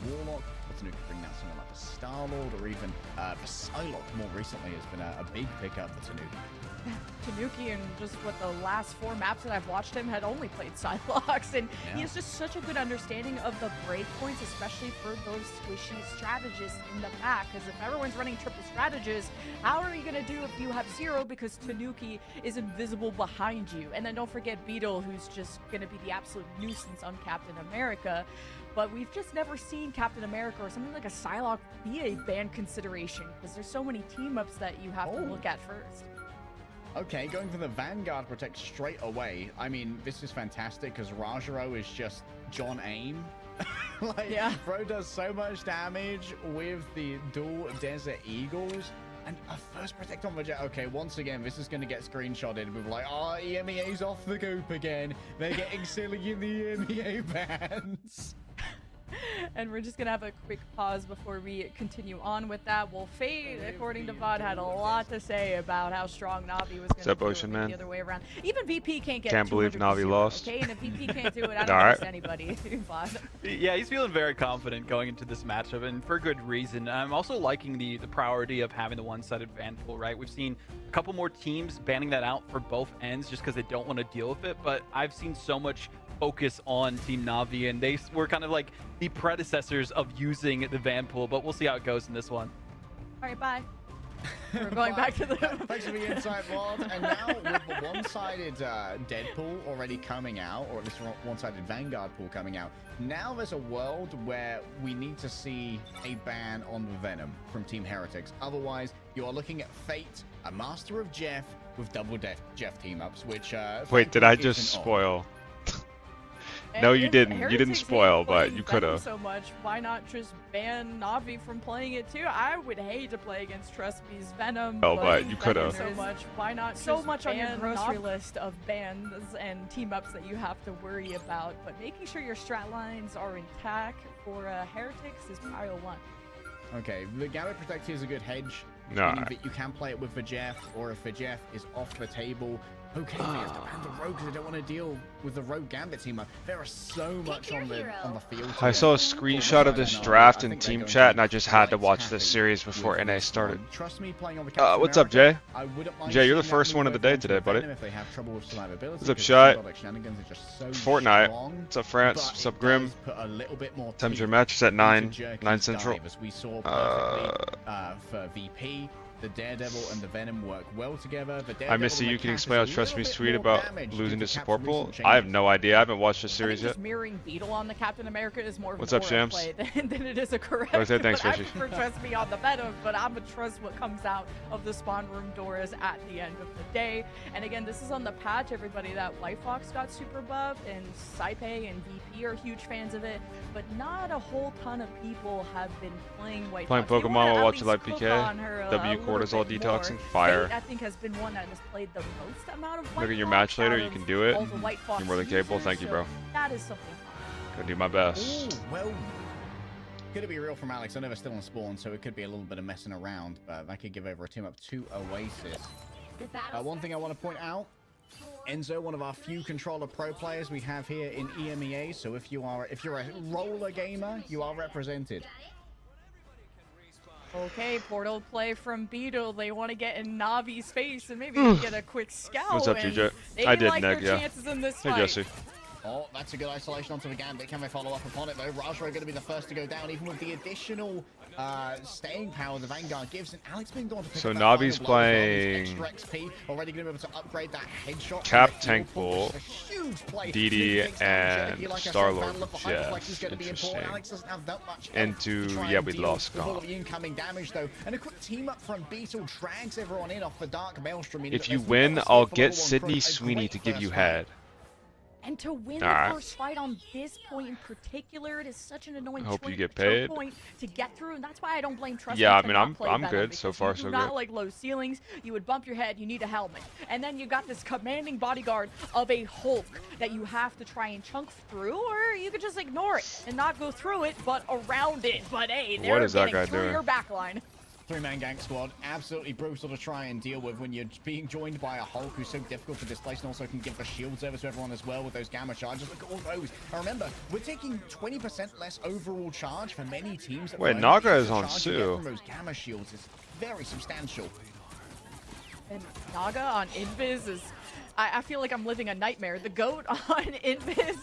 Warlock, or Tanuki bringing out someone like the Star-Lord, or even the Psylocke more recently has been a big pickup for Tanuki. Tanuki, and just what the last 4 maps that I've watched him, had only played Psylocks, and he has just such a good understanding of the break points, especially for those squishy strategists in the back, because if everyone's running triple strategists, how are you going to do if you have 0, because Tanuki is invisible behind you? And then don't forget Beetle, who's just going to be the absolute nuisance on Captain America. But we've just never seen Captain America or something like a Psylocke be a ban consideration, because there's so many team-ups that you have to look at first. Okay, going for the Vanguard Protect straight away. I mean, this is fantastic because Rajaro is just John Aim. Bro does so much damage with the dual Desert Eagles. And a first Protect on the Jet. Okay, once again, this is going to get screenshotted with like, oh, EMEA's off the goop again. They're getting silly in the EMEA bans. And we're just gonna have a quick pause before we continue on with that. Well, Fate, according to VOD, had a lot to say about how strong Navi was gonna do it the other way around. Even VP can't get. Can't believe Navi lost. Okay, and if VP can't do it, I don't trust anybody. VOD. Yeah, he's feeling very confident going into this matchup, and for good reason. I'm also liking the priority of having the one-sided ban pool, right? We've seen a couple more teams banning that out for both ends just because they don't want to deal with it, but I've seen so much focus on Team Navi, and they were kind of like the predecessors of using the van pool, but we'll see how it goes in this one. All right, bye. We're going back to the... Thanks for the inside, VOD. And now with the one-sided Deadpool already coming out, or at least one-sided Vanguard pool coming out, now there's a world where we need to see a ban on the Venom from Team Heretics. Otherwise, you are looking at Fate, a Master of Jeff, with double Jeff team-ups, which... Wait, did I just spoil? No, you didn't. You didn't spoil, but you could have. So much. Why not just ban Navi from playing it too? I would hate to play against Trust Me's Venom. Oh, but you could have. So much. Why not? So much on your grocery list of bans and team ups that you have to worry about. But making sure your strat lines are intact for Heretics is prio 1. Okay, the Gambit Protect is a good hedge. No. That you can play it with the Jeff, or if the Jeff is off the table. Okay, we have to ban the Rogue because I don't want to deal with the Rogue Gambit team. There are so much on the field. I saw a screenshot of this draft in team chat, and I just had to watch this series before NA started. Trust me, playing on the What's up, Jay? Jay, you're the first one of the day today, buddy. What's up, Shot? Fortnite. What's up, France? What's up, Grim? Time's your match is at 9 Central. For VP. The Daredevil and the Venom work well together. I miss you. Can explain how Trust Me's tweet about losing to support pool? I have no idea. I haven't watched the series yet. Mirroring Beetle on the Captain America is more What's up, Shams? than it is a correct. Okay, thanks, Fishy. I prefer Trust Me on the Venom, but I'm gonna trust what comes out of the spawn room doors at the end of the day. And again, this is on the patch. Everybody, that White Fox got super buffed, and Saipe and VP are huge fans of it, but not a whole ton of people have been playing White Fox. Playing Pokemon while watching live PK. W cortisol detoxing. Fire. Fate, I think, has been one that has played the most amount of White Look at your Fox match later. out You of can do it. all the White Fox You're more than capable. users, Thank you, bro. so that is something fun. Gonna do my best. Ooh, well, could it be real from Alex? I know they're still on spawn, so it could be a little bit of messing around, but that could give over a team up to Oasis. One thing I want to point out, Enzo, one of our few controller pro players we have here in EMEA, so if you're a roller gamer, you are represented. Okay, portal play from Beetle. They want to get in Navi's face and maybe get a quick scout. What's up, TJ? I did, Nick, yeah. Hey, Jesse. Oh, that's a good isolation onto the Gambit. Can they follow up upon it, though? Rajaro going to be the first to go down, even with the additional staying power the Vanguard gives. And Alex being going to pick so up that Navi's final blow as well. playing Extra XP, already going to be able to upgrade that headshot. Cap Tank Pool, DD, and Star-Lord. Yeah, interesting. Into, yeah, we lost God. Incoming damage, though. And a quick team up from Beetle drags everyone in off the Dark Maelstrom. If you win, I'll get Sydney Sweeney to give you head. And to win the first fight on this point in particular, it is such an annoying Hope you get paid. point to get through, and that's why I don't blame Trust. Yeah, I mean, I'm good so far, so good. Not like low ceilings. You would bump your head. You need a helmet, and then you got this commanding bodyguard of a Hulk that you have to try and chunk through, or you could just ignore it and not go through it, but around it. But hey, they're getting through your backline. Three-man gank squad, absolutely brutal to try and deal with when you're being joined by a Hulk who's so difficult to displace and also can give the shields over to everyone as well with those gamma charges. Look at all those. And remember, we're taking 20% less overall charge for many teams. Wait, Naga is on Su. From those gamma shields is very substantial. And Naga on Invis is... I feel like I'm living a nightmare. The GOAT on Invis,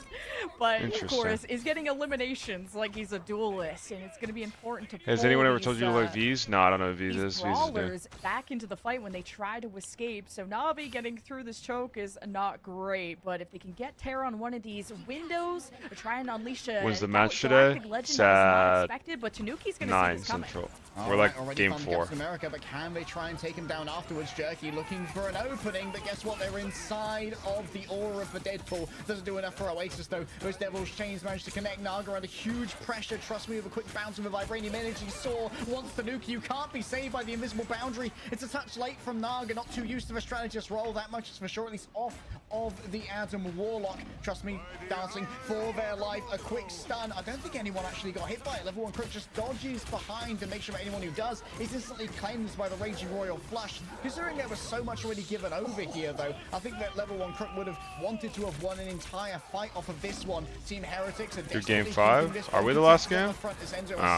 but of course, is getting eliminations like he's a duelist, and it's going to be important to Has anyone ever told you to like V's? No, I don't know if V's is. Brawlers back into the fight when they try to escape, so Na'Vi getting through this choke is not great, but if they can get Terra on one of these windows, or try and unleash a When's the match today? It's not expected, but Tanuki's going to 9 see this coming. Central. We're like game 4. America, but can they try and take him down afterwards? Jerky looking for an opening, but guess what? They're inside of the aura of the Deadpool. Doesn't do enough for Oasis though. Those Devil's Chains managed to connect. Naga under huge pressure. Trust me, with a quick bounce with a Vibranium Energy Saw. Once Tanuki, you can't be saved by the invisible boundary. It's a touch late from Naga. Not too used to the strategist role. That much is for sure. At least off of the Adam Warlock. Trust me, dancing for their life. A quick stun. I don't think anyone actually got hit by it. Level 1 Crook just dodges behind to make sure that anyone who does is instantly claimed by the Raging Royal Flush. Considering there was so much already given over here though, I think that Level 1 Crook would have wanted to have won an entire fight off of this one. Team Heretics are through game 5. Are we the last game?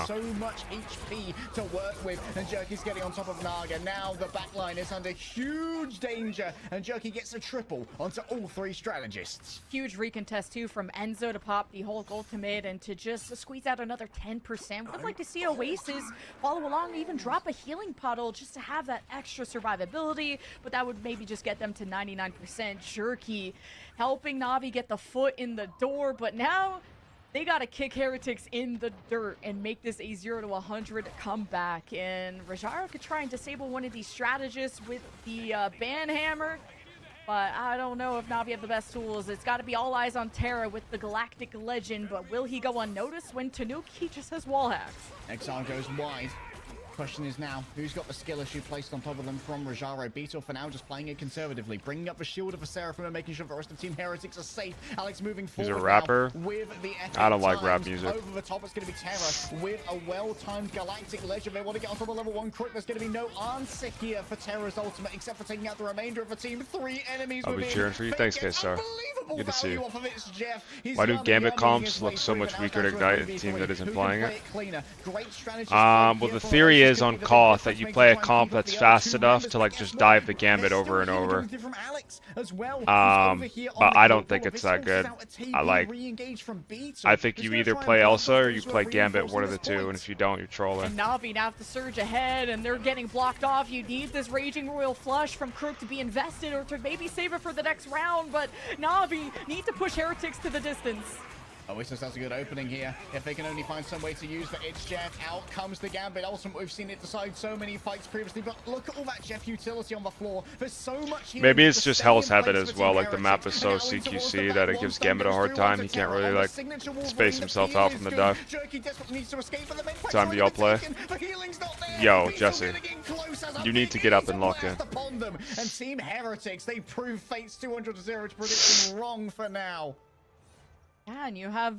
So much HP to work with, and Jerky's getting on top of Naga. Now the backline is under huge danger, and Jerky gets a triple onto all 3 strategists. Huge recontest too from Enzo to pop the Hulk ultimate and to just squeeze out another 10%. Would like to see Oasis follow along, even drop a healing puddle just to have that extra survivability, but that would maybe just get them to 99%. Jerky helping Na'Vi get the foot in the door, but now they gotta kick Heretics in the dirt and make this a 0 to 100 comeback. And Rajaro could try and disable one of these strategists with the Banhammer, but I don't know if Na'Vi have the best tools. It's got to be all eyes on Terra with the Galactic Legend, but will he go unnoticed when Tanuki just has wall hacks? Exile goes wide. Question is now, who's got the skill issue placed on top of them from Rajaro? Beetle for now just playing it conservatively, bringing up the shield of a Seraphim and making sure the rest of Team Heretics are safe. Alex moving forward. He's a rapper. With the I don't like rap music. Over the top, it's going to be Terra with a well-timed Galactic Legend. They want to get on top of Level 1 Crook. There's going to be no answer here for Terra's ultimate, except for taking out the remainder of the team. 3 enemies. I'll be cheering for you. Thanks, K-Star. Good to see you. It, Why do Gambit comps look so much weaker to Ignite, a team that isn't playing it? Well, the theory is on Koth that you play a comp that's fast enough to like just dive the Gambit over and over. But I don't think it's that good. I think you either play Elsa or you play Gambit, one of the two, and if you don't, you're trolling. And Na'Vi now have to surge ahead, and they're getting blocked off. You need this Raging Royal Flush from Crook to be invested or to maybe save it for the next round, but Na'Vi need to push Heretics to the distance. Oasis has a good opening here. If they can only find some way to use the It's Jeff, out comes the Gambit. Ultimate, we've seen it decide so many fights previously, but look at all that Jeff utility on the floor. There's so much healing. Maybe it's just Hell's Heaven as well, like the map is so CQC that it gives Gambit a hard time. He can't really like space himself out from the dive. Time to y'all play. Yo, Jesse, you need to get up and lock in. And Team Heretics, they prove Fate's 200-0 prediction wrong for now. Yeah, and you have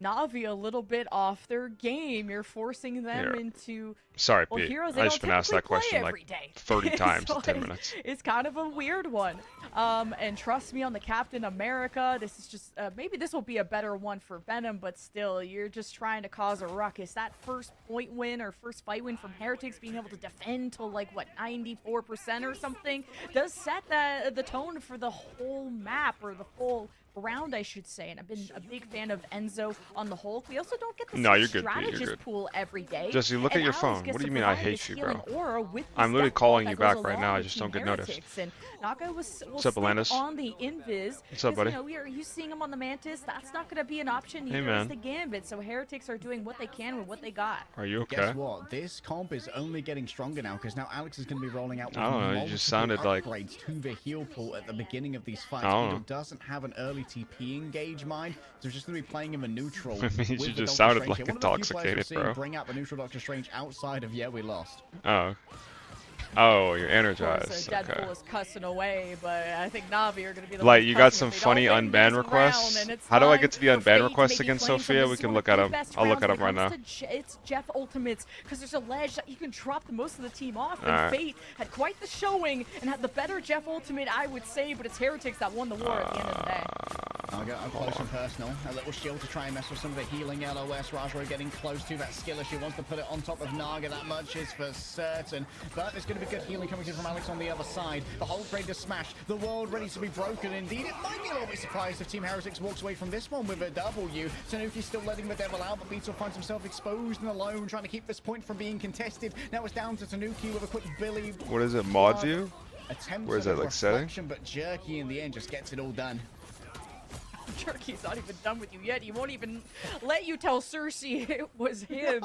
Na'Vi a little bit off their game. You're forcing them into... Sorry, well, Pete. Heroes I just been asked that question like 30 times in 10 minutes. It's kind of a weird one. And trust me on the Captain America, this is just... maybe this will be a better one for Venom, but still, you're just trying to cause a ruckus. That first point win or first fight win from Heretics, being able to defend to like, what, 94% or something, does set the tone for the whole map or the full round, I should say. And I've been a big fan of Enzo on the Hulk. We also don't get the strategist pool every day. Jesse, look at your phone. What do you mean I hate you, bro? I'm literally calling you back right now. I just don't get noticed. And Naga was up, Atlantis? On the Invis. What's up, buddy? You know, are you seeing him on the Mantis? That's not going to be an option. Hey, man. The Gambit. So Heretics are doing what they can with what they got. Are you okay? Guess what? This comp is only getting stronger now because now Alex is going to be rolling out. I don't know. You just sounded like upgrades to the heal pool at the beginning of these fights. He doesn't have an early TP engage mind, so he's just going to be playing him a neutral. I mean, you just sounded like intoxicated, bro. Bring out the neutral Doctor Strange outside of we lost. Oh. Oh, you're energized. Of course, Deadpool is cussing away, but I think Na'Vi are going to be the Like, you got some funny unban requests? How do I get to the unban requests again, Sophia? We can look at them. I'll look at them right now. It's Jeff Ultimates, because there's a ledge that you can drop most of the team off, and Fate had quite the showing and had the better Jeff Ultimate, I would say, but it's Heretics that won the war at the end of the day. I'll go up close and personal. A little shield to try and mess with some of the healing LOS. Rajaro getting close to that skill. She wants to put it on top of Naga. That much is for certain. But there's going to be good healing coming through from Alex on the other side. The whole grade is smashed. The world ready to be broken. Indeed, it might be a little bit surprised if Team Heretics walks away from this one with a W. Tanuki still letting the devil out, but Beetle finds himself exposed and alone, trying to keep this point from being contested. Now it's down to Tanuki with a quick Billy. What is it, mod view? Where is that, like, setting? But Jerky in the end just gets it all done. Jerky's not even done with you yet. He won't even let you tell Cersei it was him.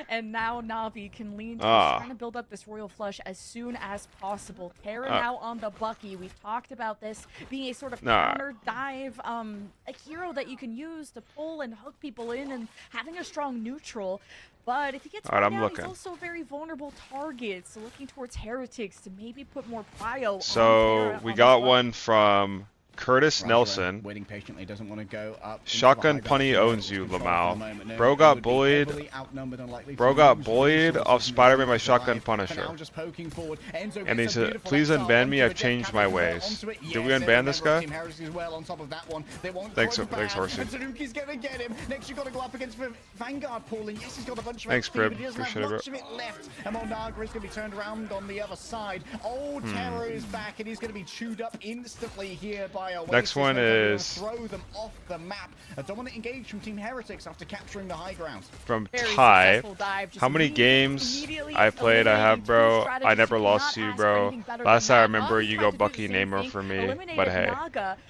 And now Na'Vi can lean towards trying to build up this Royal Flush as soon as possible. Terra now on the Bucky. We've talked about this being a sort of counter dive, a hero that you can use to pull and hook people in and having a strong neutral. But if he gets out, he's also a very vulnerable target. So looking towards Heretics to maybe put more prio. So we got one from Curtis Nelson. Waiting patiently, doesn't want to go up. Shotgun Punny owns you, Lamau. Bro got bullied. Bro got bullied off Spider-Man by Shotgun Punisher. And he said, please unban me, I've changed my ways. Did we unban this guy? Thanks, Horsey. Next you got to go up against Vanguard pooling. Yes, he's got a bunch of Thanks, XP, Prib. but he doesn't have much of it left. And Monaga is going to be turned around on the other side. Old Terror is back, and he's going to be chewed up instantly here by Next one is throw them off the map. A dominant engage from Team Heretics after capturing the high ground. From Ty. How many games I played I have, bro? I never lost to you, bro. Last I remember, you go Bucky Namor for me, but hey.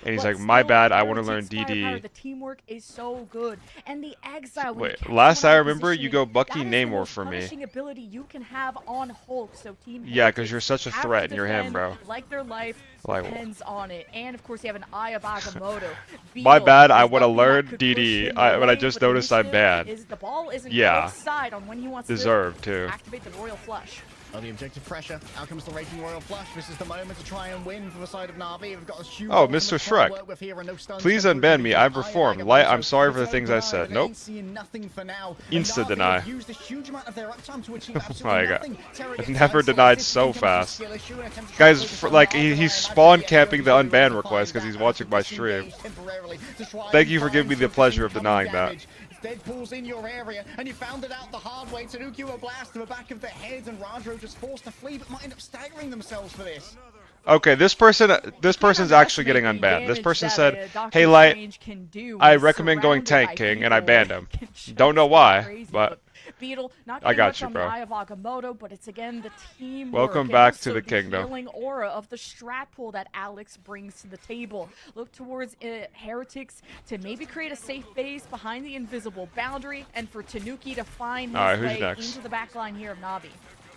And he's like, my bad, I want to learn DD. The teamwork is so good, and the exile. Wait, last I remember, you go Bucky Namor for me. Ability you can have on Hulk, so Team yeah, because you're such a threat and you're him, bro. Like their life depends on it, and of course you have an Eye of Agamotto. My bad, I would have learned DD, but I just noticed I'm bad. The ball isn't yeah, on when he wants deserved to activate the Royal Flush. Oh, the objective pressure. Out comes the Raging Royal Flush. This is the moment to try and win for the side of Na'Vi. We've got a huge Mr. Shrek. Please unban me. I've reformed. Light, I'm sorry for the things I said. Nope. Insta deny. Oh my god. I've never denied so fast. Guys, like, he's spawn camping the unban request because he's watching my stream. Thank you for giving me the pleasure of denying that. Deadpool's in your area, and you found it out the hard way. Tanuki will blast to the back of the head, and Rajaro just forced to flee, but might end up staggering themselves for this. Okay, this person's actually getting unbanned. This person said, hey Light, I recommend going Tank King, and I banned him. Don't know why, but Beetle, not I got you, bro. Eye of Agamotto, but it's again the team. Welcome back to the kingdom. Healing aura of the strat pool that Alex brings to the table. Look towards Heretics to maybe create a safe base behind the invisible boundary, and for Tanuki to find his way into the backline here of Na'Vi.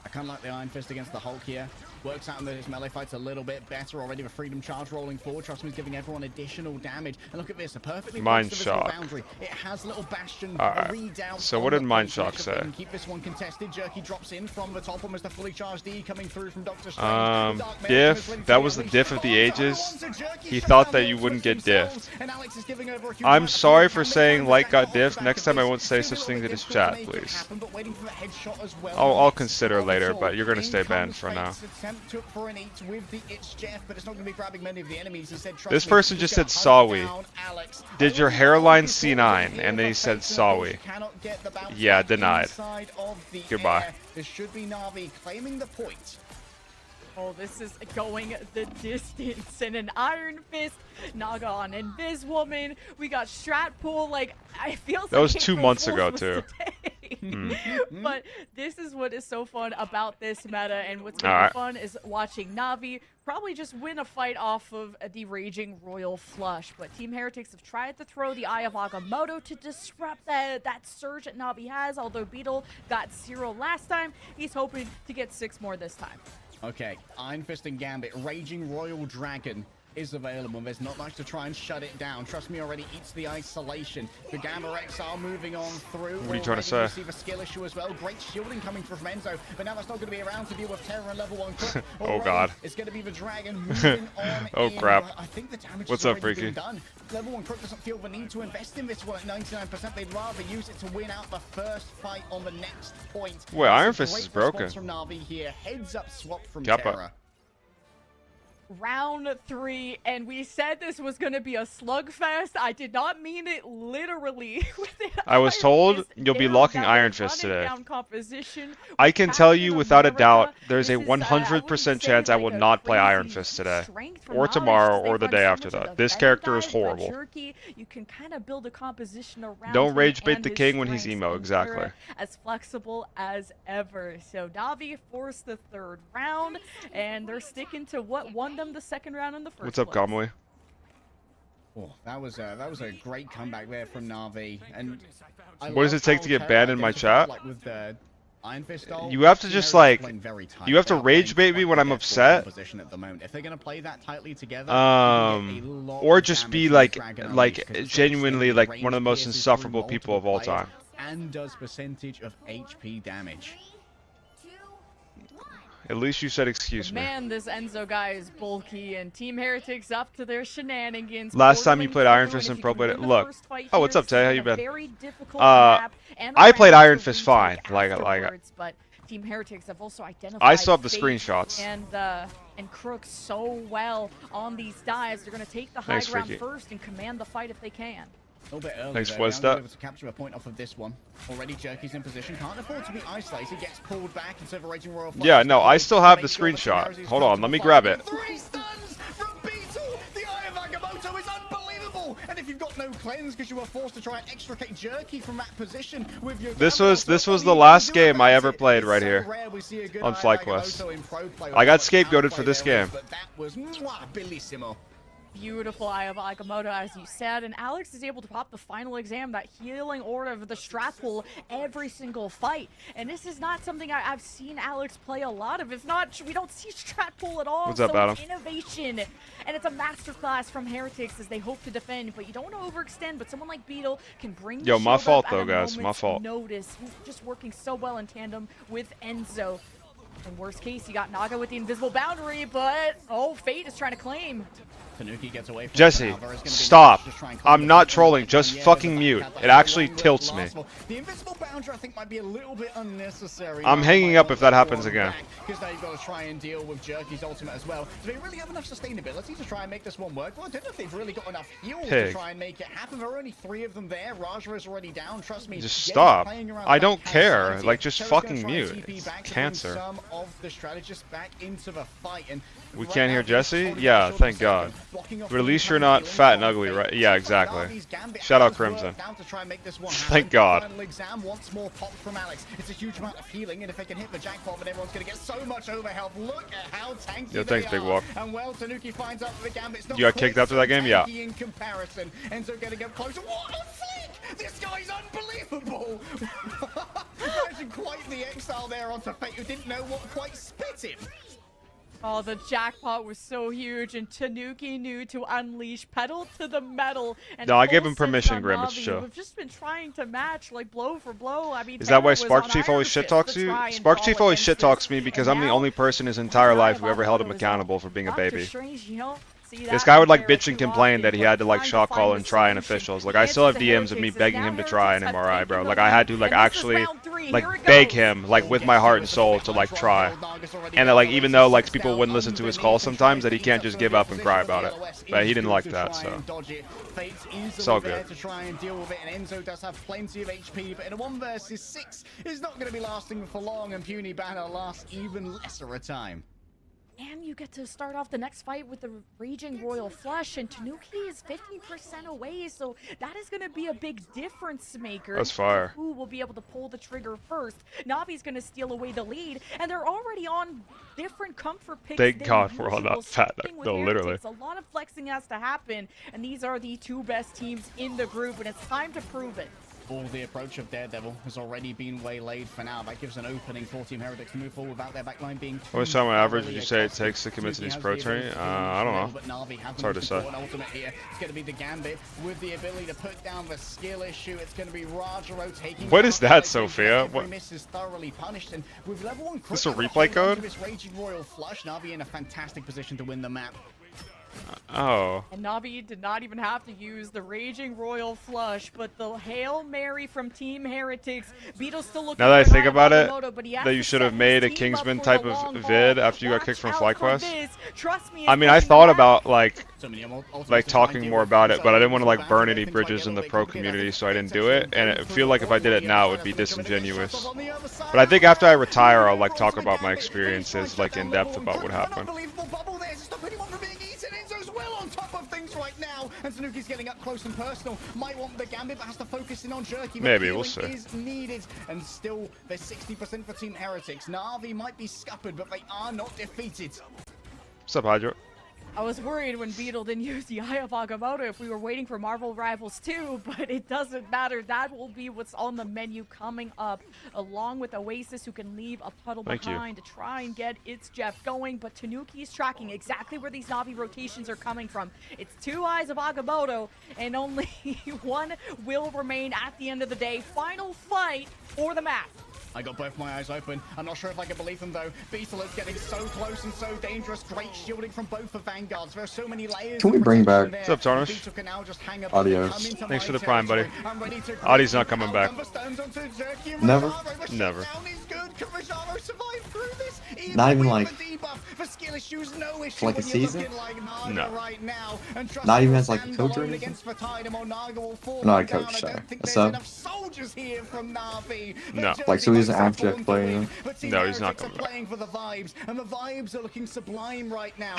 I kind of like the Iron Fist against the Hulk here. Works out in those melee fights a little bit better already. The Freedom Charge rolling forward. Trust me, is giving everyone additional damage. And look at this, a perfectly Mind Shock. Boundary. It has little bastion redoubt. So what did Mind Shock say? Keep this one contested. Jerky drops in from the top, almost a fully charged E coming through from Dr. Strange. Diff. That was the diff of the ages. He thought that you wouldn't get diffed. I'm sorry for saying Light got diffed. Next time I won't say such things in his chat, please. I'll consider later, but you're gonna stay banned for now. This person just said Sawi. Did your hairline C9? And then he said Sawi. Yeah, denied. Goodbye. This should be Na'Vi claiming the point. Oh, this is going the distance. And an Iron Fist, Naga on Invis Woman. We got Strat Pool. Like, I feel that was 2 months ago too. But this is what is so fun about this meta, and what's really fun is watching Na'Vi probably just win a fight off of the Raging Royal Flush. But Team Heretics have tried to throw the Eye of Agamotto to disrupt that surge that Na'Vi has. Although Beetle got 0 last time, he's hoping to get 6 more this time. Okay, Iron Fist and Gambit, Raging Royal Dragon. is available. There's not much to try and shut it down. Trust me, already eats the isolation. The Gamma Exile moving on through. What are you trying to say? Receive a skill issue as well. Great shielding coming from Enzo, but now that's not going to be around to deal with Terror and level 1 Crook. Oh god. It's going to be the Dragon moving on. Oh crap. I think the damage What's is up, Freaky? done. Level 1 Crook doesn't feel the need to invest in this one at 99%. They'd rather use it to win out the first fight on the next point. Wait, Iron Fist is broken. From Na'Vi here. Heads up swap from Kappa. Terra. Round 3, and we said this was going to be a slugfest. I did not mean it literally. I was told you'll be locking Iron Fist today. I can tell you without a doubt, there's a 100% chance I will not play Iron Fist today, or tomorrow, or the day after that. This character is horrible. You can kind of build a composition around Don't rage bait the king when he's emo, exactly. As flexible as ever. So Na'Vi forced the 3rd round, and they're sticking to what won them the 2nd round in the first. What's up, Kamui? Oh, that was a great comeback there from Na'Vi. And what does it take to get banned in my chat? Like with the Iron Fist style, you have to just like, you have to rage bait me when I'm upset. If they're gonna play that tightly together, or just be like genuinely like one of the most insufferable people of all time. And does percentage of HP damage. At least you said excuse me. Man, this Enzo guy is bulky, and Team Heretics up to their shenanigans. Last time you played Iron Fist in Pro, but look. Oh, what's up, Tay? How you been? I played Iron Fist fine. But Team Heretics have also identified I still have the screenshots. And Crook so well on these dives. They're going to take the high ground first and command the fight if they can. A little bit early. Thanks, there. what's that? To capture a point off of this one. Already Jerky's in position. Can't afford to be isolated. Gets pulled back into the Raging Royal Fire. Yeah, no, I still have the screenshot. Hold on, let me grab it. 3 stuns from Beetle. The Eye of Agamotto is unbelievable. And if you've got no cleanse because you were forced to try and extricate Jerky from that position with your this was the last game I ever played right here on FlyQuest. I got scapegoated for this game. But that was bellissimo. Beautiful Eye of Agamotto, as you said, and Alex is able to pop the final exam, that healing order of the strat pool every single fight. And this is not something I've seen Alex play a lot of. If not, we don't see strat pool at all. What's up, Adam? Innovation, and it's a masterclass from Heretics as they hope to defend, but you don't want to overextend. But someone like Beetle can bring. Yo, my fault though, guys. My fault. Notice he's just working so well in tandem with Enzo. In worst case, you got Naga with the invisible boundary, but oh, Fate is trying to claim. Tanuki gets away from Jesse, stop. I'm not trolling, just fucking mute. It actually tilts me. The invisible boundary I think might be a little bit unnecessary. I'm hanging up if that happens again. Because now you've got to try and deal with Jerky's ultimate as well. Do they really have enough sustainability to try and make this one work? Well, I don't know if they've really got enough heal to try and make it happen. There are only 3 of them there. Raja is already down, trust me. Just stop. I don't care. Like, just fucking mute. It's cancer. Some of the strategists back into the fight, and we can't hear Jesse? Yeah, thank God. But at least you're not fat and ugly, right? Yeah, exactly. Shout out Crimson. Thank God. Once more pop from Alex. It's a huge amount of healing, and if they can hit the jackpot, then everyone's going to get so much overhealth. Look at how tanky Yo, thanks, Big Walk. And well, Tanuki finds out the Gambit's not you got kicked after that game? Yeah. In comparison. Enzo getting up closer. What a flick! This guy's unbelievable! Imagine quite the exile there onto Fate, who didn't know what quite spit him. Oh, the jackpot was so huge, and Tanuki knew to unleash pedal to the metal. And no, I gave him permission, Grim. It's true. We've just been trying to match, like, blow for blow. I mean, is that why Spark Chief always shit talks you? Spark Chief always shit talks me because I'm the only person in his entire life who ever held him accountable for being a baby. This guy would like bitch and complain that he had to like shot call and try in officials. Like I still have DMs of me begging him to try an MRI, bro. Like I had to like actually like beg him like with my heart and soul to like try. And like even though like people wouldn't listen to his calls sometimes, that he can't just give up and cry about it. But he didn't like that, so it's all good. To try and deal with it, and Enzo does have plenty of HP, but in a 1 versus 6 is not going to be lasting for long, and Puny Banner lasts even lesser a time. And you get to start off the next fight with the Raging Royal Flush, and Tanuki is 15% away, so that is going to be a big difference maker. That's fire. Who will be able to pull the trigger first? Na'Vi's going to steal away the lead, and they're already on different comfort picks. Thank God we're all not fat. No, literally. A lot of flexing has to happen, and these are the 2 best teams in the group, and it's time to prove it. all the approach of Daredevil has already been waylaid for now. That gives an opening for Team Heretics to move forward without their backline being too... What time on average would you say it takes to commit to these pro tourney? I don't know. It's hard to say. Here. It's going to be the Gambit with the ability to put down the skill issue. It's going to be Rajaro taking... What is that, Sophia? What? Miss is thoroughly punished, and with level 1 this a replay code? This Raging Royal Flush, Na'Vi in a fantastic position to win the map. Oh. And Na'Vi did not even have to use the Raging Royal Flush, but the Hail Mary from Team Heretics. Beetle still looking now that I think about it, that you should have made a Kingsman type of vid after you got kicked from FlyQuest. I mean, I thought about like talking more about it, but I didn't want to like burn any bridges in the pro community, so I didn't do it. And I feel like if I did it now, it would be disingenuous. But I think after I retire, I'll like talk about my experiences like in depth about what happened. Right now, and Tanuki's getting up close and personal. Might want the Gambit, but has to focus in on Jerky. Maybe we'll see. Is needed, and still there's 60% for Team Heretics. Na'Vi might be scuppered, but they are not defeated. What's up, Hydro? I was worried when Beetle didn't use the Eye of Agamotto if we were waiting for Marvel Rivals 2, but it doesn't matter. That will be what's on the menu coming up, along with Oasis, who can leave a puddle behind to try and get its Jeff going. But Tanuki's tracking exactly where these Na'Vi rotations are coming from. It's 2 Eyes of Agamotto, and only one will remain at the end of the day. Final fight for the map. I got both my eyes open. I'm not sure if I can believe them, though. Beetle is getting so close and so dangerous. Great shielding from both the Vanguards. There are so many layers. Can we bring back... What's up, Tarnish? Adios. Thanks for the prime, buddy. Adi's not coming back. Never? Never. Not even like... for like a season? No. Not even as like a coach or anything? Not a coach, sorry. A sub? No. Like, so he's an abject player? No, he's not coming back. Playing for the vibes, and the vibes are looking sublime right now.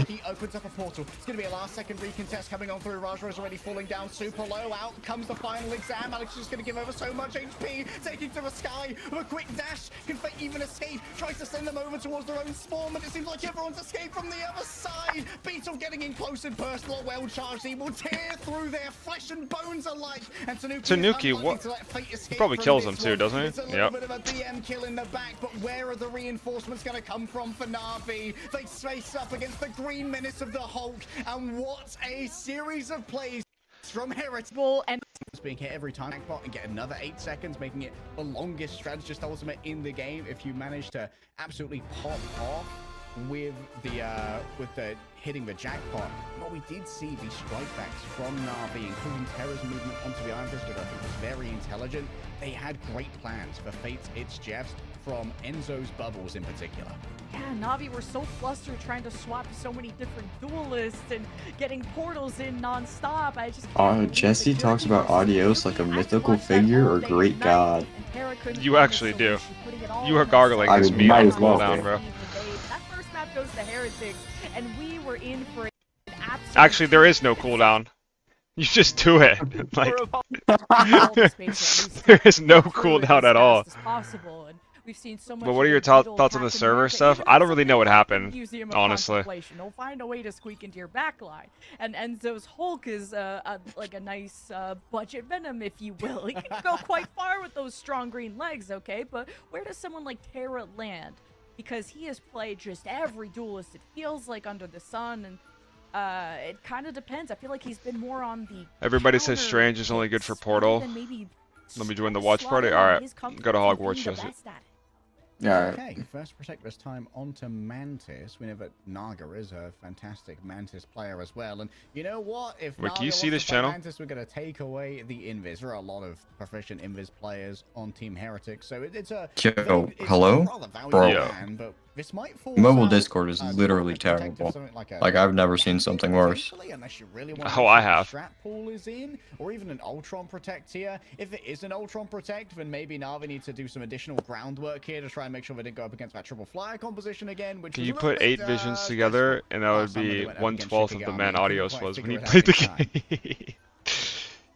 He opens up a portal. It's going to be a last-second recontest coming on through. Raja is already falling down super low. Out comes the final exam. Alex is just going to give over so much HP, taking to the sky with a quick dash. Can Fate even escape? Tries to send them over towards their own spawn, but it seems like everyone's escaped from the other side. Beetle getting in close and personal. Well charged. He will tear through their flesh and bones alike. And Tanuki, what? He probably kills him too, doesn't he? Yep. Bit of a BM kill in the back, but where are the reinforcements going to come from for Na'Vi? They face up against the Green Menace of the Hulk, and what a series of plays from Heretics. And being hit every time and get another 8 seconds, making it the longest strategist ultimate in the game. If you manage to absolutely pop off with the hitting the jackpot, but we did see the strikebacks from Na'Vi, including Terra's movement onto the Iron Fist, which I think was very intelligent. They had great plans for Fate's It's Jeffs, from Enzo's bubbles in particular. Yeah, Na'Vi were so flustered trying to swap so many different duelists and getting portals in non-stop. I just Jesse talks about Adios like a mythical figure or great god. You actually do. You are gargling this meme on cooldown, bro. That first map goes to Heretics, and we were in for an absolute... Actually, there is no cooldown. You just do it. Like, there is no cooldown at all. We've seen so much. But what are your thoughts on the server stuff? I don't really know what happened, honestly. They'll find a way to squeak into your backline. And Enzo's Hulk is like a nice budget Venom, if you will. He can go quite far with those strong green legs, okay? But where does someone like Terra land? Because he has played just every duelist, it feels like, under the sun, and it kind of depends. I feel like he's been more on the... Everybody says Strange is only good for Portal. Let me join the watch party? Alright, go to Hogwarts, Jesse. Yeah. Okay, first Protector's time onto Mantis. We know that Naga is a fantastic Mantis player as well. And you know what? If Wait, can you see this channel? Mantis, we're going to take away the Invis. There are a lot of proficient Invis players on Team Heretics, so it's a... Yo, hello? Bro. Man, but this might Mobile Discord is literally terrible. Like, I've never seen something worse. Really oh, I have. Strat pool is in, or even an Ultron Protect here. If it is an Ultron Protect, then maybe Na'Vi needs to do some additional groundwork here to try and make sure they didn't go up against that triple flyer composition again. Which can you put 8 visions together, and that would be 1/12 of the man Adios was when he played the game.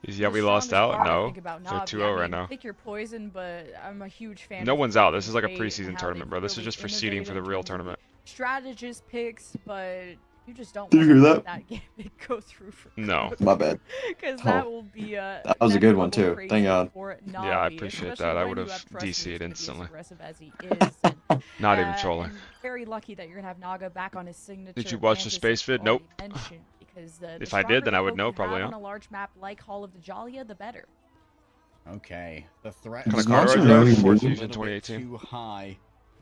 Yeah, we lost out? No. They're 2-0 right now. Pick your poison, but I'm a huge fan. No one's out. This is like a preseason tournament, bro. This is just for seeding for the real tournament. Strategist picks, but You just don't Did you hear want that? Gambit go through for No. My bad. Because that will be that was a good one too. Thank God. Yeah, I appreciate that. I would have DC'd instantly. Not even trolling. Very lucky that you're gonna have Naga back on his signature. Did you watch the space vid? Nope. If I did, then I would know probably. On a large map like Hall of Djalia, the better. Okay, the threat Kind of Does car Monster right know there, he 4th moved? Fusion 2018. too high.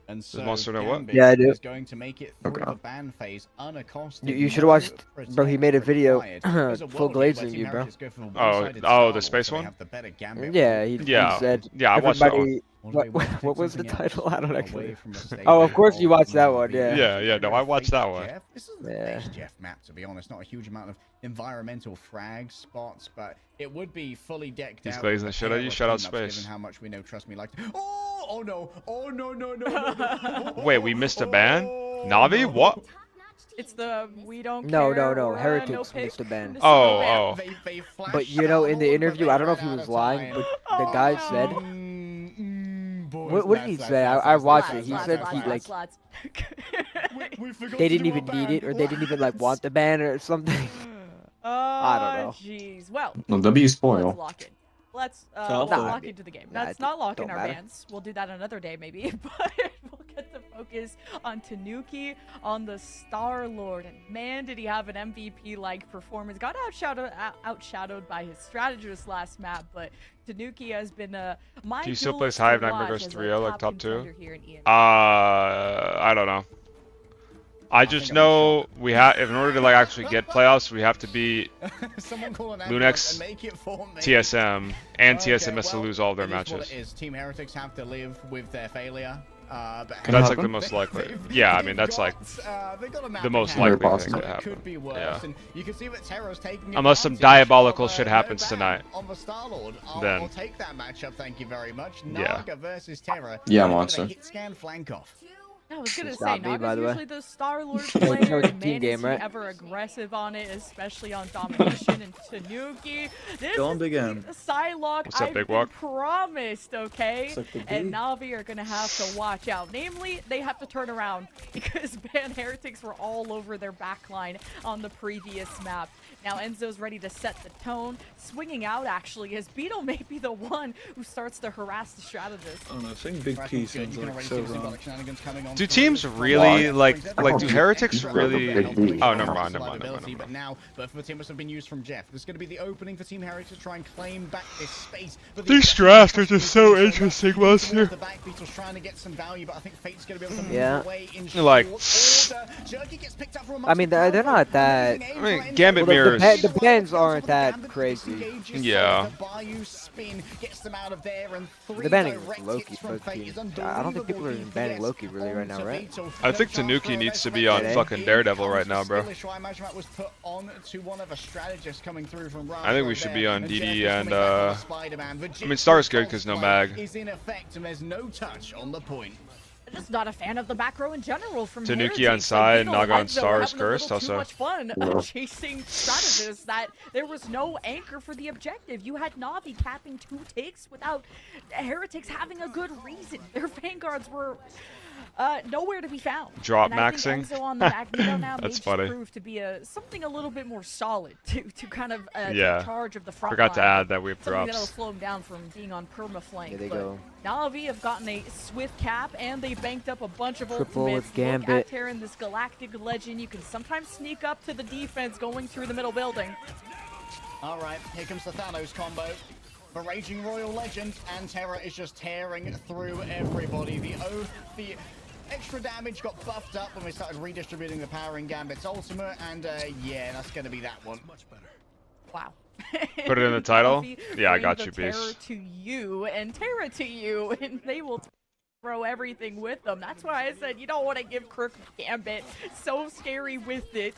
And so Monster know what? Gambit Yeah, I do. is going to make it through Okay. the ban phase unaccosted. You should watch, bro. He made a video, There's a full world here where glazing Team you, bro. Heritage go for the Oh, one-sided the Star-Lord, space so they one? have the better Gambit Yeah, with Yeah. he said. Yeah, I watched that one. everybody- Or do they want to take What was the something else title? I don't away actually. from the state Oh, of course you watched that one, Navi? yeah. Yeah, no, I watched that one. Jeff. This is the Yeah. base Jeff map, to be honest. Not a huge amount of environmental frag spots, but it would be fully decked He's out. glazing with the shit out of you. pair of Shout out cleanups, Space. Given how much we know Trust Me like. Oh no! Oh no! No! Wait, we missed a ban? Navi? What? It's the we don't No, care. no, we're Heretics no missed a ban. Oh. They But you know, in the interview, I don't know if he was lying, but the guy said. What did he say? I watched it. He said he like they didn't even need it, or they didn't even like want the ban or something. I don't know. Jeez. Well, No, W let's spoil. lock in. Let's Nah, lock into the game. nah, Let's it not lock in don't our matter. bans. We'll do that another day maybe. But we'll get to focus on Tanuki, on the Star-Lord. And man, did he have an MVP-like performance. Got outshadowed by his strategist last map, but Tanuki has been my Do you still duelist play Hive to Nightmare watch vs. as a 3-0 like top 2? contender here in EML. I don't know. I just know we have, in order to like actually get playoffs, we have to beat Lunex, TSM, and TSMS to lose all of their matches. Team Heretics have to live with their failure. That's like the most likely. Yeah, I mean that's like the most likely thing to happen. Yeah. Unless some diabolical shit happens tonight. Then I'll take that matchup. Thank you very much. Yeah. Naga versus Terra. Yeah, Monster. Hit scan flank off. I was gonna It's say, not me, by Naga's the way. usually the Star-Lord It's no player, and team man, game, is he right? ever aggressive on it, especially on domination and Tanuki. This Go on, is Big M. the Psylocke What's up, I've Big been Walk? promised, okay? Suck the And D. Navi are gonna have to watch out. Namely, they have to turn around because Ban Heretics were all over their backline on the previous map. Now Enzo's ready to set the tone, swinging out actually, as Beetle may be the one who starts to harass the strategist. Oh no, I think Big P sounds like so wrong. do teams really like do heretics really? Oh, never mind. But for Timbers have been used from Jeff. There's going to be the opening for Team Heritage to try and claim back this space. These drafts are just so interesting, Monster. The back Beetle's trying to get some value, but I think Fate's going to be able to move Yeah. away in Like- short order. Jerky gets picked up from I mean, they're not that. I mean, Gambit Well, mirrors. the bans aren't that crazy. Yeah. The banning Loki, but I don't think people are even banning Loki really right now, right? I think Tanuki needs to be on fucking Daredevil right now, bro. I think we should be on DD and I mean Star's good because no mag. Is in effect and there's no touch on the point. I'm just not a fan of the back row in general from Tanuki Heretics. on side, Beetle Naga on and Enzo Star were is having a little cursed too also. much fun chasing strategists that there was no anchor for the objective. You had Navi capping 2 takes without Heretics having a good reason. Their vanguards were nowhere to be found. Drop and I maxing? think Enzo on the Magneto now That's may funny. prove to be something a little bit more solid to kind of Yeah. take charge of the front Forgot to line. add that we have Something that'll drops. slow him down from being on perma-flank. There they but go. Navi have gotten a swift cap, and they banked up a bunch of Triple ultimates. with Look at Gambit. Terran, this galactic legend. You can sometimes sneak up to the defense going through the middle building. All right, here comes the Thanos combo. The Raging Royal Legend, and Terra is just tearing through everybody. The Oath, the extra damage got buffed up when we started redistributing the power in Gambit's ultimate, and yeah, that's going to be that one. Wow. Put it in the title? Navi Yeah, I bring got the you, terror Beast. to you and Terra to you, and they will throw everything with them. That's why I said you don't want to give Crook Gambit. So scary with it.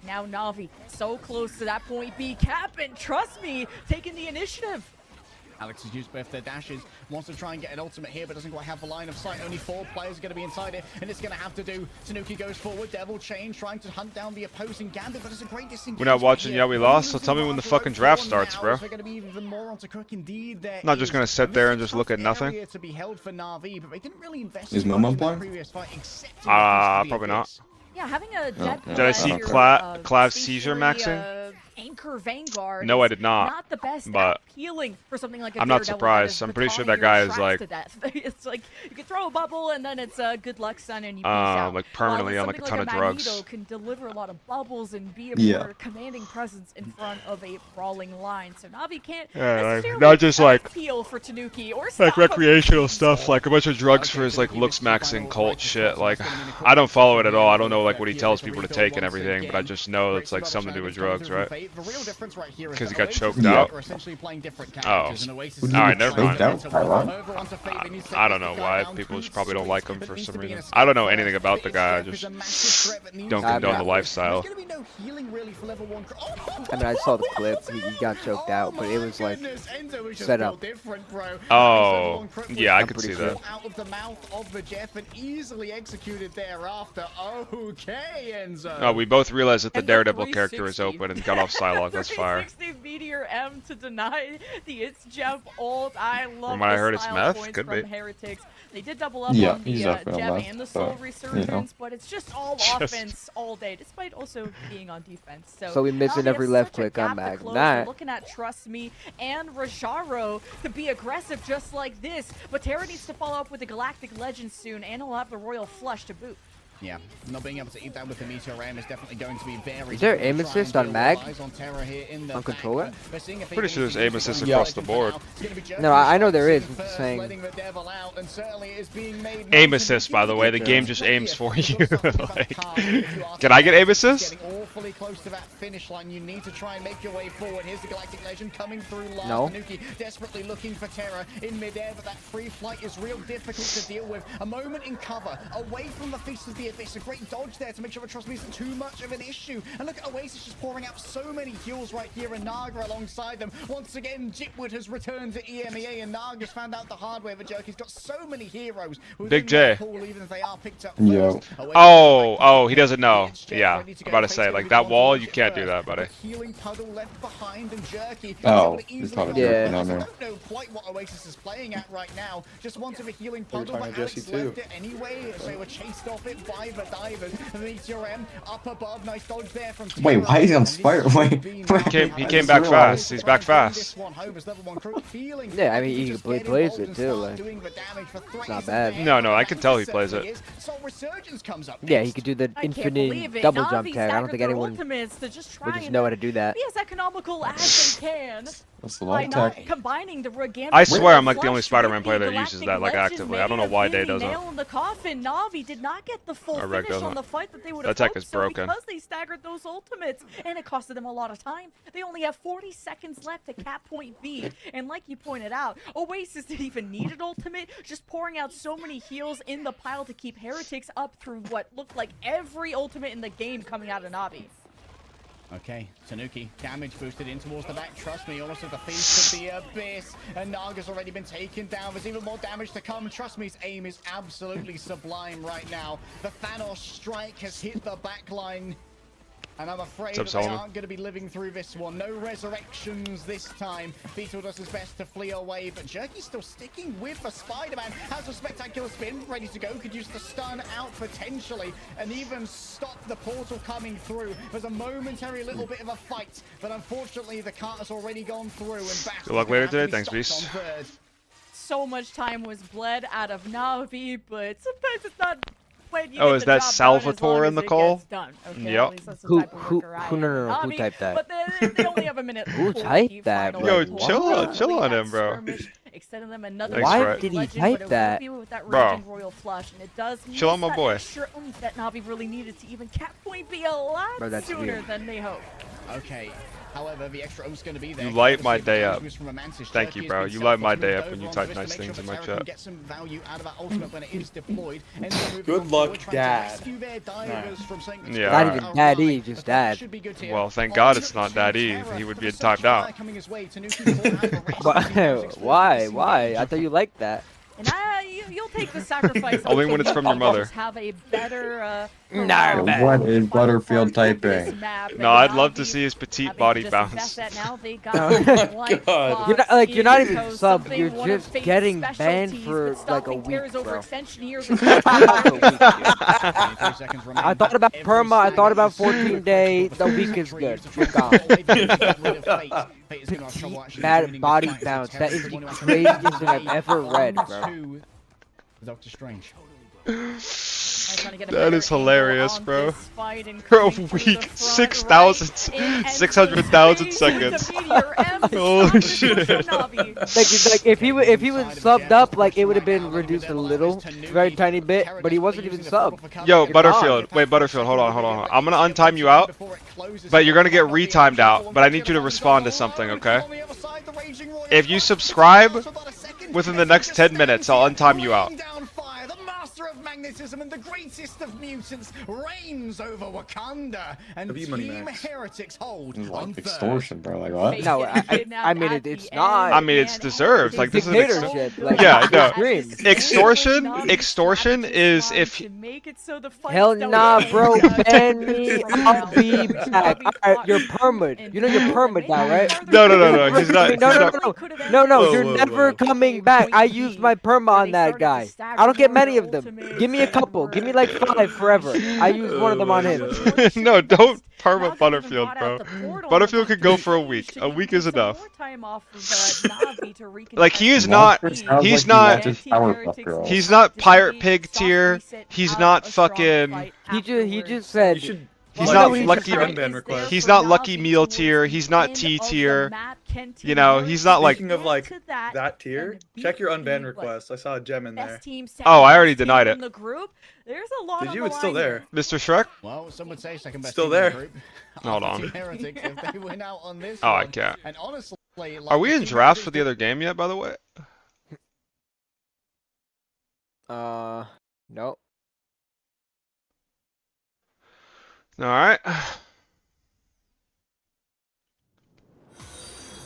Now Navi, so close to that point B cap, and trust me, taking the initiative. Alex has used both their dashes, wants to try and get an ultimate here, but doesn't quite have the line of sight. Only 4 players are going to be inside it, and it's going to have to do. Tanuki goes forward, Devil Chain trying to hunt down the opposing Gambit, but it's a great disengagement. We're not watching here. yet, we lost, so tell me when the fucking draft starts, bro. They're going to be even more onto Crook. Indeed, there Not just is gonna sit there and just look at tough nothing. area to be held for Na'Vi, but they didn't really invest Is much Momo in that playing? previous fight, except in the Probably not. Yeah, having a Jet. Did I see Clav Seizure maxing? Anchor Vanguard. No, I did not. Not the best but appealing for something like a I'm not surprised. I'm pretty sure that guy is like. It's like you can throw a bubble and then it's good luck, son, and you peace out. Like permanently on like a ton of drugs. Magneto can deliver a lot of bubbles and be a more commanding presence in front of a brawling line. So Na'Vi can't necessarily not just like appeal for Tanuki or like recreational stuff, like a bunch of drugs for his like looks maxing cult shit. Like I don't follow it at all. I don't know like what he tells people to take and everything, but I just know it's like something to do with drugs, right? Because he got choked out. Oh. Alright, never mind. I don't know why. People just probably don't like him for some reason. I don't know anything about the guy. I just don't condone the lifestyle. I mean, I saw the clip. He got choked out, but it was like set up. Oh, yeah, I could see that. Out of the mouth of the Jeff and easily executed thereafter. Okay, Enzo. Oh, we both realized that the Daredevil character is open and got off Psylocke. That's fire. Meteor M to deny the It's Jeff ult. I love from what I heard, it's meth. Could be. Heretics. They did double up on the Jeff and the Soul Resurgence, but it's just all offense all day, despite also being on defense. So we missing every left click on Magnite. Looking at Trust Me and Rajaro to be aggressive just like this, but Terra needs to follow up with the Galactic Legend soon, and he'll have the Royal Flush to boot. Yeah, not being able to eat that with the Meteor M is definitely going to be very. Is there aim assist on Mag? On controller? Pretty sure there's aim assist across the board. No, I know there is. I'm just saying. Aim assist, by the way, the game just aims for you. Like, can I get aim assist? Awfully close to that finish line. You need to try and make your way forward. Here's the Galactic Legend coming through live. No. Tanuki desperately looking for Terra in midair, but that free flight is real difficult to deal with. A moment in cover, away from the Feast of the Abyss. A great dodge there to make sure the Trust Me isn't too much of an issue. And look at Oasis just pouring out so many heals right here, and Naga alongside them. Once again, Jitwood has returned to EMEA, and Naga's found out the hard way of a jerk. He's got so many heroes. Big J. Pool, even if they are picked up oh, he doesn't know. Yeah, I'm about to say, like, that wall, you can't do that, buddy. Healing puddle left behind, and Jerky. Oh, he's probably yeah. I don't know quite what Oasis is playing at right now. Just wanted a healing puddle, but Alex left it anyway. So they were chased off it by the divers. The Meteor M up above. Nice dodge there from Terra. Wait, why is he on Spire? Wait. He came back fast. He's back fast. Yeah, I mean, he plays it too. Like, it's not bad. No, I can tell he plays it. Yeah, he could do the infinite double jump tag. I don't think anyone would just know how to do that. Be as economical as they can. That's the long tech. Combining the I swear I'm like the only Spider-Man player that uses that like actively. I don't know why Day doesn't. Nail in the coffin. Na'Vi did not get the full finish on the fight that they would have hoped. That tech is broken. Because they staggered those ultimates, and it costed them a lot of time. They only have 40 seconds left to cap point B, and like you pointed out, Oasis didn't even need an ultimate, just pouring out so many heals in the pile to keep Heretics up through what looked like every ultimate in the game coming out of Na'Vi. Okay, Tanuki, damage boosted in towards the back. Trust Me, almost at the Feast of the Abyss. And Naga's already been taken down. There's even more damage to come. Trust Me's aim is absolutely sublime right now. The Thanos strike has hit the back line. And I'm afraid that they aren't going to be living through this one. No resurrections this time. Beetle does his best to flee away, but Jerky's still sticking with the Spider-Man. Has a spectacular spin, ready to go. Could use the stun out potentially, and even stop the portal coming through. There's a momentary little bit of a fight, but unfortunately the cart has already gone through. And good luck later today. Thanks, Beast. So much time was bled out of Na'Vi, but sometimes it's not. Oh, is that Salvatore in the call? Okay, yep. Who typed that? But they only have a minute. Who typed that? Yo, chill on him, bro. Extending them another Why did he type that? Bro, Flush, and it does chill on my boy. That Na'Vi really needed to even cap point be a lot sooner than they hoped. Okay. However, the extra is going to be there. You light my day up. Thank you, bro. You light my day up when you type nice things in my chat. Get some value out of that ultimate when it is deployed. Good luck, Dad. Yeah. Not even Daddy, just Dad. Well, thank God it's not Daddy. He would be typed out. Why? I thought you liked that. And you'll take the sacrifice. Only when it's from your mother. Have a better. What is Butterfield typing? No, I'd love to see his petite body bounce. You're not even sub. You're just getting banned for like a week, bro. I thought about perma. I thought about 14 days. The week is good. You're gone. Bad body bounce. That is the craziest thing I've ever read, bro. Doctor Strange. That is hilarious, bro. For a week, 600,000 seconds. Holy shit! Like if he was subbed up, like it would have been reduced a little, very tiny bit, but he wasn't even subbed. Yo, Butterfield, wait, Butterfield, hold on. I'm gonna untime you out, but you're gonna get retimed out. But I need you to respond to something, okay? If you subscribe within the next 10 minutes, I'll untime you out. Of magnetism and the greatest of mutants reigns over Wakanda, and Team Heretics hold on extortion, bro. Like what? No, I mean it's not. I mean it's deserved. Like this is dictatorship. Yeah, no. Extortion is if. Hell nah, bro. Ban me. I'll be back. Alright, you're permit. You know you're permit now, right? No. He's not. No. You're never coming back. I used my perma on that guy. I don't get many of them. Give me a couple. Give me like 5 forever. I used one of them on him. No, don't perma Butterfield, bro. Butterfield could go for a week. A week is enough. Like he's not Pirate Pig tier. He's not fucking. He just said. He's not lucky. He's not lucky meal tier. He's not T tier. You know, he's not like. Speaking of like that tier, check your unban request. I saw a gem in there. Oh, I already denied it. There's a lot. Did you? It's still there. Mr. Shrek? Well, some would say second best. Still there. Hold on. Heretics, if they win out on this oh, I can't. And honestly, like, are we in drafts for the other game yet, by the way? No. Alright.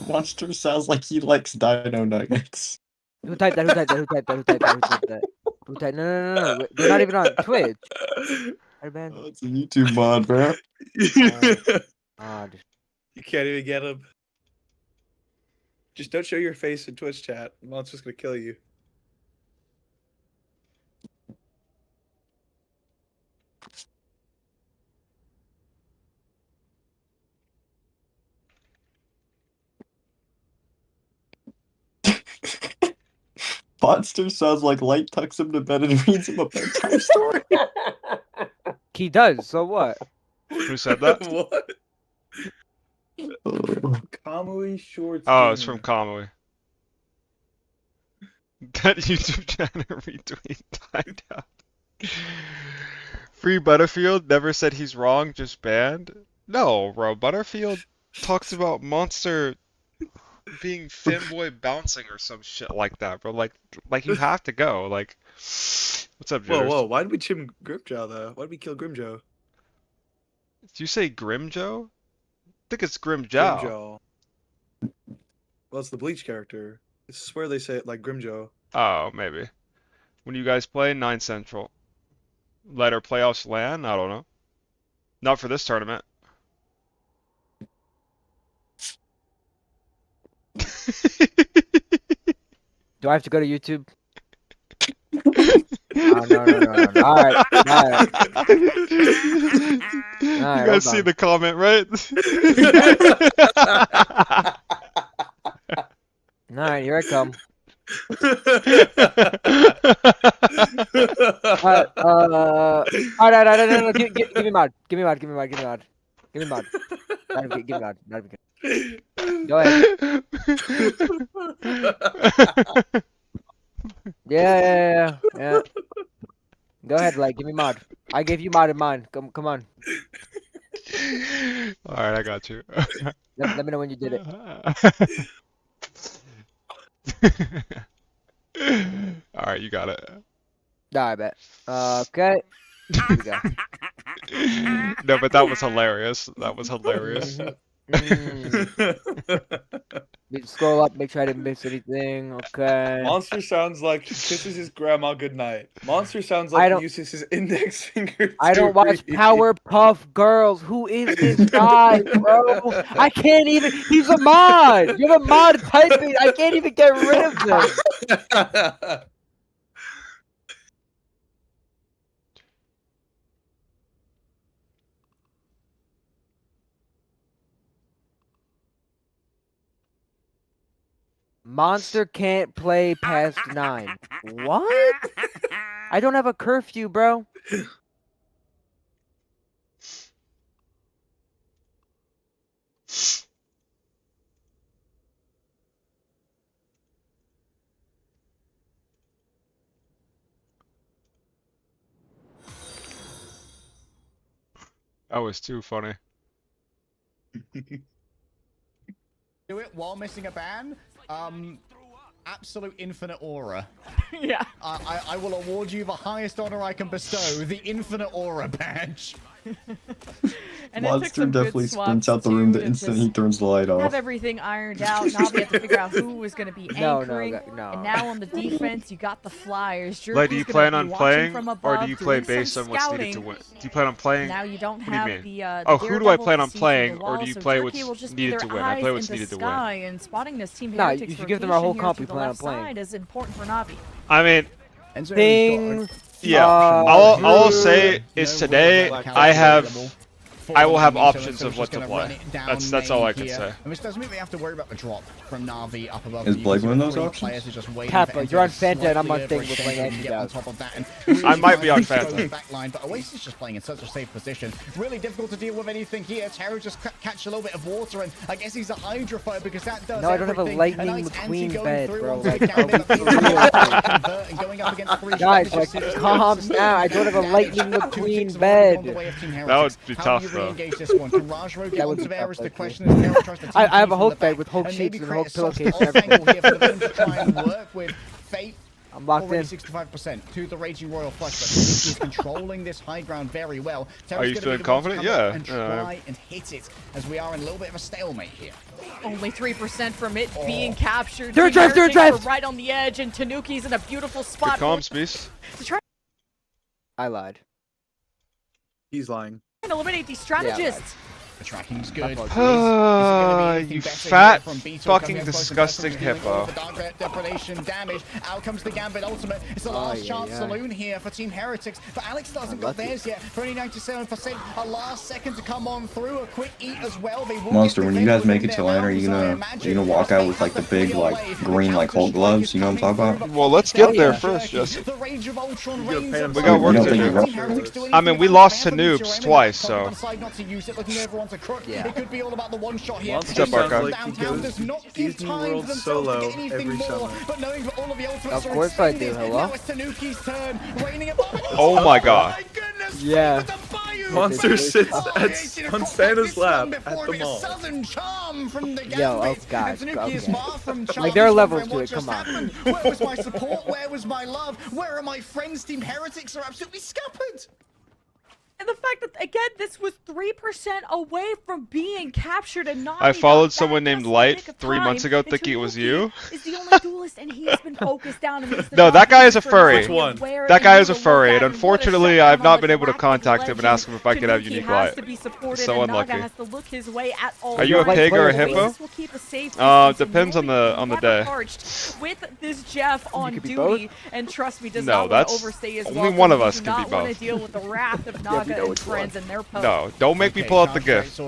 Monster sounds like he likes Dino Nuggets. Who typed that? No. They're not even on Twitch. Oh, it's a YouTube mod, bro. You can't even get him. Just don't show your face in Twitch chat. Monster's gonna kill you. Monster sounds like Light tucks him to bed and reads him a bedtime story. He does, so what? Who said that? What? Kamui Shorts. Oh, it's from Kamui. That YouTube channel retweet died out. Free Butterfield never said he's wrong, just banned. No, bro. Butterfield talks about Monster being fanboy bouncing or some shit like that, bro. Like you have to go. Like, what's up, Jitters? Whoa! Why did we chim Grimjoe though? Why did we kill Grimjoe? Did you say Grimjoe? I think it's Grimjoe. Grimjoe. Well, it's the Bleach character. I swear they say it like Grimjoe. Oh, maybe. When you guys play 9 Central, later playoffs LAN? I don't know. Not for this tournament. Do I have to go to YouTube? Oh, no. Alright. You guys see the comment, right? Alright, here I come. No. Give me mod. Give me mod. Go ahead. Yeah. Go ahead, like, give me mod. I gave you mod in mine. Come on. Alright, I got you. Let me know when you did it. Alright, you got it. I bet. Okay. Here we go. No, but that was hilarious. That was hilarious. Scroll up, make sure I didn't miss anything. Okay. Monster sounds like he kisses his grandma goodnight. Monster sounds like he uses his index finger. I don't watch Powerpuff Girls. Who is this guy, bro? I can't even. He's a mod. You have a mod typing. I can't even get rid of him. Monster can't play past 9. What? I don't have a curfew, bro. That was too funny. Do it while missing a ban. Absolute infinite aura. Yeah. I will award you the highest honor I can bestow, the infinite aura badge. And Monster definitely sprints out the room the instant he turns the light off. Have everything ironed out. Now we have to figure out who was going to be anchoring. No. And now on the defense, you got the Flyers. Like, do you plan on playing, or do you play based on what's needed to win? Do you plan on playing? Now you don't have the. Who do I plan on playing, or do you play what's needed to win? I play what's needed to win. And spotting this team no, you should give them our whole comp. You plan on playing. Is important for Navi. I mean, Ding. Yeah, all I'll say is today I will have options of what to play. That's all I can say. And which doesn't mean we have to worry about the drop from Navi up above. Is Blake one of those options? Kappa, you're on Fanta and I'm on thing. We're playing anti-doubts. I might be on Fanta. But Oasis is just playing in such a safe position. Really difficult to deal with anything here. Terror just catch a little bit of water, and I guess he's a hydrophobe because that does. No, I don't have a Lightning McQueen bed, bro. Guys, like, calm down. I don't have a Lightning McQueen bed. That would be tough, though. I have a Hulk bed with Hulk sheets and Hulk pillowcase and everything. I'm locked in. 65% to the Raging Royal Flush, but he's controlling this high ground very well. Are you feeling confident? Yeah. And try and hit it, as we are in a little bit of a stalemate here. Only 3% from it being captured. Third drive! Right on the edge, and Tanuki's in a beautiful spot. Good comms, Beast. I lied. He's lying. And eliminate these strategists. The tracking's good. You fat, fucking disgusting hippo. Depredation damage. Out comes the Gambit ultimate. It's the last chance saloon here for Team Heretics, but Alex hasn't got theirs yet. For only 97%, a last second to come on through. A quick eat as well. Monster, when you guys make it to land, are you gonna walk out with like the big like green like Hulk gloves? You know what I'm talking about? Well, let's get there first, Jesse. We got work to do. I mean, we lost to noobs twice, so. Yeah. It could be all about the one shot here. Monster sounds like he goes Disney World solo every summer. But knowing that all of the ultimates of course I do, hello? Now it's Tanuki's turn, raining oh my god. My goodness, yeah. Monster sits on Santa's lap at the mall. Southern charm from the Yo, oh god. Okay. Like, there are levels to it, come on. Where was my support? Where was my love? Where are my friends? Team Heretics are absolutely scuppered. And the fact that, again, this was 3% away from being captured and not. I followed someone named Light 3 months ago thinking it was you. Is the only duelist, and he has been focused down. No, that guy is a furry. Which one? That guy is a furry, and unfortunately, I've not been able to contact him and ask him if I could have Unique Light. So unlucky. Are you a pig or a hippo? Depends on the day. With this Jeff on duty, and trust me, does not want to overstay his welcome. Only one of us can be both. Want to deal with the wrath of Naga and friends and their post. No, don't make me pull out the gift.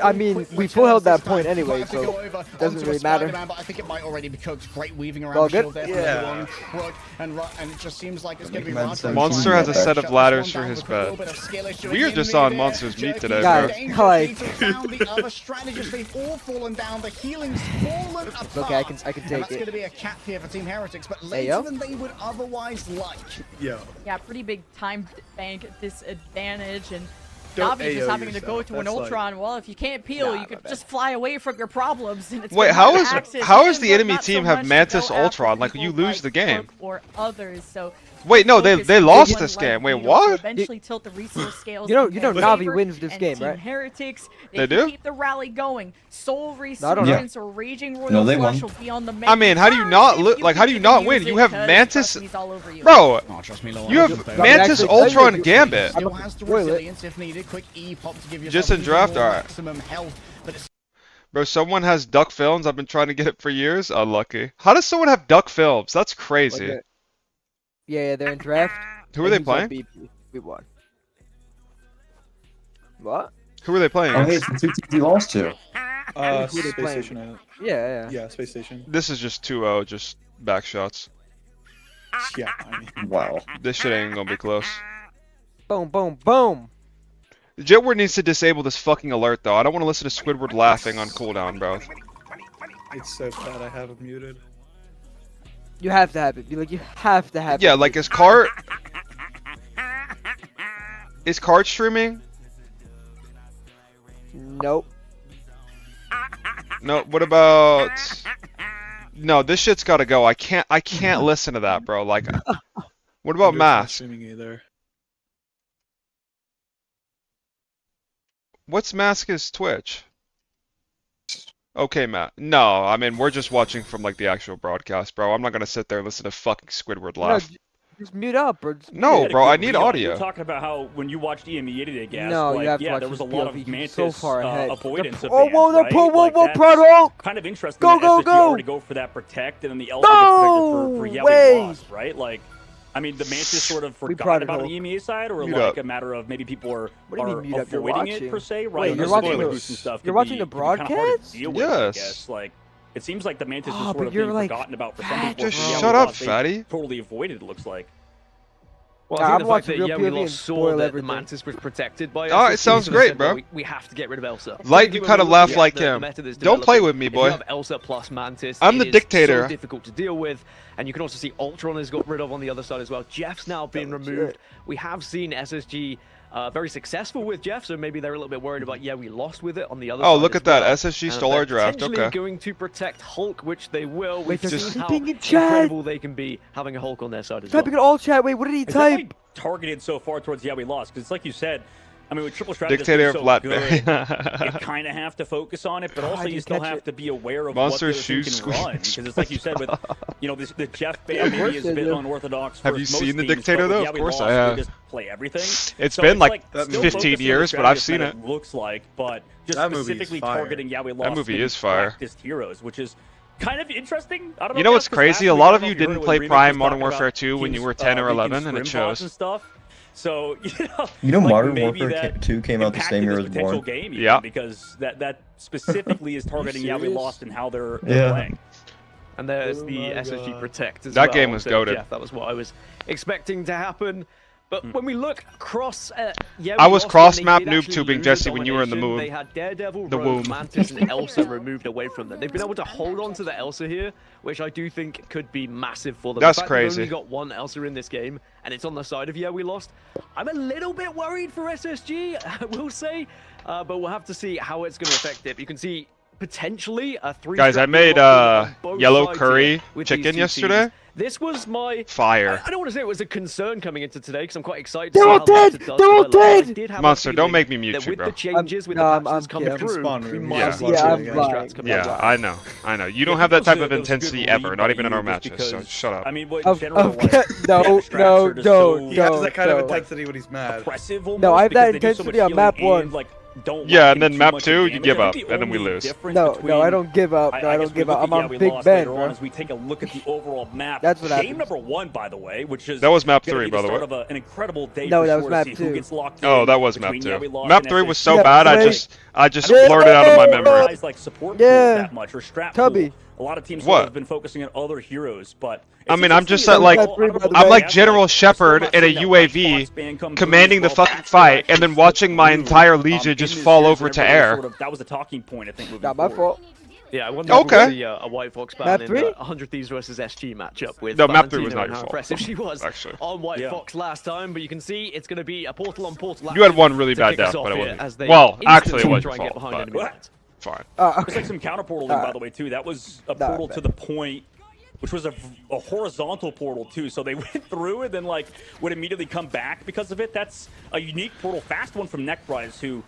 I mean, we full held that point anyway, so it doesn't really matter. But I think it might already be cooked. Great weaving around well, the shield there. Yeah. And it just seems like it's going to be Monster has a set of ladders for his bed. We are just on Monster's meat today, bro. Guys, the other strategists, they've all fallen down. The healing's fallen apart. Okay, I can take it. That's going to be a cap here for Team Heretics, but later than they would otherwise like. Yeah. Yeah, pretty big time bank disadvantage, and Navi just having to go to an Ultron. Well, if you can't peel, you could just fly away from your problems. And it's wait, how is the enemy team have Mantis Ultron? Like, you lose the game. Or others, so wait, no, they lost this game. Wait, what? Eventually tilt the resource scales. You know Navi wins this game, right? Heretics, they do? Keep the rally going. Soul Resurgence or Raging Royal Flush will be on the menu. I mean, how do you not how do you not win? You have Mantis, bro. You have Mantis Ultron Gambit. Just in draft, alright. Bro, someone has Duck Films. I've been trying to get it for years. Unlucky. How does someone have Duck Films? That's crazy. Okay. Yeah, they're in draft. Who are they playing? We won. What? Who are they playing? Oh, hey, it's the 2 teams you lost to. Space Station. Yeah, Space Station. This is just 2-0, just back shots. Yeah, I mean. Wow. This shit ain't gonna be close. Boom, boom, boom. Jetward needs to disable this fucking alert, though. I don't want to listen to Squidward laughing on cooldown, bro. It's so bad I have it muted. You have to have it. Like, you have to have it. Yeah, like, is Cart streaming? Nope. No, what about... No, this shit's gotta go. I can't listen to that, bro. Like, what about Mask? Streaming either. What's Mask's Twitch? Okay, Matt. No, I mean, we're just watching from, like, the actual broadcast, bro. I'm not gonna sit there and listen to fucking Squidward laugh. No, just mute up, bro. No, bro, I need audio. You're talking about how when you watched EMEA today, Gas, no, like, you have to yeah, watch there was a his lot of POV. Mantis So far ahead. avoidance of whoa, right? Proto! Kind of interesting go, that SSG go! already go for that protect, and then the Elsa gets protected for yeah, we lost, right? Like, I mean, the Mantis sort of forgot about the EMEA side, or like a matter of maybe people are avoiding it per se, right? Wait, you're watching the broadcast? Yes. Like, it seems like the Mantis is sort of being forgotten about for some people. Just shut up, fatty. Totally avoided, it looks like. Well, I think the fact that we lost saw that the Mantis was protected by us. Oh, it sounds great, bro. We have to get rid of Elsa. Like, you kind of laugh like him. Don't play with me, boy. You have Elsa plus Mantis. I'm the dictator. So difficult to deal with, and you can also see Ultron has got rid of on the other side as well. Jeff's now been removed. We have seen SSG very successful with Jeff, so maybe they're a little bit worried about, we lost with it on the other side. Oh, look at that. SSG stole our draft. Okay. Going to protect Hulk, which they will. Wait, just how incredible they can be having a Hulk on their side as well. Typing in all chat. Wait, what did he type? Targeted so far towards we lost, because it's like you said, I mean, with triple strategy, Dictator so of good, you kind of have to focus on it, but also you still have to be aware of what the team can run. Because it's like you said with, the Jeff ban maybe is a bit unorthodox. Have you seen the Dictator though? Of course I have. Just play everything. It's been like 15 years, but I've seen it. Looks like, but just specifically targeting we lost. That movie is fire. Heroes, which is kind of interesting. I don't know. You know what's crazy? A lot of you didn't play Prime Modern Warfare 2 when you were 10 or 11, and it shows. So Modern Warfare 2 came out the same year as War. Game, yeah, because that specifically is targeting we lost and how they're playing. And there's the SSG Protect as well. That game was goated. Yeah, that was what I was expecting to happen. But when we look across, I was cross-map noob tubing Jesse when you were in the moon. They had Daredevil, Rogue, Mantis, and Elsa removed away from them. They've been able to hold on to the Elsa here, which I do think could be massive for them. That's crazy. We've only got one Elsa in this game, and it's on the side of we lost. I'm a little bit worried for SSG, I will say, but we'll have to see how it's going to affect it. You can see potentially a 3. Guys, I made yellow curry chicken yesterday. This was my fire. I don't want to say it was a concern coming into today because I'm quite excited. They're all dead. They're all dead. Monster, don't make me mute you, bro. With the changes, with the patches coming through, I know. You don't have that type of intensity ever, not even in our matches. So shut up. I mean, what general? No. He has that kind of intensity when he's mad. No, I have that intensity on map 1. And then map 2, you give up, and then we lose. No, I don't give up. No, I don't give up. I'm on Big Ben, bro. As we take a look at the overall map. That's what Game number 1, by the way, which is that was map 3, by the way. An incredible day. No, that was map 2. Oh, that was map 2. Map 3 was so bad, I just blurred it out of my memory. Yeah, Tubby. A lot of teams have been focusing on other heroes, but I mean, I'm just like I'm like General Shepard in a UAV, commanding the fucking fight, and then watching my entire legion just fall over to air. That was a talking point, I think. Not my fault. Yeah, I wonder if we'll see a White Fox ban in 100 Thieves versus SG matchup with Map 3 was not your fault. Impressive she was actually on White Fox last time, but you can see it's going to be a portal on portal. You had one really bad death, but it wasn't. Well, actually, it was your fault, but fine. There's like some counter portaling, by the way, too. That was a portal to the point, which was a horizontal portal, too. So they went through and then, like, would immediately come back because of it. That's a unique portal, fast one from Neckrise, who,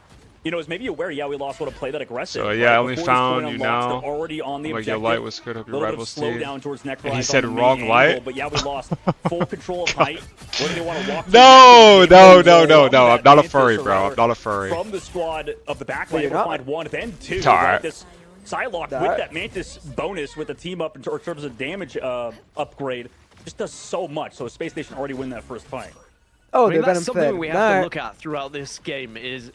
you know, is maybe aware, yeah, we lost, want to play that aggressive. So, yeah, I only found you now. Already on the like, your light was good, hope your rivals slow down towards Neckrise. And he said wrong light? But, yeah, we lost full control of height. What do they want to walk No, I'm not a furry, bro. I'm not a furry. From the squad of the backline, we'll find one, then two. Right? This Psylocke with that Mantis bonus with the team up in terms of damage upgrade just does so much. So Space Nation already win that first fight. Oh, I mean, that's something we have to look at throughout this game is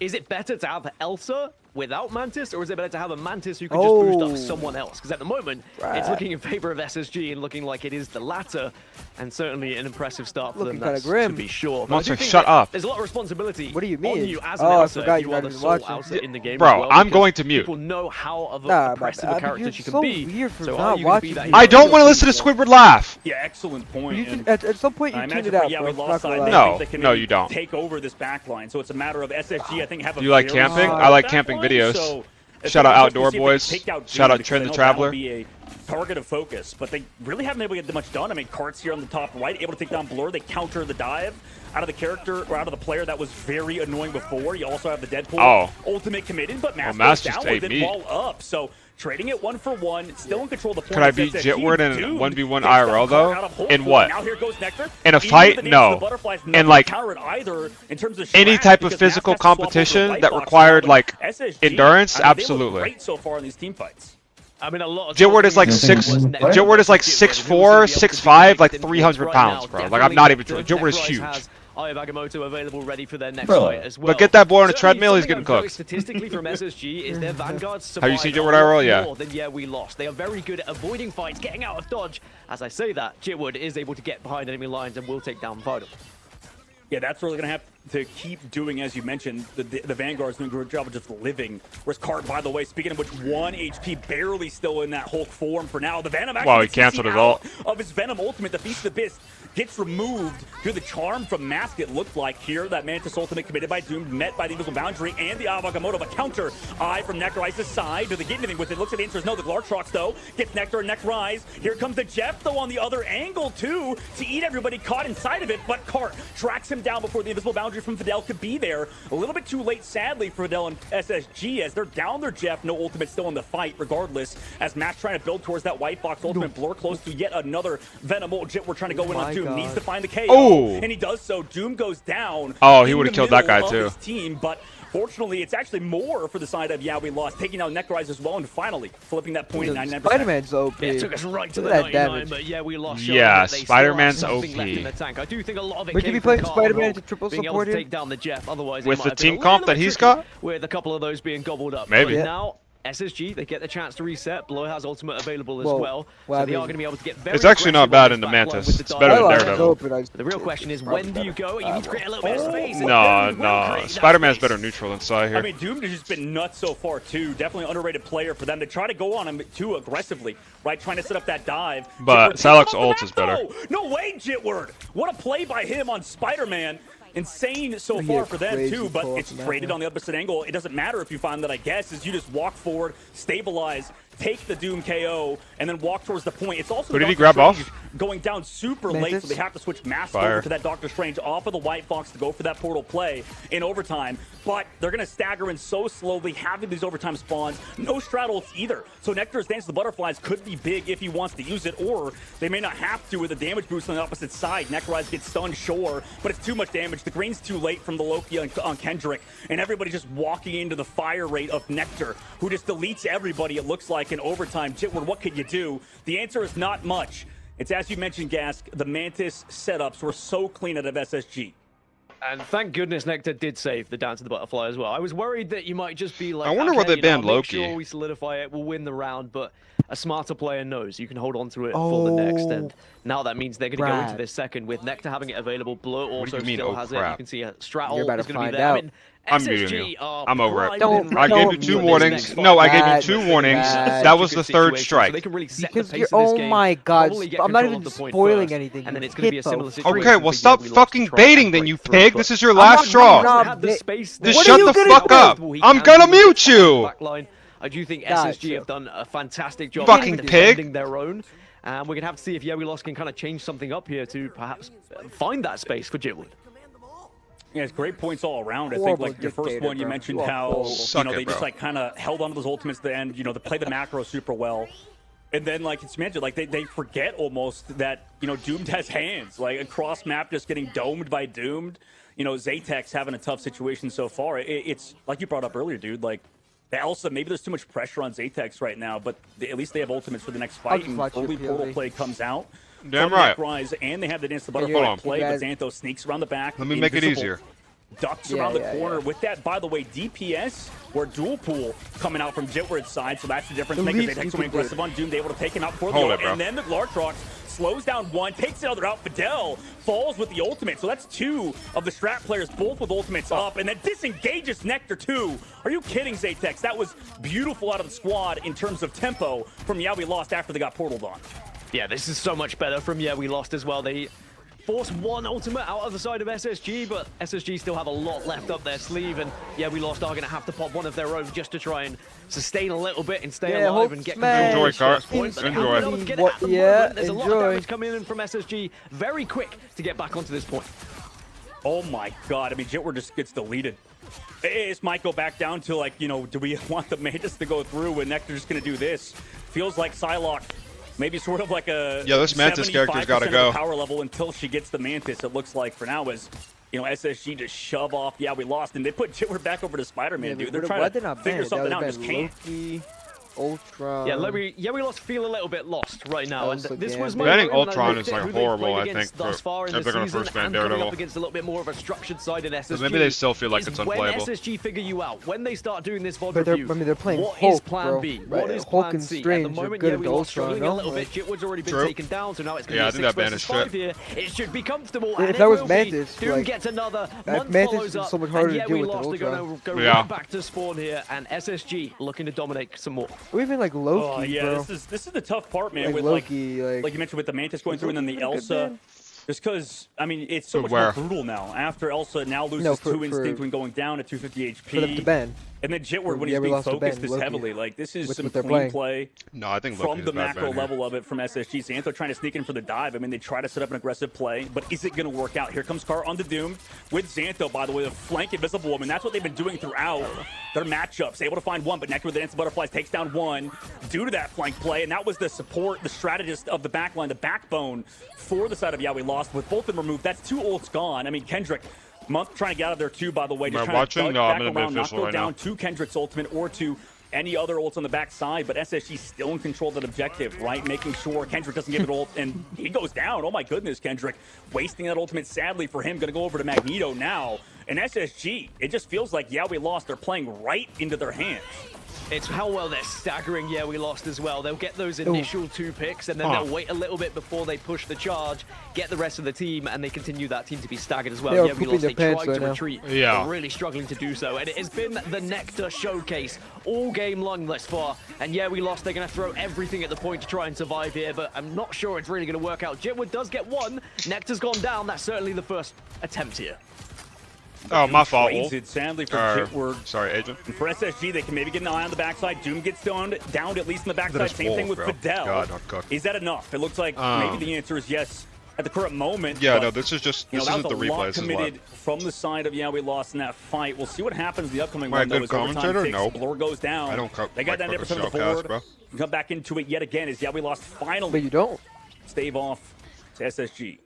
it better to have Elsa without Mantis, or is it better to have a Mantis who can just boost up someone else? Because at the moment, it's looking in favor of SSG and looking like it is the latter, and certainly an impressive start for them, that's to be sure. Monster, shut up. There's a lot of responsibility what do you mean? on you as an Elsa if you are the sole Elsa in the game. Bro, well, I'm going to mute. People know how of a impressive a character she can be. So I don't want to listen to Squidward laugh. Yeah, excellent point. At some point, you tune it out. Yeah, we lost side. No, you don't. Take over this backline, so it's a matter of SSG. I think have a. You like camping? I like camping videos. Shout out Outdoor Boys. Shout out Trent the Traveler. Be a target of focus, but they really haven't been able to get much done. I mean, Cart's here on the top right, able to take down Blur. They counter the dive out of the character or out of the player that was very annoying before. You also have the Deadpool ultimate committed, but Mask goes down with it wall up. So trading it 1-for-1, still in control of the point. Could I beat Jitward in 1v1 IRL though? In what? Now here goes Nectar. In a fight? No. In like any type of physical competition that required like endurance? Absolutely. Great so far in these team fights. I mean, a lot of Jitward is like 6'4", 6'5", like 300 pounds, bro. Like I'm not even true. Jitward is huge. Aya Agamotto available ready for their next fight as well. But get that boy on a treadmill, he's getting cooked. Statistically from SSG is their Vanguard Have you seen Jitward IRL? Yeah. Then we lost. They are very good at avoiding fights, getting out of dodge. As I say that, Jitward is able to get behind enemy lines and will take down Vital. Yeah, that's really going to have to keep doing, as you mentioned, the Vanguard's doing a good job of just living. Whereas Cart, by the way, speaking of which, 1 HP, barely still in that Hulk form for now. The Venom actually he canceled his ult. Of his Venom ultimate, the Feast of the Abyss gets removed through the charm from Mask, it looked like here. That Mantis ultimate committed by Doom, met by the Invisible Boundary and the Aya Agamotto. A counter eye from Nectorize's side. Do they get anything with it? Looks at the answers. No, the Glartrox, though, gets Nectar and Nectorize. Here comes the Jeff, though, on the other angle, too, to eat everybody caught inside of it. But Cart tracks him down before the Invisible Boundary from Fidel could be there. A little bit too late, sadly, for Fidel and SSG, as they're down their Jeff. No ultimate still in the fight, regardless, as Matt's trying to build towards that White Fox ultimate. Blur close to yet another Venom ult. We're trying to go in on Doom. Needs to find the KO, and he does so. Doom goes down. Oh, he would have killed that guy, too. Team, but fortunately, it's actually more for the side of we lost, taking out Nectorize as well, and finally flipping that point at 99%. Spider-Man's OP. It took us right to the 99, but we lost. Yeah, Spider-Man's OP. I do think a lot of it would you be playing Spider-Man to triple support here? Take down the Jeff, otherwise with the team comp that he's got? With a couple of those being gobbled up. Maybe. But now, SSG, they get the chance to reset. Blow has ultimate available as well. So they are going to be able to get very It's actually not bad in the Mantis. It's better than Daredevil. The real question is, when do you go? You need to create a little bit of space. No. Spider-Man's better neutral inside here. I mean, Doom has just been nuts so far, too. Definitely underrated player for them. They try to go on him too aggressively, right? Trying to set up that dive. But Psylocke's ult is better. No way, Jitward. What a play by him on Spider-Man. Insane so far for them, too, but it's traded on the opposite angle. It doesn't matter if you find that, I guess, is you just walk forward, stabilize, take the Doom KO, and then walk towards the point. It's also who did he grab off? Going down super late, so they have to switch Mask over to that Doctor Strange off of the White Fox to go for that portal play in overtime. But they're going to stagger in so slowly, having these overtime spawns. No straddles either. So Nectar's Dance of the Butterflies could be big if he wants to use it, or they may not have to with a damage boost on the opposite side. Nectorize gets stunned, sure, but it's too much damage. The green's too late from the Loki on Kendrick, and everybody just walking into the fire rate of Nectar, who just deletes everybody, it looks like, in overtime. Jitward, what could you do? The answer is not much. It's as you mentioned, Gask, the Mantis setups were so clean out of SSG. And thank goodness Nectar did save the Dance of the Butterfly as well. I was worried that you might just be like, I wonder why they banned Loki. Make sure we solidify it, we'll win the round, but a smarter player knows you can hold on to it for the next, and now that means they're going to go into this second with Nectar having it available. Blur also still has it. You can see a Strat ult is going to be there. I mean, I'm muting you. I'm over it. Don't I gave you 2 warnings. No, I gave you 2 warnings. That was the 3rd strike. Because you're, oh my god, I'm not even spoiling anything. And then it's going to be a similar situation. Okay, well stop fucking baiting then, you pig. This is your last straw. Just shut the fuck up. I'm gonna mute you. I do think SSG have done a fantastic job fucking defending their own. And we're going to have to see if Yeah We Lost can kind of change something up here to perhaps find that space for Jitwood. Yeah, it's great points all around. I think, like, your first one, you mentioned how, they just, like, kind of held on to those ultimates at the end. You know, they play the macro super well. And then, like, it's mentioned, like, they forget almost that, Doomed has hands. Like, across map just getting domed by Doomed. Zaytex having a tough situation so far. It's, like you brought up earlier, dude, like, the Elsa, maybe there's too much pressure on Zaytex right now, but at least they have ultimates for the next fight. And early portal play comes out. Damn right. Rise, and they have the Dance the Butterfly play, but Xantho sneaks around the back. Let me make it easier. Ducks around the corner. With that, by the way, DPS or dual pool coming out from Jitward's side, so that's the difference maker. They take so aggressive on Doom, they able to take him out for the ult, and then the Lartrox slows down one, takes the other out. Fidel falls with the ultimate, so that's 2 of the Strat players, both with ultimates up, and then disengages Nectar too. Are you kidding, Zaytex? That was beautiful out of the squad in terms of tempo from Yeah We Lost after they got portaled on. Yeah, this is so much better from Yeah We Lost as well. They forced 1 ultimate out of the side of SSG, but SSG still have a lot left up their sleeve, and Yeah We Lost are going to have to pop one of their own just to try and sustain a little bit and stay alive and get control. Enjoy, Cart. Enjoy. There's a lot of damage coming in from SSG very quick to get back onto this point. Oh my god, I mean, Jitward just gets deleted. This might go back down to, like, do we want the Mantis to go through when Nectar's just going to do this? Feels like Psylocke. Maybe sort of like a this Mantis character's got to go. Power level until she gets the Mantis. It looks like for now is SSG to shove off. Yeah, we lost, and they put Jitward back over to Spider-Man, dude. They're trying to figure something out. Just can't. Ultron. Yeah, we lost feel a little bit lost right now, and this was my banning Ultron is like horrible. I think thus far in the season, and coming up against a little bit more of a structured side in SSG. Maybe they still feel like it's unplayable. When SSG figure you out, when they start doing this VOD review, they're playing what Hulk, is Plan B? Right. What is Hulk Plan C? Strange At the moment, good yeah, we lost struggling Ultron, a little bit. Jitward's already been taken down, so now it's going to be a 6 versus 5 here. It should be comfortable. If that was Mantis, Doom gets another. Mantis is so much harder to deal with than Ultron. They're going to go right back to spawn here, and SSG looking to dominate some more. Or even like Loki, bro. This is the tough part, man. With Loki, like you mentioned, with the Mantis going through and then the Elsa. Just because, I mean, it's so much more brutal now. After Elsa now loses 2 instinct when going down at 250 HP. For them to ban. And then Jitward, when he's being focused this heavily, like, this is some clean play from the macro level of it from SSG. Xantho trying to sneak in for the dive. I mean, they try to set up an aggressive play, but is it going to work out? Here comes Car on the Doom with Xantho, by the way, the flank Invisible Woman. That's what they've been doing throughout their matchups. Able to find one, but Nectar with the Dance of Butterflies takes down one due to that flank play, and that was the support, the strategist of the backline, the backbone for the side of Yeah We Lost. With both of them removed, that's 2 ults gone. I mean, Kendrick, Month trying to get out of there too, by the way. Just trying to back around, not go down to Kendrick's ultimate or to any other ults on the backside, but SSG still in control of that objective, right? Making sure Kendrick doesn't get an ult, and he goes down. Oh my goodness, Kendrick. Wasting that ultimate, sadly for him. Gonna go over to Magneto now. And SSG, it just feels like, yeah, we lost. They're playing right into their hands. It's how well they're staggering. Yeah, we lost as well. They'll get those initial 2 picks, and then they'll wait a little bit before they push the charge, get the rest of the team, and they continue that team to be staggered as well. Yeah, we lost. They tried to retreat. They're really struggling to do so, and it has been the Nectar showcase all game long thus far. And yeah, we lost. They're going to throw everything at the point to try and survive here, but I'm not sure it's really going to work out. Jitward does get one. Nectar's gone down. That's certainly the first attempt here. Oh, my fault. Sadly for Jitward. Sorry, Agent. And for SSG, they can maybe get an eye on the backside. Doom gets downed at least in the backside. Same thing with Fidel. God, is that enough? It looks like maybe the answer is yes at the current moment. Yeah, no, this is just this isn't the replay. This is committed from the side of we lost in that fight. We'll see what happens in the upcoming one. Though, good commentator? No. Blur goes down. I don't. They got that 90% of the board. Bro. Come back into it yet again. Is we lost finally? But you don't. Stave off to SSG.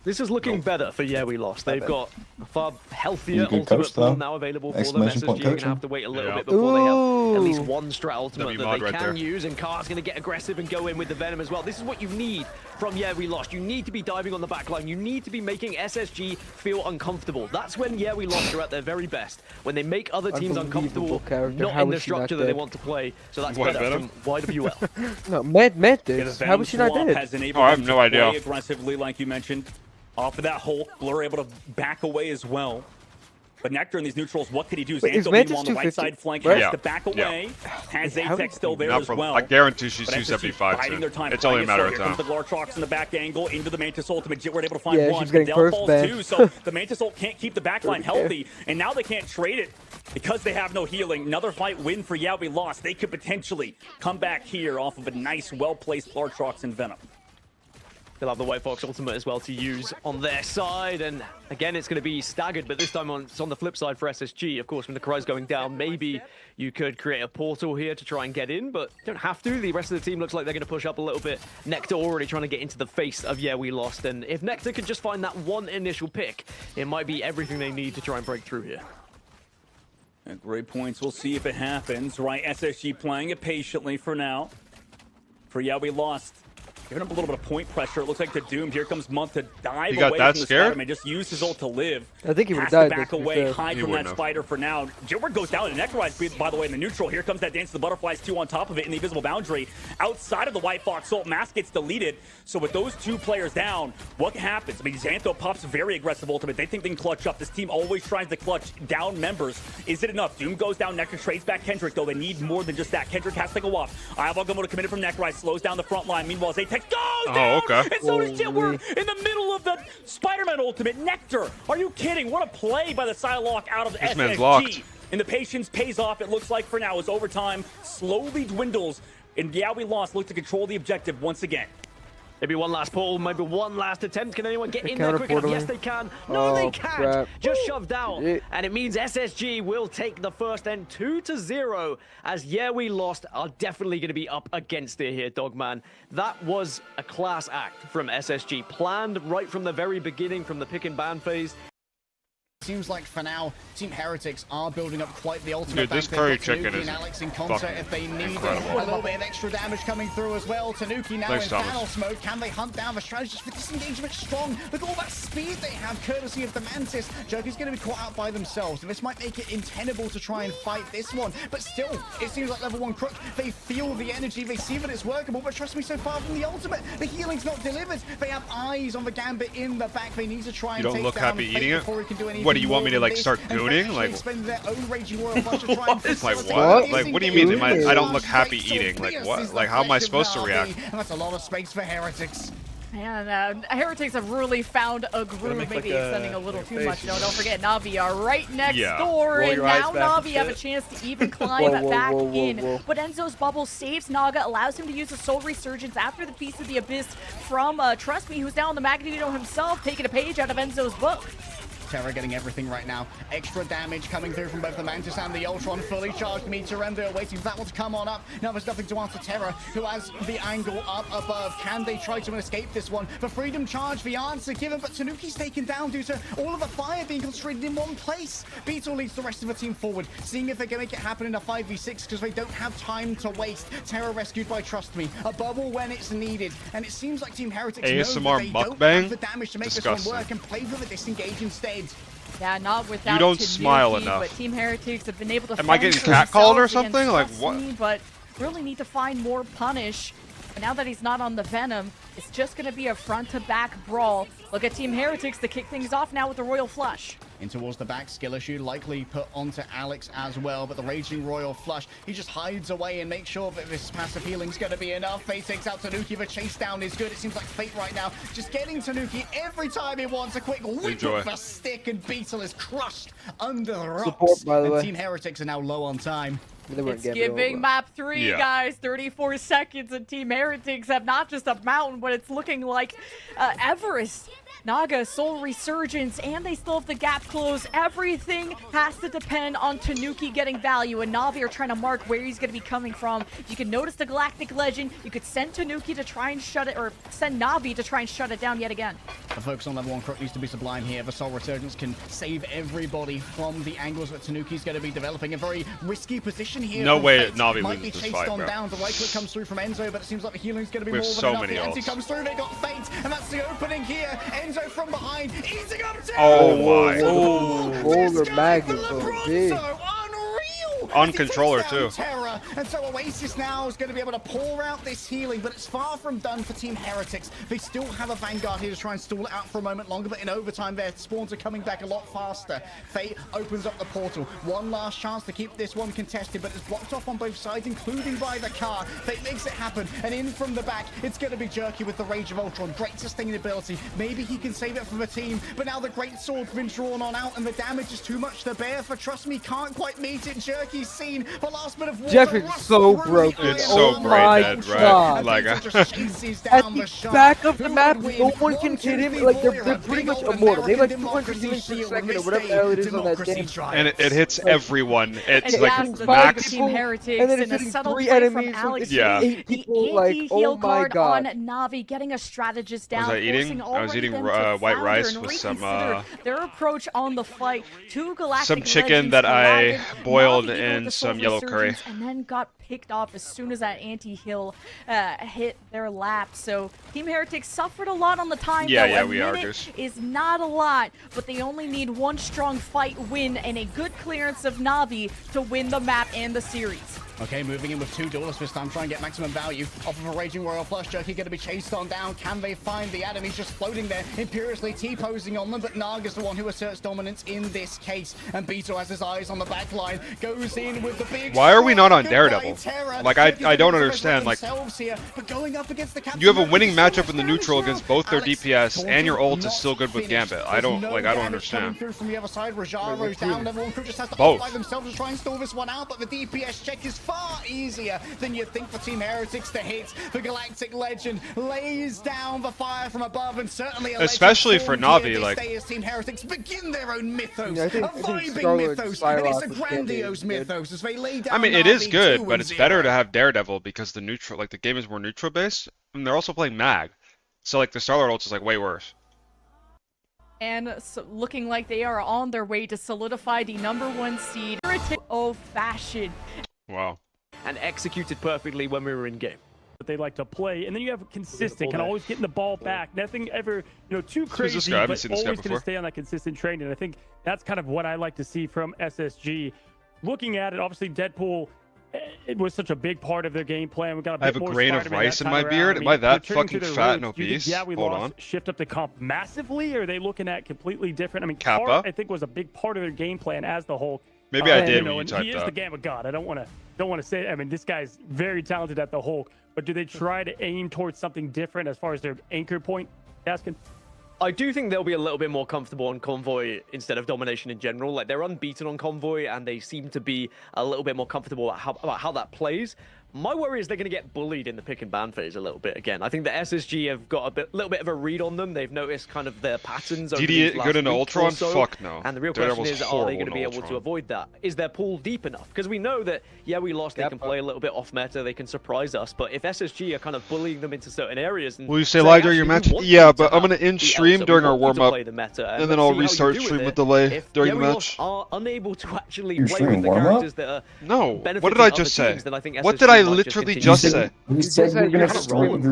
This is looking better for Yeah We Lost. They've got a far healthier ultimate pool now available for them. SSG are going to have to wait a little bit before they have at least one strat ultimate that they can use, and Car's going to get aggressive and go in with the Venom as well. This is what you need from Yeah We Lost. You need to be diving on the backline. You need to be making SSG feel uncomfortable. That's when Yeah We Lost are at their very best. When they make other teams uncomfortable, not in the structure that they want to play. So that's better from YWL. No, Mantis. How was she not dead? I have no idea. Aggressively, like you mentioned. Off of that Hulk, Blur able to back away as well. But Nectar in these neutrals, what could he do? Xantho meanwhile on the right side flank has to back away. Has Apex still there as well. I guarantee she's 275 soon. It's only a matter of time. Here comes the Glartrox in the back angle into the Mantis Ultimate. Jit were able to find one. She's getting first falls ban. too, so the Mantis ult can't keep the backline healthy, and now they can't trade it because they have no healing. Another fight win for Yeah We Lost. They could potentially come back here off of a nice, well-placed Glartrox and Venom. They'll have the White Fox ultimate as well to use on their side, and again it's going to be staggered, but this time it's on the flip side for SSG. Of course, when the Karai's going down, maybe you could create a portal here to try and get in, but you don't have to. The rest of the team looks like they're going to push up a little bit. Nectar already trying to get into the face of Yeah We Lost, and if Nectar could just find that one initial pick, it might be everything they need to try and break through here. Great points. We'll see if it happens. Right, SSG playing it patiently for now. For Yeah We Lost. Giving up a little bit of point pressure. It looks like the Doomed. Here comes Month to dive away from the Spider-Man. Just use his ult to live. I think he would have dive. Back away, hide from that spider for now. Jilbert goes down and Necroise, by the way, in the neutral. Here comes that Dance of the Butterflies 2 on top of it in the Invisible Boundary. Outside of the White Fox ult, Mask gets deleted. So with those two players down, what happens? I mean, Xantho pops a very aggressive ultimate. They think they can clutch up. This team always tries to clutch down members. Is it enough? Doom goes down. Nectar trades back Kendrick, though. They need more than just that. Kendrick has to go off. Iavagomoto committed from Necroise, slows down the front line. Meanwhile, Zatex goes down! Okay. And so does Jitward in the middle of the Spider-Man ultimate. Nectar, are you kidding? What a play by the Psylocke out of this SSG. man's locked. And the patience pays off, it looks like, for now, as overtime slowly dwindles. And Yeah We Lost look to control the objective once again. Maybe one last pull, maybe one last attempt. Can anyone get in there quick enough? Yes, they can. No, they can't. Crap. Just shoved out. And it means SSG will take the first end 2-0, as Yeah We Lost are definitely going to be up against it here, Dogman. That was a class act from SSG, planned right from the very beginning, from the pick and ban phase. Seems like for now, Team Heretics are building up quite the ultimate. Dude, this curry chicken is Alex in concert if they need incredible. A little bit of extra damage coming through as well. Tanuki now in Thanos mode. Can they hunt down the strategist for disengagement strong? With all that speed they have, courtesy of the Mantis, Joker's going to be caught out by themselves. And this might make it untenable to try and fight this one. But still, it seems like level 1 Crook, they feel the energy, they see that it's workable. But trust me, so far from the ultimate, the healing's not delivered. They have eyes on the Gambit in the back. They need to try and take down. You don't look happy eating it? Before he can do anything. What, do you want me to, like, start gooning? Like, what? Like, what do you mean? I don't look happy eating? Like, what? Like, how am I supposed to react? And that's a lot of space for Heretics. Man, Heretics have really found a groove, maybe extending a little too much. No, don't forget, Na'Vi are right next door, and now Na'Vi have a chance to even climb back in. But Enzo's bubble saves Naga, allows him to use a Soul Resurgence after the Piece of the Abyss from Trust Me, who's now on the Magneto himself, taking a page out of Enzo's book. Terra getting everything right now. Extra damage coming through from both the Mantis and the Ultron. Fully charged Meteorendo, waiting for that one to come on up. Now there's nothing to answer Terra, who has the angle up above. Can they try to escape this one? The Freedom Charge, the answer given, but Tanuki's taken down due to all of the fire being concentrated in one place. Beetle leads the rest of the team forward, seeing if they can make it happen in a 5v6 because they don't have time to waste. Terra rescued by Trust Me. A bubble when it's needed. And it seems like Team Heretics know that they don't have the damage to make this one work and play for the disengage instead. Yeah, not without You don't Tanuki, smile enough. But Team Heretics have been able to Am I getting catcalled or something? Like, what? But really need to find more punish. But now that he's not on the Venom, it's just going to be a front-to-back brawl. Look at Team Heretics to kick things off now with the Royal Flush. In towards the back, skill issue likely put onto Alex as well, but the Raging Royal Flush, he just hides away and makes sure that this massive healing's going to be enough. Fate takes out Tanuki, the chase down is good. It seems like Fate right now just getting Tanuki every time he wants a quick whip of the stick, and Beetle is crushed under the rocks. Support, by the way. Team Heretics are now low on time. It's giving map 3, guys. 34 seconds, and Team Heretics have not just a mountain, but it's looking like Everest. Naga, Soul Resurgence, and they still have the gap close. Everything has to depend on Tanuki getting value, and Na'Vi are trying to mark where he's going to be coming from. You can notice the Galactic Legend. You could send Tanuki to try and shut it, or send Na'Vi to try and shut it down yet again. The focus on level 1 Crook needs to be sublime here. The Soul Resurgence can save everybody from the angles that Tanuki's going to be developing. A very risky position here. No way Na'Vi might be loses this chased fight, on bro. down. The right click comes through from Enzo, but it seems like the healing's going to be We more have than so enough. many The anti ults. comes through. They got Fate, and that's the opening here. Enzo from behind, eating up Terra. Oh my. Boulder Mag is so big. Unreal. On controller too. Terra, And so Oasis now is going to be able to pour out this healing, but it's far from done for Team Heretics. They still have a Vanguard here to try and stall it out for a moment longer, but in overtime their spawns are coming back a lot faster. Fate opens up the portal. One last chance to keep this one contested, but it's blocked off on both sides, including by the car. Fate makes it happen, and in from the back, it's going to be Jerky with the Rage of Ultron. Great sustainability. Maybe he can save it for the team, but now the Great Sword's been drawn on out, and the damage is too much to bear for Trust Me, can't quite meet it. Jerky's seen the last bit of water. Jeff is so broken. It's so brain dead, right? Like, at the back of the map, no one can hit him. Like, they're pretty much immortal. They have like 200 demons per second or whatever the hell it is on that damn. And it hits everyone. It's and like max. Team Heretics and then and a it's subtle 3 play enemies. from Alex. Yeah. The anti-heal card on Na'Vi, getting a strategist down. Was I eating? I was eating white rice with some their approach on the fight. Two Galactic some chicken that I boiled in some yellow curry. And then got picked off as soon as that anti-heal hit their lap. So Team Heretics suffered a lot on the time. Yeah, we are. Is not a lot, but they only need one strong fight win and a good clearance of Na'Vi to win the map and the series. Okay, moving in with 2 duelists this time, try and get maximum value off of a Raging Royal Flush. Jerky going to be chased on down. Can they find the enemies just floating there, imperiously T-posing on them? But Naga's the one who asserts dominance in this case. And Beto has his eyes on the back line, goes in with the big... Why are we not on Daredevil? Like, I don't understand. Like, but going up against the you have a winning matchup in the neutral against both their DPS, and your ult is still good with Gambit. I don't understand. From the other side, Rajaro's down. Everyone crew just has to both by themselves to try and stall this one out, but the DPS check is far easier than you'd think for Team Heretics to hit. The Galactic Legend lays down the fire from above, and certainly especially for Na'Vi, like Team Heretics begin their own mythos, yeah, a vibing mythos, and it's a grandiose mythos as they lay down. I mean, it is good, but it's better to have Daredevil because the neutral, like the game is more neutral based, and they're also playing Mag, so like the Starlord ult is like way worse. And so looking like they are on their way to solidify the #1 seed. Of fashion. Wow. And executed perfectly when we were in game. But they like to play, and then you have consistent, kind of always getting the ball back. Nothing ever, too crazy, but always going to stay on that consistent train. And I think that's kind of what I like to see from SSG. Looking at it, obviously Deadpool, it was such a big part of their game plan. We got a bit I have a more grain of rice in my beard. Am I that fucking fat and obese? Yeah, we Hold lost. on. Shift up the comp massively, or are they looking at completely different? I mean, Kappa, Cart, I think, was a big part of their game plan as the Hulk. Maybe I did when you typed he is the Gamma God. I don't want to say. I mean, this guy's very talented at the Hulk. But do they try to aim towards something different as far as their anchor point? Asking. I do think they'll be a little bit more comfortable on Convoy instead of Domination in general. Like, they're unbeaten on Convoy, and they seem to be a little bit more comfortable about how that plays. My worry is they're going to get bullied in the pick and ban phase a little bit again. I think the SSG have got a little bit of a read on them. They've noticed kind of their patterns over these last good in week Ultron? or so. Fuck no. And the real question is, are they going to be able to avoid that? Is their pool deep enough? Because we know that, yeah, we lost. They can play a little bit off meta. They can surprise us. But if SSG are kind of bullying them into certain areas, and will you say live during your match? Yeah, but I'm going to end stream during our warm up, and then I'll restart stream with delay during the match. Are unable to actually play with the characters that are no. What did I just say? What did I literally just say? You said you're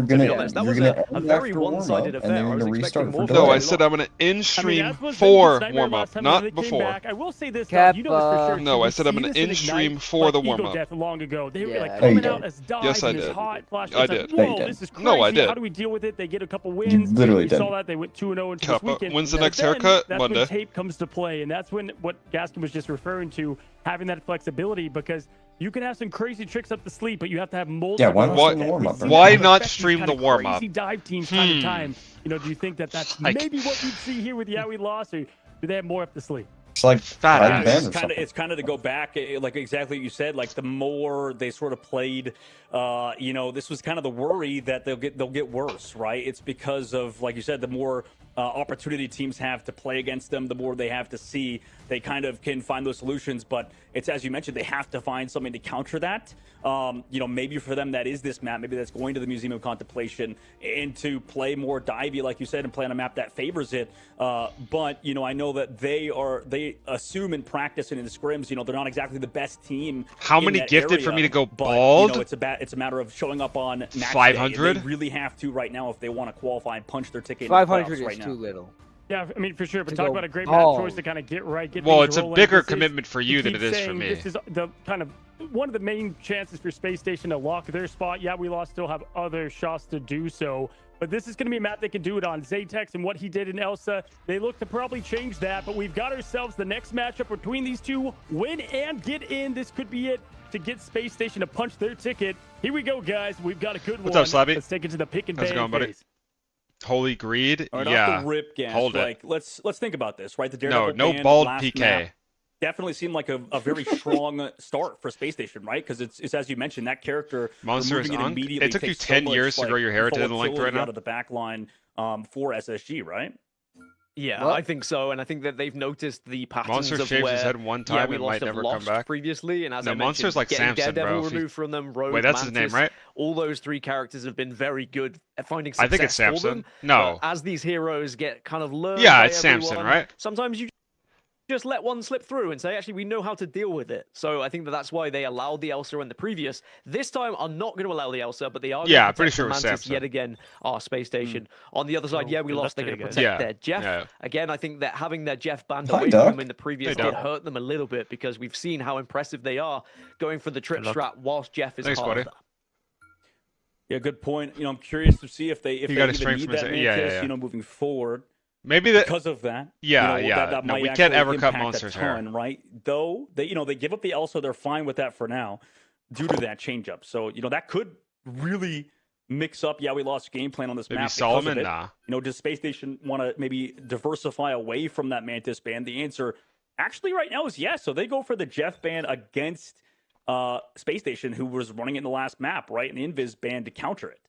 gonna a very one-sided affair. I was expecting more. No, I said I'm gonna end stream for warm up, not before. I will say this. No, I said I'm gonna end stream for the warm up. Long ago, they were like coming out as yes, I did. I did. Whoa, this is crazy. No, I did. How do we deal with it? They get a couple wins. You literally did. Saw that they went 2-0 into this weekend. When's the next haircut? That's Monday. when tape comes to play, and that's when what Gaskin was just referring to, having that flexibility, because you can have some crazy tricks up the sleeve, but you have to have multiple. Yeah, why not stream the warm up? Crazy dive teams time to time. Do you think that that's maybe what we'd see here with Yeah We Lost, or do they have more up the sleeve? It's like it's kind of to go back, like exactly what you said. Like the more they sort of played, this was kind of the worry that they'll get worse, right? It's because of, like you said, the more opportunity teams have to play against them, the more they have to see. They kind of can find those solutions, but it's, as you mentioned, they have to find something to counter that. Maybe for them that is this map. Maybe that's going to the Museum of Contemplation and to play more divey, like you said, and play on a map that favors it. But I know that they assume in practice and in the scrims, they're not exactly the best team. How many gifted for me to go bald? But, it's a matter of showing up on match 500. They really have to right now if they want to qualify and punch their ticket. 500 is right too little. Yeah, I mean, for sure. But talk about a great map choice to kind of get right. Well, it's a bigger commitment for you than it is for me. This is the kind of one of the main chances for Space Station to lock their spot. Yeah, we lost, still have other shots to do so. But this is going to be a map they can do it on. Zatex and what he did in Elsa, they look to probably change that. But we've got ourselves the next matchup between these two. Win and get in. This could be it to get Space Station to punch their ticket. Here we go, guys. We've got a good one. What's up, Slabby? Let's take it to the pick and How's it going, buddy? Holy Greed? Right, yeah. Off the rip, Gash, hold like, it. Let's think about this, right? The Daredevil no band bald last PK. Map definitely seemed like a very strong start for Space Station, right? Because it's as you mentioned, that character Monsters it took you 10 years to grow your hair to the length right now. Out of the back line for SSG, right? Yeah, I think so, and I think that they've noticed the patterns Monster of shaves where his head one time we and might never come back. Previously, and as I mentioned, Monster's like getting Samson, Daredevil bro. removed from them, Rogue, Wait, that's Mantis, his name, right? All those three characters have been very good at finding success I think it's Samson. for them. No. But as these heroes get kind of learned, Yeah, by it's Samson, everyone, right? Sometimes you just let one slip through and say, actually, we know how to deal with it. So I think that's why they allowed the Elsa in the previous. This time, are not going to allow the Elsa, but they are. Yeah, going to pretty protect sure it was Mantis Samson. yet again. Our Space Station. On the other side, we lost. They're going to protect their Jeff. Yeah. Again, I think that having their Jeff banned Hi, away Doc. from them in the previous Hey, did Doc. hurt them a little bit because we've seen how impressive they are going for the trip strat whilst Jeff is Thanks, part buddy. of that. Yeah, good point. I'm curious to see if they got even his strength need from that his- Mantis, yeah. moving forward. Maybe that. Because of that. Yeah, yeah. That No, might we can't actually ever cut impact a Monster's hair. ton, right? Though they give up the Elsa, they're fine with that for now, due to that changeup. So that could really mix up. Yeah, we lost game plan on this Maybe map. Solomon? Because of it. Nah. Does Space Station want to maybe diversify away from that Mantis ban? The answer, actually, right now is yes. So they go for the Jeff ban against Space Station, who was running it in the last map, right? And the Invis ban to counter it.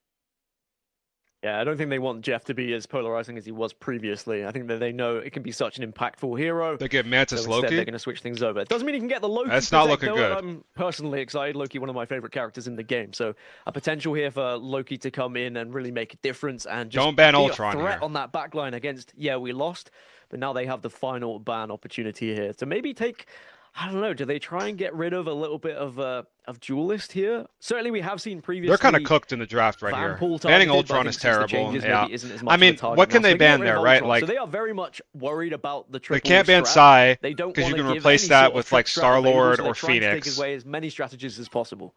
Yeah, I don't think they want Jeff to be as polarizing as he was previously. I think that they know it can be such an impactful hero. They get Mantis So instead, Loki. they're going to switch things over. It doesn't mean he can get the Loki. That's not protect, looking though, good. and I'm personally excited. Loki, one of my favorite characters in the game. So a potential here for Loki to come in and really make a difference and just Don't ban be Ultron a threat here. on that backline against, we lost. But now they have the final ban opportunity here. So maybe take, I don't know, do they try and get rid of a little bit of Duelist here? Certainly we have seen previously. They're kind of cooked in the draft right here. Vanpool Banning targeted, but I Ultron think is since the terrible. changes, Yeah. maybe isn't as much I of a mean, target what can now. they So get ban rid there, of right? Ultron. Like, so they are very much worried about the triple they can't ban strat. Psy They don't because you wanna can give replace any that sort of with trick like strat Star-Lord available, or so they're trying to take Phoenix. away as many strategies as possible.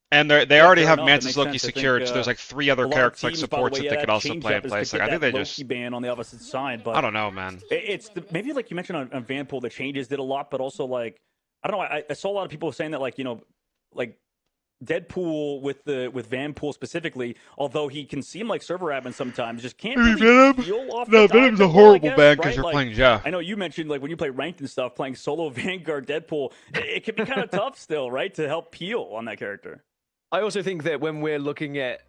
And they Yeah, already fair have enough. That Mantis makes Loki sense. I think, secured, so there's like 3 other a lot of characters like teams, by the supports way, that they could also changeup play in is place. to Like, I get think they that just. Loki ban on the opposite side, but I don't know, man. It's maybe like you mentioned on Vanpool, the changes did a lot, but also like I don't know. I saw a lot of people saying that like Deadpool with Vanpool specifically, although he can seem like server admin sometimes, just can't really Venom? feel off No, the Venom's a dive, horrible I guess, ban because right? you're Like, playing Jeff. I know you mentioned like when you play ranked and stuff, playing solo Vanguard Deadpool, it can be kind of tough still, right? To help peel on that character. I also think that when we're looking at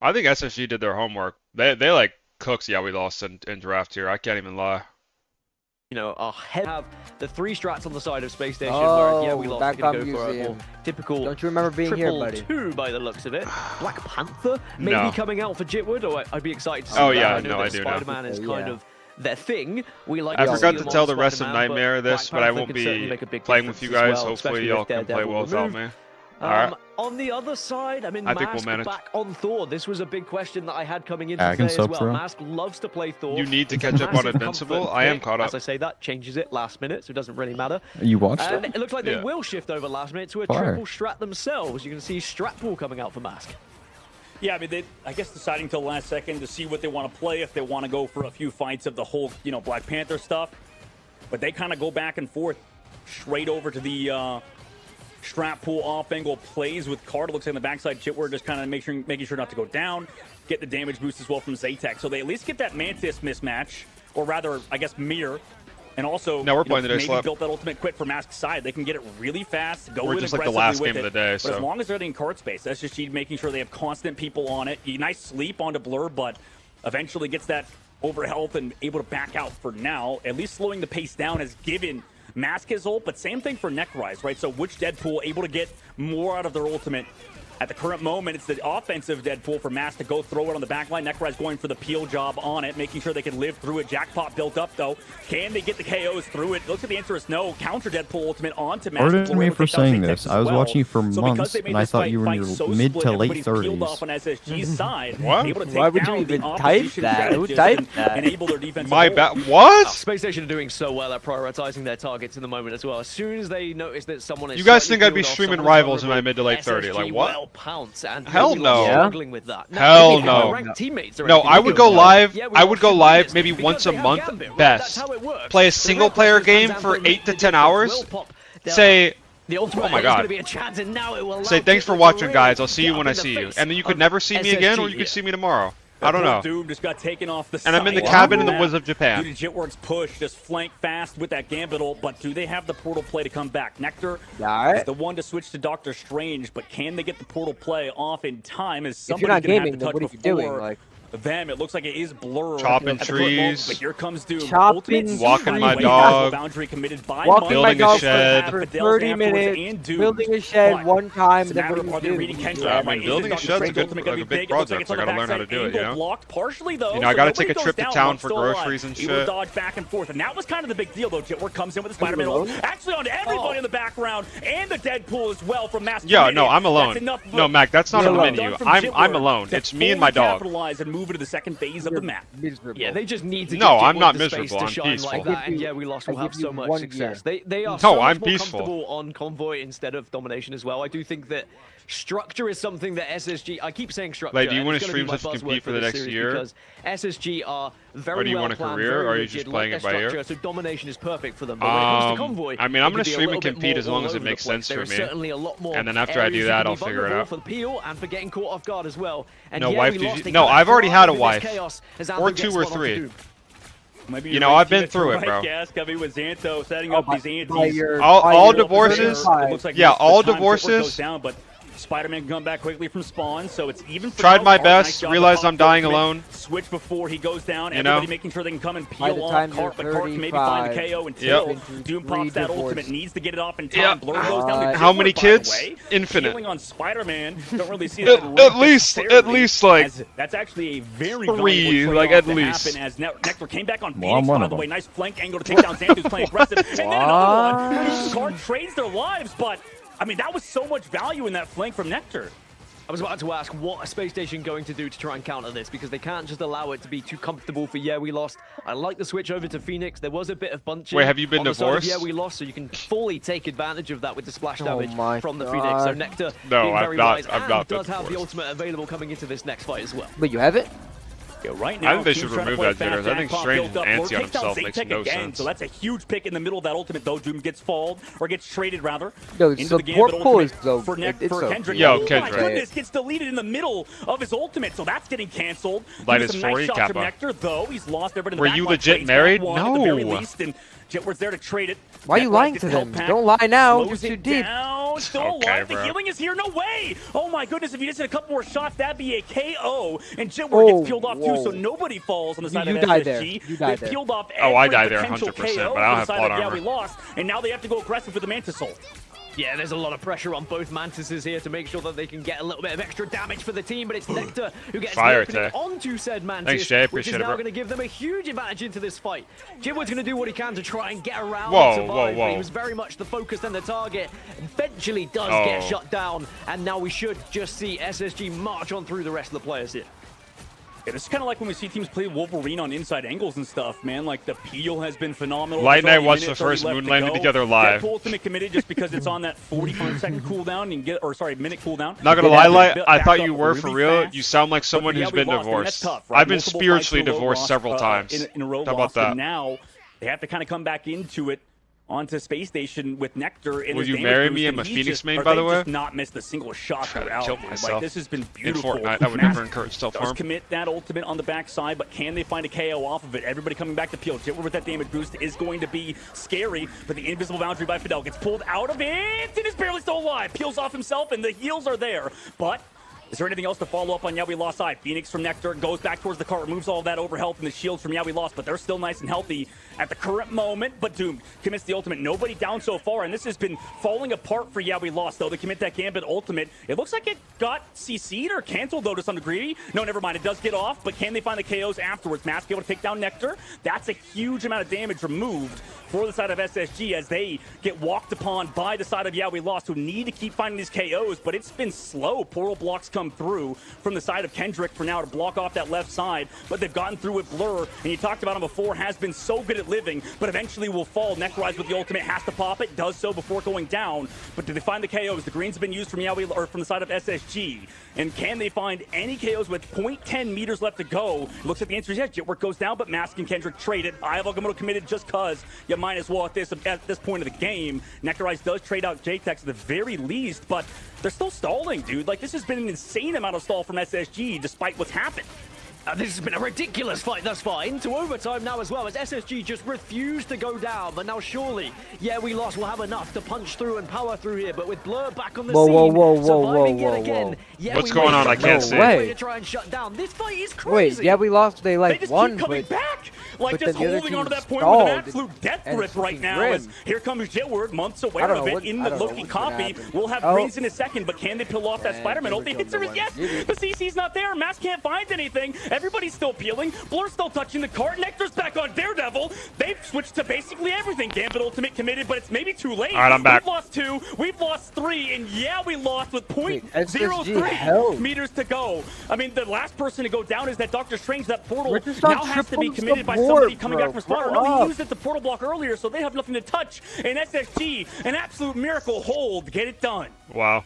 I think SSG did their homework. They like cooks. Yeah, we lost in draft here. I can't even lie. have the 3 strats on the side of Space Station where, we lost. Back We're gonna on go for a museum. more typical Don't you remember being here, buddy? 2 by the looks of it. Black Panther maybe No. coming out for Jitwood, or I'd be excited to see Oh, that. yeah, I know no, that I do now. Spider-Man is kind of their thing. We like I to forgot see to them tell on the rest of Spider-Man, Nightmare but this, Black but I Panther won't can certainly be make a big playing with difference you as guys. well, Hopefully, especially y'all with can play Daredevil well without removed. me. Alright. On the other side, I think Mask we'll manage. back on Thor. This was a big question that I had coming into I can today as sub well. through. Mask loves to play Thor. You need to It's a catch up on massive Invincible. comfort I am pick. caught up. As I say that, changes it last minute, so it doesn't really matter. You watched And it? it looks like they Yeah. will shift over last minute to a Fire. triple strat themselves. You can see Stratpool coming out for Mask. Yeah, I mean, I guess deciding till the last second to see what they want to play, if they want to go for a few fights of the whole, Black Panther stuff. But they kind of go back and forth straight over to the Stratpool off-angle plays with Card. It looks like on the backside, Chitward just kind of making sure not to go down, get the damage boost as well from Zatex. So they at least get that Mantis mismatch, or rather, I guess, mirror. And also, No, we're playing today, maybe Slap. built that ultimate quick for Mask's side. They can get it really fast, go We're in just like the aggressively last with game of it. the day, But so. as long as they're in card space, that's just making sure they have constant people on it. Nice sleep onto Blur, but eventually gets that over health and able to back out for now. At least slowing the pace down has given Mask his ult, but same thing for Necrise, right? So which Deadpool able to get more out of their ultimate At the current moment, it's the offensive Deadpool for Mass to go throw it on the back line. Necrorize going for the peel job on it, making sure they can live through it. Jackpot built up, though. Can they get the KOs through it? Looks at the interest. No. Counter Deadpool ultimate onto Mass. Pardon me for saying this. I was watching you for months, and I thought you were in your mid to late 30s. On SSG's side, what? Why would you even type that? Who typed that? My bad. What? Space Station are doing so well at prioritizing their targets in the moment as well. As soon as they notice that someone is... You guys think I'd be streaming Rivals in my mid to late 30? Like, what? Hell no. With that. Hell no. No, I would go live. I would go live maybe once a month, best. Play a single player game for 8 to 10 hours. Say, oh my god. Say thanks for watching, guys. I'll see you when I see you. And then you could never see me again, or you could see me tomorrow. I don't know. Doom just got taken off the and I'm in the cabin in the woods of Japan. Due to Jitwork's push, just flank fast with that Gambit, but do they have the portal play to come back? Nectar is the one to switch to Doctor Strange, but can they get the portal play off in time? Is somebody going to have to touch before them? It looks like it is Blur. Chopping trees. But here comes Doom. Walking my dog. Boundary committed by building a shed. For 30 minutes. Building a shed one time. Yeah, I mean, building a shed's a big project. I gotta learn how to do it, you know? I gotta take a trip to town for groceries and shit. Dodge back and forth, and that was kind of the big deal, though. Jitwork comes in with the Spider-Man actually on everybody in the background, and the Deadpool as well from Master. Yeah, no, I'm alone. No, Mac, that's not on the menu. I'm alone. It's me and my dog. Move into the second phase of the map. Yeah, they just need to no, I'm not miserable. I'm peaceful. Like that, and yeah, we lost. We'll have so much success. They are so much more peaceful. Comfortable on Convoy instead of Domination as well. I do think that structure is something that SSG. I keep saying structure. Like, do you want to stream stuff to compete for the next year? Because SSG are very or do you want a career, or are you just playing it by ear? So Domination is perfect for them. But when it comes to Convoy, I mean, I'm going to stream and compete as long as it makes sense for me. And then after I do that, I'll figure it out. For the peel and for getting caught off guard as well. And no, wife. No, I've already had a wife, or 2 or 3. You know, I've been through it, bro. All divorces. Yeah, all divorces. Spider-Man can come back quickly from spawn, so it's even. Tried my best, realized I'm dying alone. Switch before he goes down. Everybody making sure they can come and peel off Cart, but Cart can maybe find the KO until Doom pops that ultimate. Needs to get it off in time. Blur goes down to how many kids? Infinite. Healing on Spider-Man. Don't really see that. At least like. That's actually a very 3, like at least. As Nectar came back on Phoenix, by the way, nice flank angle to take down Xanth, who's playing aggressive, and then another one. Cart trades their lives, but. I mean, that was so much value in that flank from Nectar. I was about to ask, what is Space Station going to do to try and counter this? Because they can't just allow it to be too comfortable for Yeah, We Lost. I like the switch over to Phoenix. There was a bit of bunching. Wait, have you been divorced? Yeah, We Lost, so you can fully take advantage of that with the splash damage from the Phoenix. So Nectar being very wise and does have the ultimate available coming into this next fight as well. But you have it? Yeah, right now, I think they should remove that jitters. I think Strange and antsy on himself makes no sense. So that's a huge pick in the middle of that ultimate, though. Doom gets falled or gets traded, rather. Yo, into the Gambit ultimate for Kendrick. Yo, Kendrick. Oh my goodness, gets deleted in the middle of his ultimate, so that's getting canceled. Light is 4 nice shots from Nectar, though. He's lost everybody in the Were you legit married? No. At the very least, and Jitworth's there to trade it. Why are you lying to them? Don't lie now. You're too deep. Still alive. The healing is here. No way. Oh my goodness. If you just hit a couple more shots, that'd be a KO. And Jitwork gets peeled off too, so nobody falls on the side of SSG. You died there. Peeled off I die there 100%, but I don't have plot armor. Yeah, we lost. And now they have to go aggressive for the Mantis ult. Yeah, there's a lot of pressure on both Mantises here to make sure that they can get a little bit of extra damage for the team, but it's Nectar who gets onto said Mantis, thanks, Jay. which is now going to give them a huge advantage into this fight. Jitwork's going to do what he can to try and get around and survive, but he was very much the focus and the target. Eventually does get shut down, and now we should just see SSG march on through the rest of the players here. Yeah, this is kind of like when we see teams play Wolverine on inside angles and stuff, man. Like, the peel has been phenomenal. Light and I watched the first moon landing together live. Ultimate committed just because it's on that 45-second cooldown and minute cooldown. Not gonna lie, Light, I thought you were for real. You sound like someone who's been divorced. I've been spiritually divorced several times. How about that? Now they have to kind of come back into it. Onto Space Station with Nectar. Will you marry me? I'm a Phoenix main, by the way. Just not missed a single shot throughout. Like, this has been beautiful. In Fortnite, I would never encourage self-harm. Commit that ultimate on the backside, but can they find a KO off of it? Everybody coming back to peel. Jitwork with that damage boost is going to be scary, but the invisible boundary by Fidel gets pulled out of it and is barely still alive. Peels off himself, and the heals are there, but Is there anything else to follow up on Yeah We Lost side? Phoenix from Nectar goes back towards the car, removes all of that overhealth and the shields from Yeah We Lost, but they're still nice and healthy at the current moment. But Doom commits the ultimate. Nobody down so far, and this has been falling apart for Yeah We Lost, though. They commit that Gambit ultimate. It looks like it got CC'd or canceled, though, to some degree. No, never mind. It does get off, but can they find the KOs afterwards? Mask able to take down Nectar. That's a huge amount of damage removed for the side of SSG as they get walked upon by the side of Yeah We Lost, who need to keep finding these KOs, but it's been slow. Portal blocks come through from the side of Kendrick for now to block off that left side, but they've gotten through with Blur, and you talked about him before, has been so good at living, but eventually will fall. Necrorize with the ultimate, has to pop it, does so before going down, but do they find the KOs? The greens have been used from from the side of SSG, and can they find any KOs with 0.10 meters left to go? Looks like the answer is yes. Jetwork goes down, but Mask and Kendrick trade it. Eye of Agamotto committed just cause you might as well at this point of the game. Necrorize does trade out JTEX at the very least, but they're still stalling, dude. Like, this has been an insane amount of stall from SSG despite what's happened. This has been a ridiculous fight thus far, into overtime now as well, as SSG just refused to go down. But now surely, Yeah We Lost will have enough to punch through and power through here. But with Blur back on the scene, surviving yet again, what's going on? I can't see. To try and shut down. This fight is crazy. Wait, Yeah We Lost. They like just won, keep coming back. Like, but just holding on to that point with an absolute death grip right now. As here comes Jetward, months aware of it in the Loki copy. We'll have Greens in a second, but can they peel off that Spider-Man ult? The answer is yes. The CC's not there. Mask can't find anything. Everybody's still peeling. Blur's still touching the cart. Nectar's back on Daredevil. They've switched to basically everything. Gambit ultimate committed, but it's maybe too late. All right, I'm back. We've lost 2. We've lost 3, and Yeah We Lost with 0.03 meters to go. I mean, the last person to go down is that Doctor Strange. That portal now has to be committed by somebody coming back from Sparta. No, he used it the portal block earlier, so they have nothing to touch. And SSG, an absolute miracle hold. Get it done. Wow.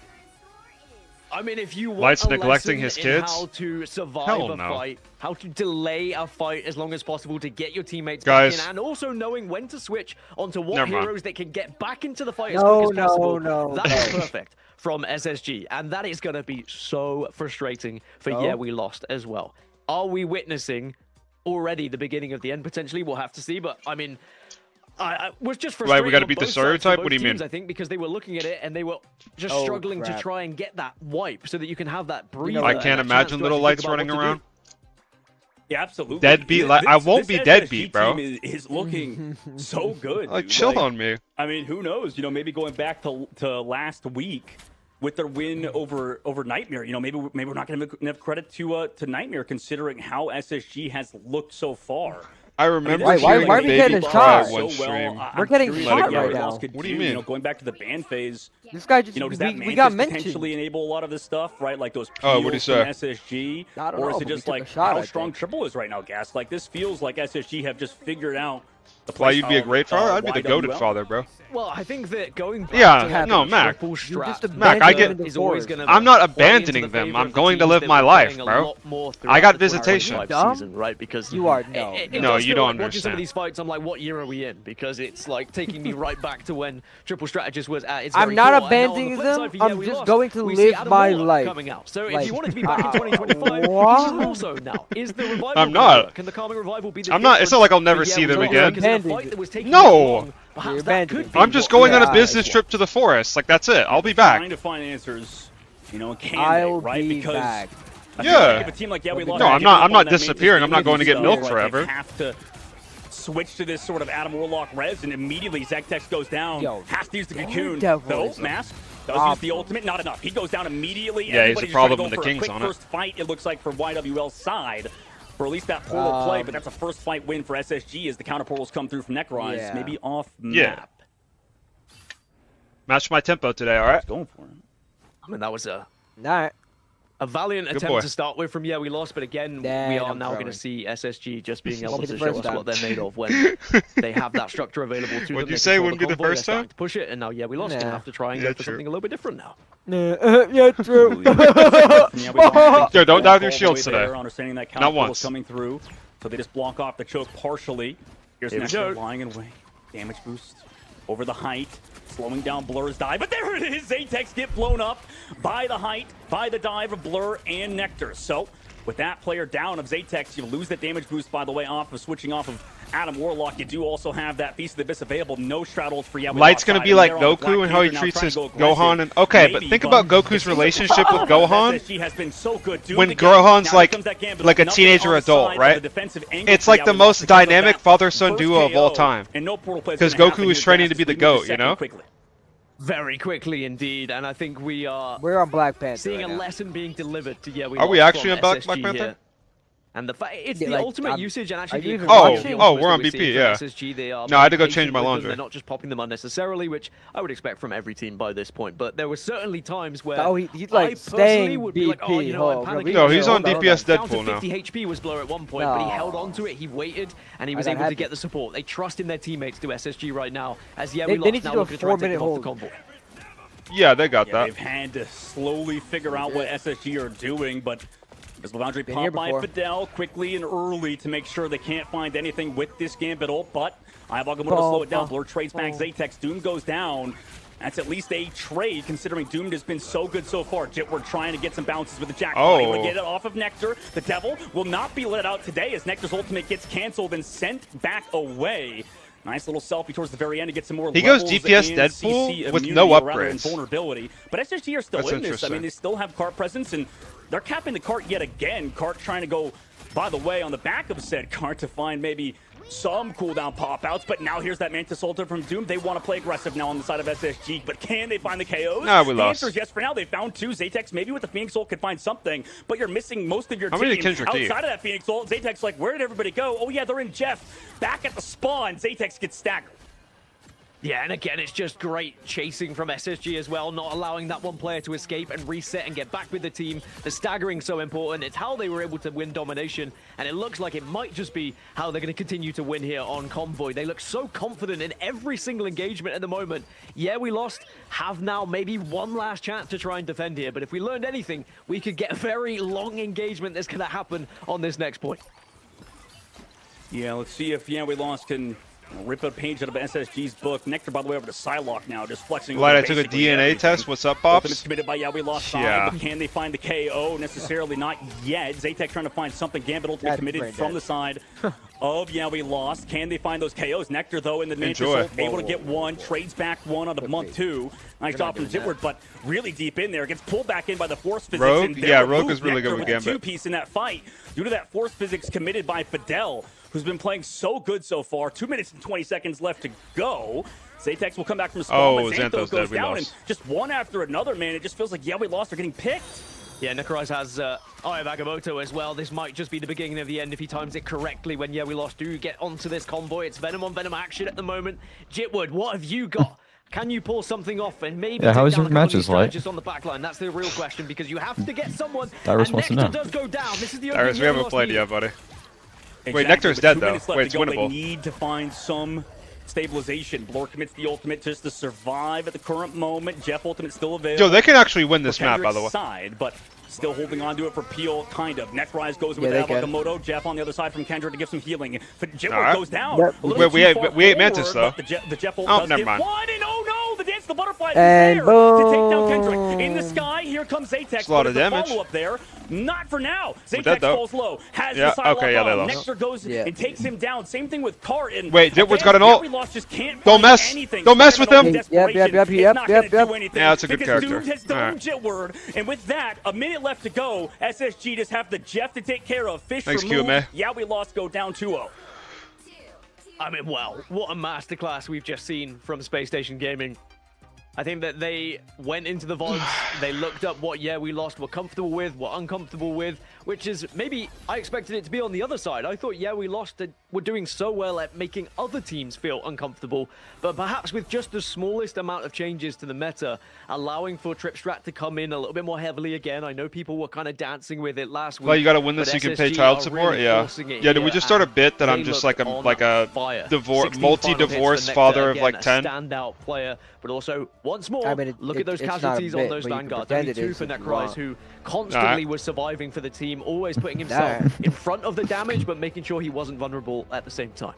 I mean, if you want Light's a neglecting his in kids? how to survive a fight, how to delay a fight as long as possible to get your teammates Guys. back in, and also knowing when to switch onto what heroes that can get back into the fight as quick as possible. That is perfect from SSG, and that is going to be so frustrating for Yeah We Lost as well. Are we witnessing already the beginning of the end? Potentially, we'll have to see, but I mean, I was just frustrated. Right, we got to beat the stereotype? What do you mean? I think because they were looking at it and they were just struggling to try and get that wipe so that you can have that breather. I can't imagine little lights running around. Yeah, absolutely. Deadbeat. I won't be deadbeat, bro. Is looking so good. Like, chill on me. I mean, who knows? You know, maybe going back to last week with their win over Nightmare. You know, maybe we're not going to give credit to Nightmare considering how SSG has looked so far. I remember. Why are we getting shot? We're getting shot right now. What do you mean? You know, going back to the ban phase. This guy just, does that we got mentioned. potentially enable a lot of this stuff, right? Like those what do you peels say? from SSG, I don't or know, is it just like how strong Triple is right now, Gas? Like this feels like SSG have just figured out the Why you'd be a great father? I'd be the goated father, bro. Well, I think that going back to Mac. Mac, I get. I'm not abandoning them. I'm going to live my life, bro. I got visitation. Season, right? Because you are no, you don't understand. Watching some of these fights, I'm like, what year are we in? Because it's like taking me right back to when Triple Strategist was at its I'm not abandoning them. I'm just going to live my life. Coming out. So if you wanted to be back in 2025, you should also now. Is the revival? I'm not. Can the Calming Revival be the I'm not. It's not like I'll never see them again. No. I'm just going on a business trip to the forest. Like, that's it. I'll be back. Trying to find answers, you know, right? Because back. Yeah. Like if a team like we Lost, no, I'm not disappearing. I'm not going to get milk forever. Have to switch to this sort of Adam Warlock res, and immediately Zektex goes down. Has to use the cocoon. Though Mask does use the ultimate, not enough. He goes down immediately. Yeah, he's a problem when the King's on it. First fight, it looks like for YWL's side. For at least that portal play, but that's a first fight win for SSG as the counter portals come through from Necrorize, maybe off map. Yeah. Match my tempo today, all right? Going for it. I mean, that was a valiant Good attempt boy. to start with from Yeah We Lost, but again, we are now going to see SSG just being able to show us what they're made of when they have that structure available to them. What'd you say wouldn't be the first time? To push it, and now Yeah We Lost gonna have to try and go for something a little bit different now. Yeah, true. Yo, don't die with your shields today. Understanding that Not once. coming through, so they just block off the choke partially. Here's Nectar flying away. Damage boost over the height. Slowing down Blur's dive, but there it is! Zatex get blown up by the height, by the dive of Blur and Nectar. So, with that player down of Zatex, you lose that damage boost, by the way, off of switching off of Adam Warlock, you do also have that Feast of the Abyss available. No Shroud ult for Yawi. Light's going to be like Goku and how he treats his Gohan. And okay, but think about Goku's relationship with Gohan. When Gohan's like a teenager adult, right? It's like the most dynamic father-son duo of all time. Because Goku is training to be the GOAT, you know? Very quickly indeed, and I think we're on Black Panther seeing a lesson being delivered to Yawi. Are we actually on Black Panther? Here. And it's the ultimate usage, and actually we're on BP, yeah. SSG, no, I had to go change my laundry. They're not just popping them unnecessarily, which I would expect from every team by this point. But there were certainly times where he's like staying would be like, oh, you know, no, he's on DPS Deadpool now. 50 HP was Blur at one point, but he held on to it, he waited, and he was able to get the support. They trust in their teammates to SSG right now, as Yawi lost now looking to try to take off the convoy. Yeah, they got that. They've had to slowly figure out what SSG are doing, but as Boundary popped by Fidel quickly and early to make sure they can't find anything with this Gambit ult, but Agamotto to slow it down. Blur trades back Zatex. Doom goes down. That's at least a trade, considering Doom has been so good so far. Jitward trying to get some bounces with the Jack. Able to get it off of Nectar. The Devil will not be let out today as Nectar's ultimate gets canceled and sent back away. Nice little selfie towards the very end to get some more. He goes DPS Deadpool with no upgrades. Vulnerability, but SSG are still in this. I mean, they still have cart presence, and they're capping the cart yet again. Cart trying to go, by the way, on the back of said cart to find maybe some cooldown pop-outs, but now here's that Mantis Ultra from Doom. They want to play aggressive now on the side of SSG, but can they find the KOs? No, we lost. The answer is yes for now. They found 2. Zatex maybe with the Phoenix Ult could find something, but you're missing most of your team outside of that Phoenix Ult. Zatex like, where did everybody go? Oh yeah, they're in Jeff. Back at the spawn, Zatex gets staggered. Yeah, and again, it's just great chasing from SSG as well, not allowing that one player to escape and reset and get back with the team. The staggering so important. It's how they were able to win domination, and it looks like it might just be how they're going to continue to win here on Convoy. They look so confident in every single engagement at the moment. Yeah, we lost, have now maybe one last chance to try and defend here, but if we learned anything, we could get a very long engagement that's going to happen on this next point. Yeah, let's see if we lost can rip a page out of SSG's book. Nectar, by the way, over to Psylocke now, just flexing. Light, I took a DNA test. What's up, Pops? Ultimate's committed by we lost side, but can they find the KO? Necessarily not yet. Zatex trying to find something. Gambit ultimate committed from the side of we lost. Can they find those KOs? Nectar, though, in the Mantis ult, able to get one. Trades back one on the month 2. Nice job from Jitward, but really deep in there. Gets pulled back in by the force physics. Rogue? Yeah, Rogue is really good with Gambit. A 2-piece in that fight due to that force physics committed by Fidel, who's been playing so good so far. 2 minutes and 20 seconds left to go. Zatex will come back from spawn, but Xantho goes down, and just one after another, man. It just feels like, we lost. They're getting picked. Yeah, Necrorize has Agamotto as well. This might just be the beginning of the end if he times it correctly when we lost. Do get onto this convoy. It's Venom on Venom action at the moment. Jitward, what have you got? Can you pull something off and maybe how is your matches like? Just on the back line? That's the real question, because you have to get someone. Dyrus wants to know. Does go down. This is the Dyrus, we haven't played yet, buddy. Exactly. Wait, Nectar's dead though. Wait, it's winnable. They need to find some stabilization. Blur commits the ultimate just to survive at the current moment. Jeff ultimate still available. Yo, they can actually win this map, by the way. Side, but still holding on to it for Peel, kind of. Necrorize goes with Agamotto. Jeff on the other side from Kendra to give some healing. Jitward goes down. We ate Mantis though. The Jeff ult does never mind. One, and oh no, the Dance the Butterfly is there to take down Kendrick. In the sky, here comes Zatex. A lot of damage. Follow up there. Not for now. Zatex falls low. Has the Psylocke on. Nectar goes and takes him down. Same thing with Cart. And wait, Jitward's got an ult. Don't mess with him. Yep. Yeah, that's a good character. Doom has done Jitward, and with that, a minute left to go. SSG just have the Jeff to take care of. Fish removed. We lost. Go down 2-0. I mean, wow, what a masterclass we've just seen from Space Station Gaming. I think that they went into the VODs, they looked up what we lost, were comfortable with, were uncomfortable with, which is maybe I expected it to be on the other side. I thought we lost, were doing so well at making other teams feel uncomfortable, but perhaps with just the smallest amount of changes to the meta, allowing for Trip Strat to come in a little bit more heavily again. I know people were kind of dancing with it last week. Well, you got to win this so you can pay child support. Really did we just start a bit that I'm just like a multi-divorce father of like 10? Standout player, but also once more, look at those casualties on those Vanguards. Only 2 for Necrorize, who constantly was surviving for the team, always putting himself in front of the damage, but making sure he wasn't vulnerable at the same time.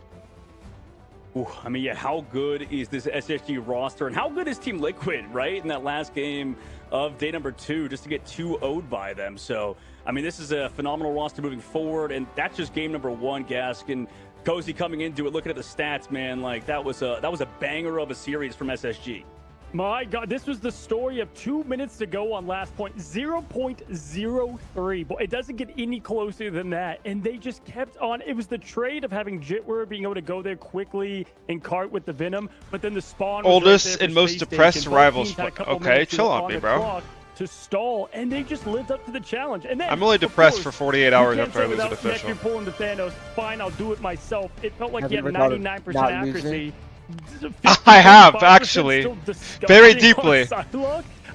Ooh, I mean, how good is this SSG roster, and how good is Team Liquid, right? In that last game of day number 2, just to get 2-0'd by them. So, I mean, this is a phenomenal roster moving forward, and that's just game number 1, Gask. And Cozy coming into it, looking at the stats, man, like that was a banger of a series from SSG. My God, this was the story of 2 minutes to go on last point, 0.03. But it doesn't get any closer than that. And they just kept on. It was the trade of having Jitwur being able to go there quickly and cart with the Venom, but then the spawn was oldest right there and most depressed rivals. Okay, chill on me, bro. To stall, and they just lived up to the challenge. And then, I'm only depressed for 48 hours after I lose an official. You're pulling the Thanos. Fine, I'll do it myself. It felt like you had 99% accuracy. I have, actually. Very deeply.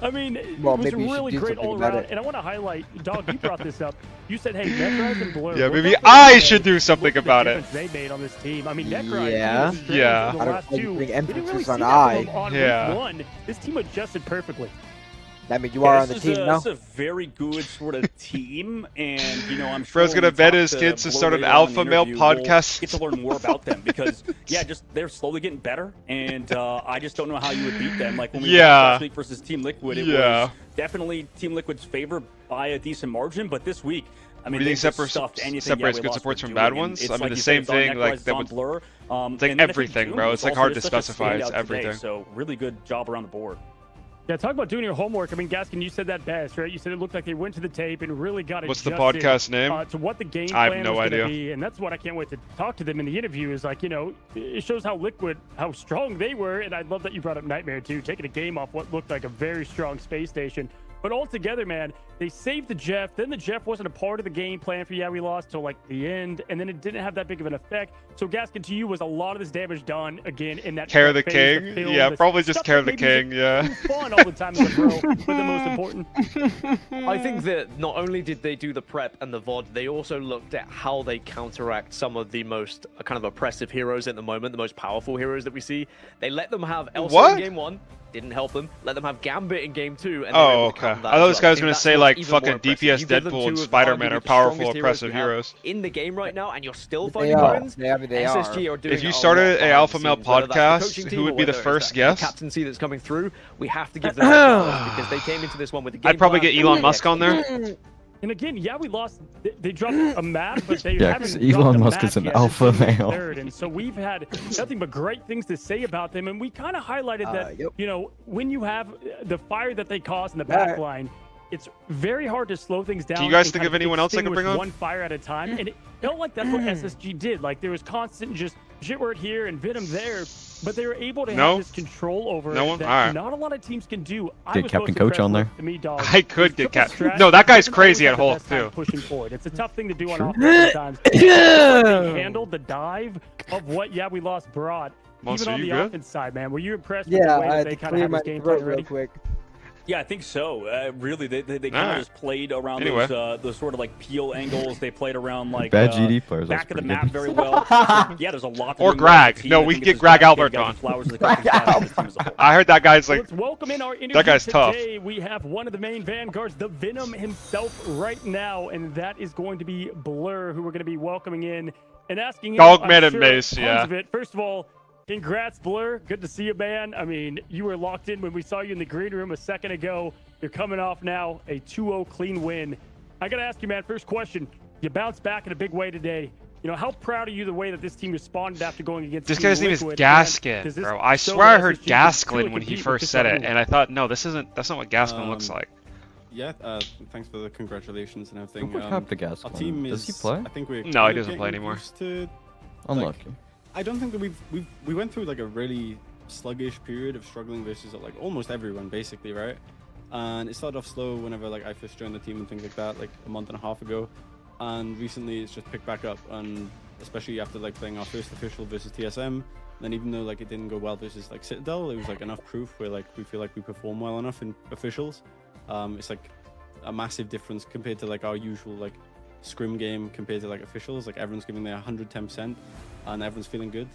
I mean, it was really great all around. And I want to highlight, Dog, you brought this up. You said, hey, Necrise and Blur. Yeah, maybe I should do something about it. They made on this team. I mean, Necrise. Yeah. The last two, bring emphasis really on one. This team adjusted perfectly. I mean, you are on the team now. This is a very good sort of team, and you know, I'm sure Bro's gonna bet his kids to start an alpha male podcast. We'll get to learn more about them because, yeah, they're slowly getting better, and I just don't know how you would beat them. Like when we watched last week versus Team Liquid, it was definitely Team Liquid's favor by a decent margin, but this week, I mean, they stuffed anything. Separates good supports from bad ones. I mean, the same thing. Like that would. Blur. It's like everything, bro. It's like hard to specify. It's everything. So really good job around the board. Yeah, talk about doing your homework. I mean, Gaskin, you said that best, right? You said it looked like they went to the tape and really got What's the podcast name? To what the game I have plan no was idea. Gonna be, and that's what I can't wait to talk to them in the interview. Is like, you know, it shows how Liquid, how strong they were, and I love that you brought up Nightmare too, taking a game off what looked like a very strong space station. But altogether, man, they saved the Jeff. Then the Jeff wasn't a part of the game plan for We Lost till like the end, and then it didn't have that big of an effect. So Gaskin, to you, was a lot of this damage done again in that Care the King? Yeah, probably just Care the King. Yeah. Fun all the time as a pro, but the most important. I think that not only did they do the prep and the VOD, they also looked at how they counteract some of the most kind of oppressive heroes at the moment, the most powerful heroes that we see. They let them have Elsa in game 1. Didn't help them. Let them have Gambit in game 2. And okay. I thought this guy was going to say like fucking DPS Deadpool and Spider-Man are powerful, oppressive heroes. In the game right now, and you're still finding wins. SSG are doing if you started a Alpha Male podcast, who would be the first guest? Captaincy that's coming through. We have to give them a because they came into this one with the game. I'd probably get Elon Musk on there. And again, We Lost. They dropped a map, but they haven't. Elon Musk is an alpha male. And so we've had nothing but great things to say about them, and we kind of highlighted that. You know, when you have the fire that they cause in the back line, it's very hard to slow things down. Do you guys think of anyone else I can bring on? One fire at a time, and it felt like that's what SSG did. Like there was constant just Jitwur here and Venom there, but they were able to have this control over that not a lot of teams can do. Get Captain Coach on there. To me, dog. I could get Captain. No, that guy's crazy at Hulk too. Pushing forward, it's a tough thing to do on offense sometimes. They handled the dive of what We Lost brought. Even on the offense side, man, were you impressed with the way that they kind of have this game plan ready? Yeah, I think so. Really, they kind of just played around those sort of like peel angles. They played around like bad GD players, back of the map very well. Yeah, there's a lot. Or Greg. No, we can get Greg Albert on. I heard that guy's like. Let's welcome in our interview that guy's tough. Today. We have one of the main vanguards, the Venom himself, right now, and that is going to be Blur, who we're going to be welcoming in and asking him. Dogman and Mace, yeah. First of all, congrats, Blur. Good to see you, man. I mean, you were locked in when we saw you in the green room a second ago. You're coming off now a 2-0 clean win. I got to ask you, man, first question. You bounced back in a big way today. You know, how proud are you the way that this team responded after going against this guy's name is Gaskin, bro. I swear I heard Gaskin when he first said it, and I thought, no, that's not what Gaskin looks like. Yeah, thanks for the congratulations and everything. Our team is, does he play? I think we're no, he doesn't play anymore. Unlucky. I don't think that we went through like a really sluggish period of struggling versus like almost everyone basically, right? And it started off slow whenever like I first joined the team and things like that, like a month and a half ago. And recently it's just picked back up, and especially after like playing our first official versus TSM. Then even though like it didn't go well versus like Citadel, it was like enough proof where like we feel like we perform well enough in officials. It's like a massive difference compared to like our usual like scrim game compared to like officials. Like everyone's giving their 110%. And everyone's feeling good.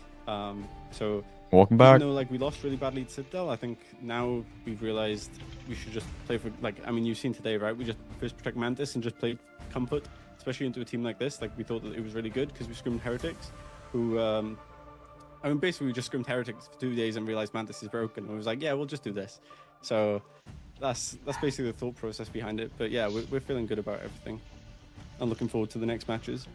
So welcome back. Even though like we lost really badly to Citadel, I think now we've realized we should just play for like I mean you've seen today, right? We just first protect Mantis and just play comfort, especially into a team like this. Like we thought that it was really good because we scrimmed Heretics, who I mean basically we just scrimmed Heretics for 2 days and realized Mantis is broken. And we was like, yeah, we'll just do this. So that's basically the thought process behind it. But yeah, we're feeling good about everything. I'm looking forward to the next matches.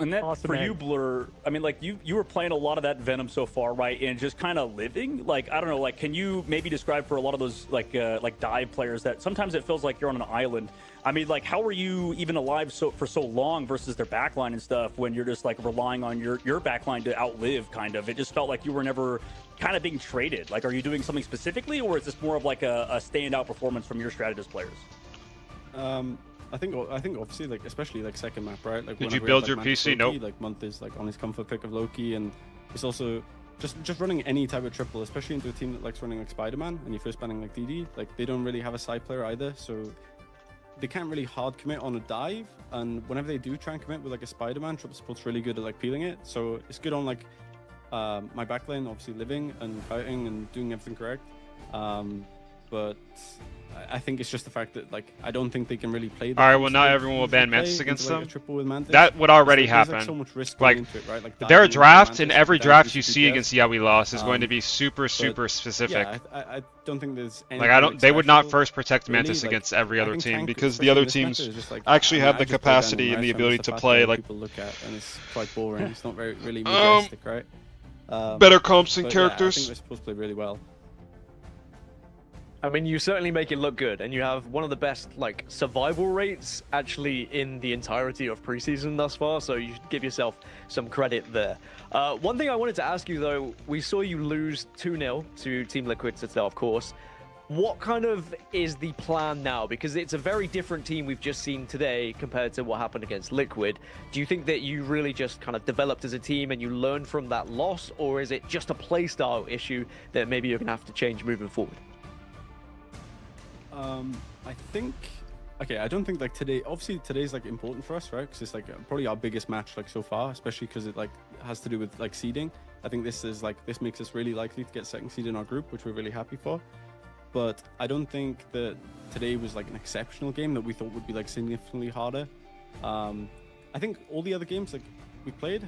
And that awesome, for man. you, Blur, I mean, like you were playing a lot of that Venom so far, right? And just kind of living, like, I don't know, like, can you maybe describe for a lot of those like dive players that sometimes it feels like you're on an island? I mean, like, how are you even alive for so long versus their backline and stuff when you're just like relying on your backline to outlive, kind of? It just felt like you were never kind of being traded. Like, are you doing something specifically, or is this more of like a standout performance from your strategist players? I think obviously, like, especially like second map, right? Like, did you build your PC? Loki, Nope. Like Month is like on his comfort pick of Loki, and it's also just running any type of triple, especially into a team that likes running like Spider-Man, and you're first banning like DD. Like, they don't really have a side player either, so they can't really hard commit on a dive. And whenever they do try and commit with like a Spider-Man, triple support's really good at like peeling it. So it's good on like my backline, obviously living and fighting and doing everything correct. But I think it's just the fact that, like, I don't think they can really play. All right, well, now everyone will ban Mantis against them. Mantis. That would already happen. Like, so much risk like into it, right? Like their draft, and every draft you see against Yeah We Lost is going to be super specific. Yeah, I don't think there's any, like, they would not first protect Mantis really, against every other team, because the other teams like, actually have the capacity and the ability to play like people look at, and it's quite boring. It's not very really majestic, right? Better comps and characters. Yeah, I think they're supposed to play really well. I mean, you certainly make it look good, and you have one of the best, like, survival rates actually in the entirety of preseason thus far, so you should give yourself some credit there. One thing I wanted to ask you, though, we saw you lose 2-0 to Team Liquid Citadel, of course. What kind of is the plan now? Because it's a very different team we've just seen today compared to what happened against Liquid. Do you think that you really just kind of developed as a team and you learned from that loss, or is it just a playstyle issue that maybe you're going to have to change moving forward? I think, okay, I don't think like today, obviously today's like important for us, right? Because it's like probably our biggest match like so far, especially because it like has to do with like seeding. I think this makes us really likely to get second seed in our group, which we're really happy for. But I don't think that today was like an exceptional game that we thought would be like significantly harder. I think all the other games like we played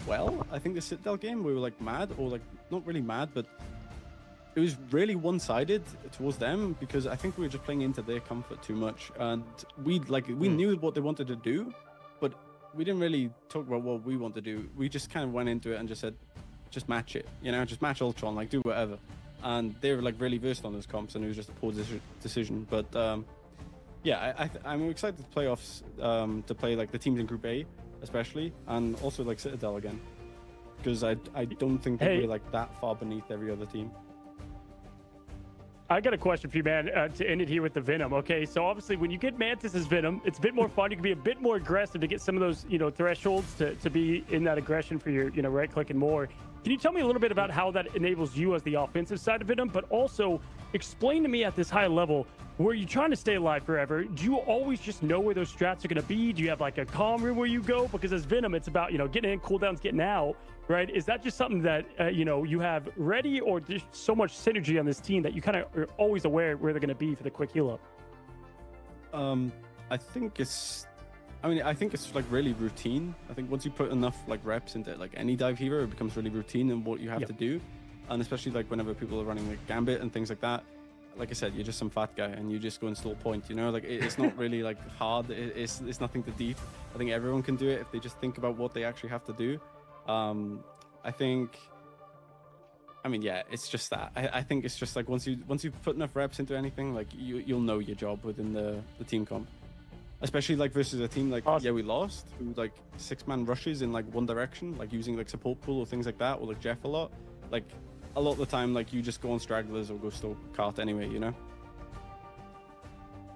well. I think the Citadel game we were like mad, or like not really mad, but it was really one-sided towards them, because I think we were just playing into their comfort too much, and we knew what they wanted to do, but we didn't really talk about what we want to do. We just kind of went into it and just said, just match it, you know, just match Ultron, like do whatever. And they were like really versed on those comps, and it was just a poor decision. But yeah, I'm excited to playoffs to play like the teams in Group A, especially, and also like Citadel again, because I don't think that we're like that far beneath every other team. I got a question for you, man, to end it here with the Venom. Okay, so obviously when you get Mantis's Venom, it's a bit more fun. You can be a bit more aggressive to get some of those, you know, thresholds to be in that aggression for your, you know, right click and more. Can you tell me a little bit about how that enables you as the offensive side of Venom, but also explain to me at this high level, where you're trying to stay alive forever, do you always just know where those strats are going to be? Do you have like a calm room where you go? Because as Venom, it's about, you know, getting in, cooldowns, getting out, right? Is that just something that, you know, you have ready, or just so much synergy on this team that you kind of are always aware where they're going to be for the quick heal up? I think it's like really routine. I think once you put enough like reps into like any dive hero, it becomes really routine in what you have to do. And especially like whenever people are running like Gambit and things like that, like I said, you're just some fat guy and you just go and stall point, you know, like it's not really like hard. It's nothing too deep. I think everyone can do it if they just think about what they actually have to do. I think, I mean, yeah, it's just that. I think it's just like once you put enough reps into anything, like you'll know your job within the team comp. Especially like versus a team like Yeah We Lost, who like 6-man rushes in like one direction, like using like support pool or things like that, or like Jeff a lot. Like a lot of the time, like you just go on stragglers or go stall cart anyway, you know.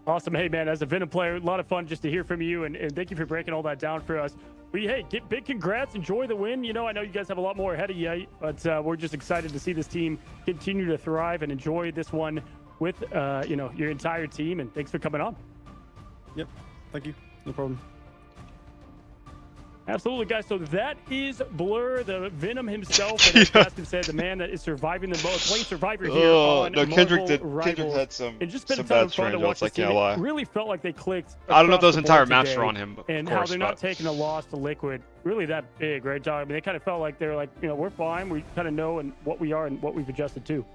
Awesome. Hey man, as a Venom player, a lot of fun just to hear from you, and thank you for breaking all that down for us. But hey, get big congrats, enjoy the win. You know, I know you guys have a lot more ahead of you, but we're just excited to see this team continue to thrive and enjoy this one with you know, your entire team. And thanks for coming on. Yep. Thank you. No problem. Absolutely, guys. So that is Blur, the Venom himself. And as Gaston said, the man that is surviving the most, playing Survivor here on Marvel Kendrick had some bad fun to watch. Like, yeah, why? It really felt like they clicked. I don't know if those entire maps are on him, but and how they're not taking a loss to Liquid really that big, right, John? I mean, they kind of felt like they were like, you know, we're fine. We kind of know and what we are and what we've adjusted to.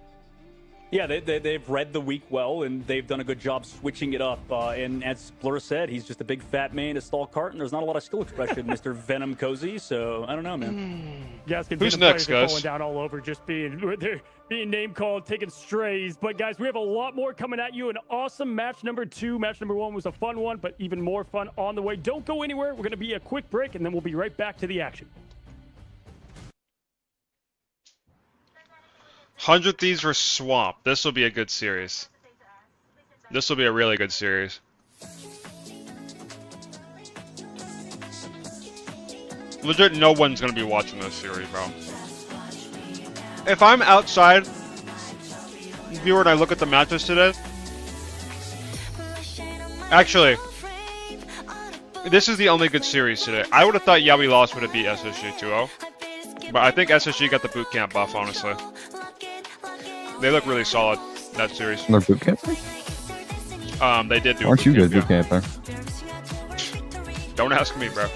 Yeah, they've read the week well, and they've done a good job switching it up. And as Blur said, he's just a big fat man to stall cart, and there's not a lot of skill expression, Mr. Venom Cozy. So I don't know, man. You guys can Who's next, guys? Going down all over, just being name called, taking strays. But guys, we have a lot more coming at you. An awesome match number 2. Match number 1 was a fun one, but even more fun on the way. Don't go anywhere. We're going to be a quick break, and then we'll be right back to the action. 100 Thieves vs. Swamp. This will be a good series. This will be a really good series. Legit, no one's going to be watching this series, bro. If I'm outside viewer and I look at the matches today, actually, this is the only good series today. I would have thought Yeah We Lost would have beat SSG 2-0, but I think SSG got the boot camp buff, honestly. They look really solid, that series. They're boot camping? They did do Aren't you good boot camper? Don't ask me, bro.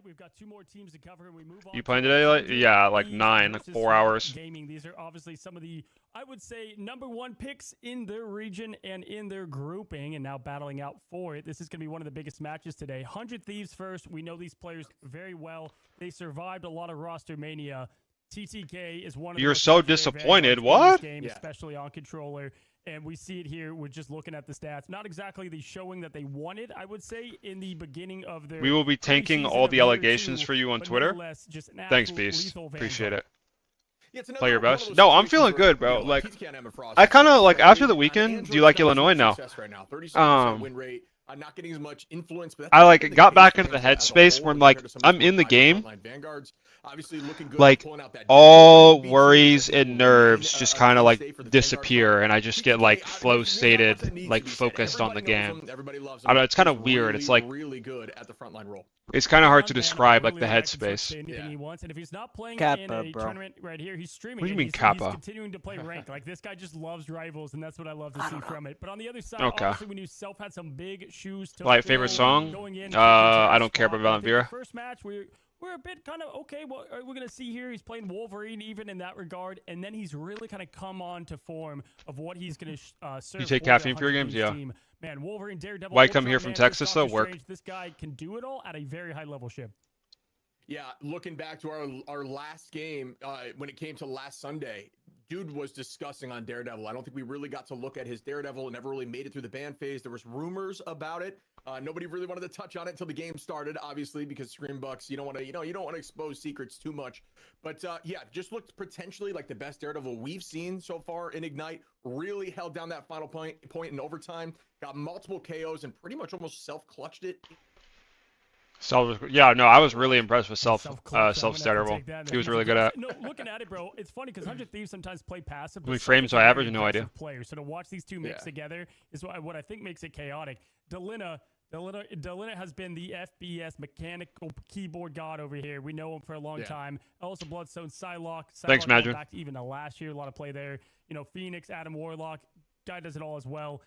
We've got 2 more teams to cover, and we move on. You playing today? Yeah, like 9, 4 hours. Gaming. These are obviously some of the, I would say, #1 picks in their region and in their grouping, and now battling out for it. This is going to be one of the biggest matches today. 100 Thieves first. We know these players very well. They survived a lot of roster mania. TTK is one of the You're so disappointed. What? Game, especially on controller. And we see it here. We're just looking at the stats. Not exactly the showing that they wanted, I would say, in the beginning of their... We will be tanking all the allegations for you on Twitter. Thanks, Beast. Appreciate it. Play your best. No, I'm feeling good, bro. Like, I kind of, like, after the weekend, do you like Illinois now? Not getting as much influence, but I like got back into the headspace where I'm like, I'm in the game. Like, all worries and nerves just kind of like disappear, and I just get like flow stated, like focused on the game. I don't know, it's kind of weird. It's like it's kind of hard to describe, like the headspace. And if he's not playing Kappa, in a tournament right here, he's streaming. What do you mean he's Kappa? Continuing to play ranked. Like this guy just loves rivals, and that's what I love to see from it. But on the other side, obviously, when you self had some big shoes to like favorite song? I don't care about Valiant Vera. First match, we're a bit kind of okay. Well, we're gonna see here. He's playing Wolverine even in that regard, and then he's really kind of come on to form of what he's gonna serve. You take caffeine for your games, yeah. Man, Wolverine, Daredevil. Why come here from Texas though? Work. This guy can do it all at a very high level. Ship. Yeah, looking back to our last game, when it came to last Sunday, dude was discussing on Daredevil. I don't think we really got to look at his Daredevil and never really made it through the ban phase. There was rumors about it. Nobody really wanted to touch on it until the game started, obviously, because Screambucks, you don't want to expose secrets too much. But yeah, just looked potentially like the best Daredevil we've seen so far in Ignite. Really held down that final point in overtime. Got multiple KOs and pretty much almost self-clutched it. Yeah, no, I was really impressed with self Daredevil. He was really good at. No, looking at it, bro, it's funny because 100 Thieves sometimes play passive. How many frames do I average? No idea. Players. So to watch these two mix together is what I think makes it chaotic. Delina has been the FBS mechanical keyboard god over here. We know him for a long time. Also, Bloodstone, Psylocke. Thanks, Madrid. Back to even last year, a lot of play there. Phoenix, Adam Warlock, guy does it all as well.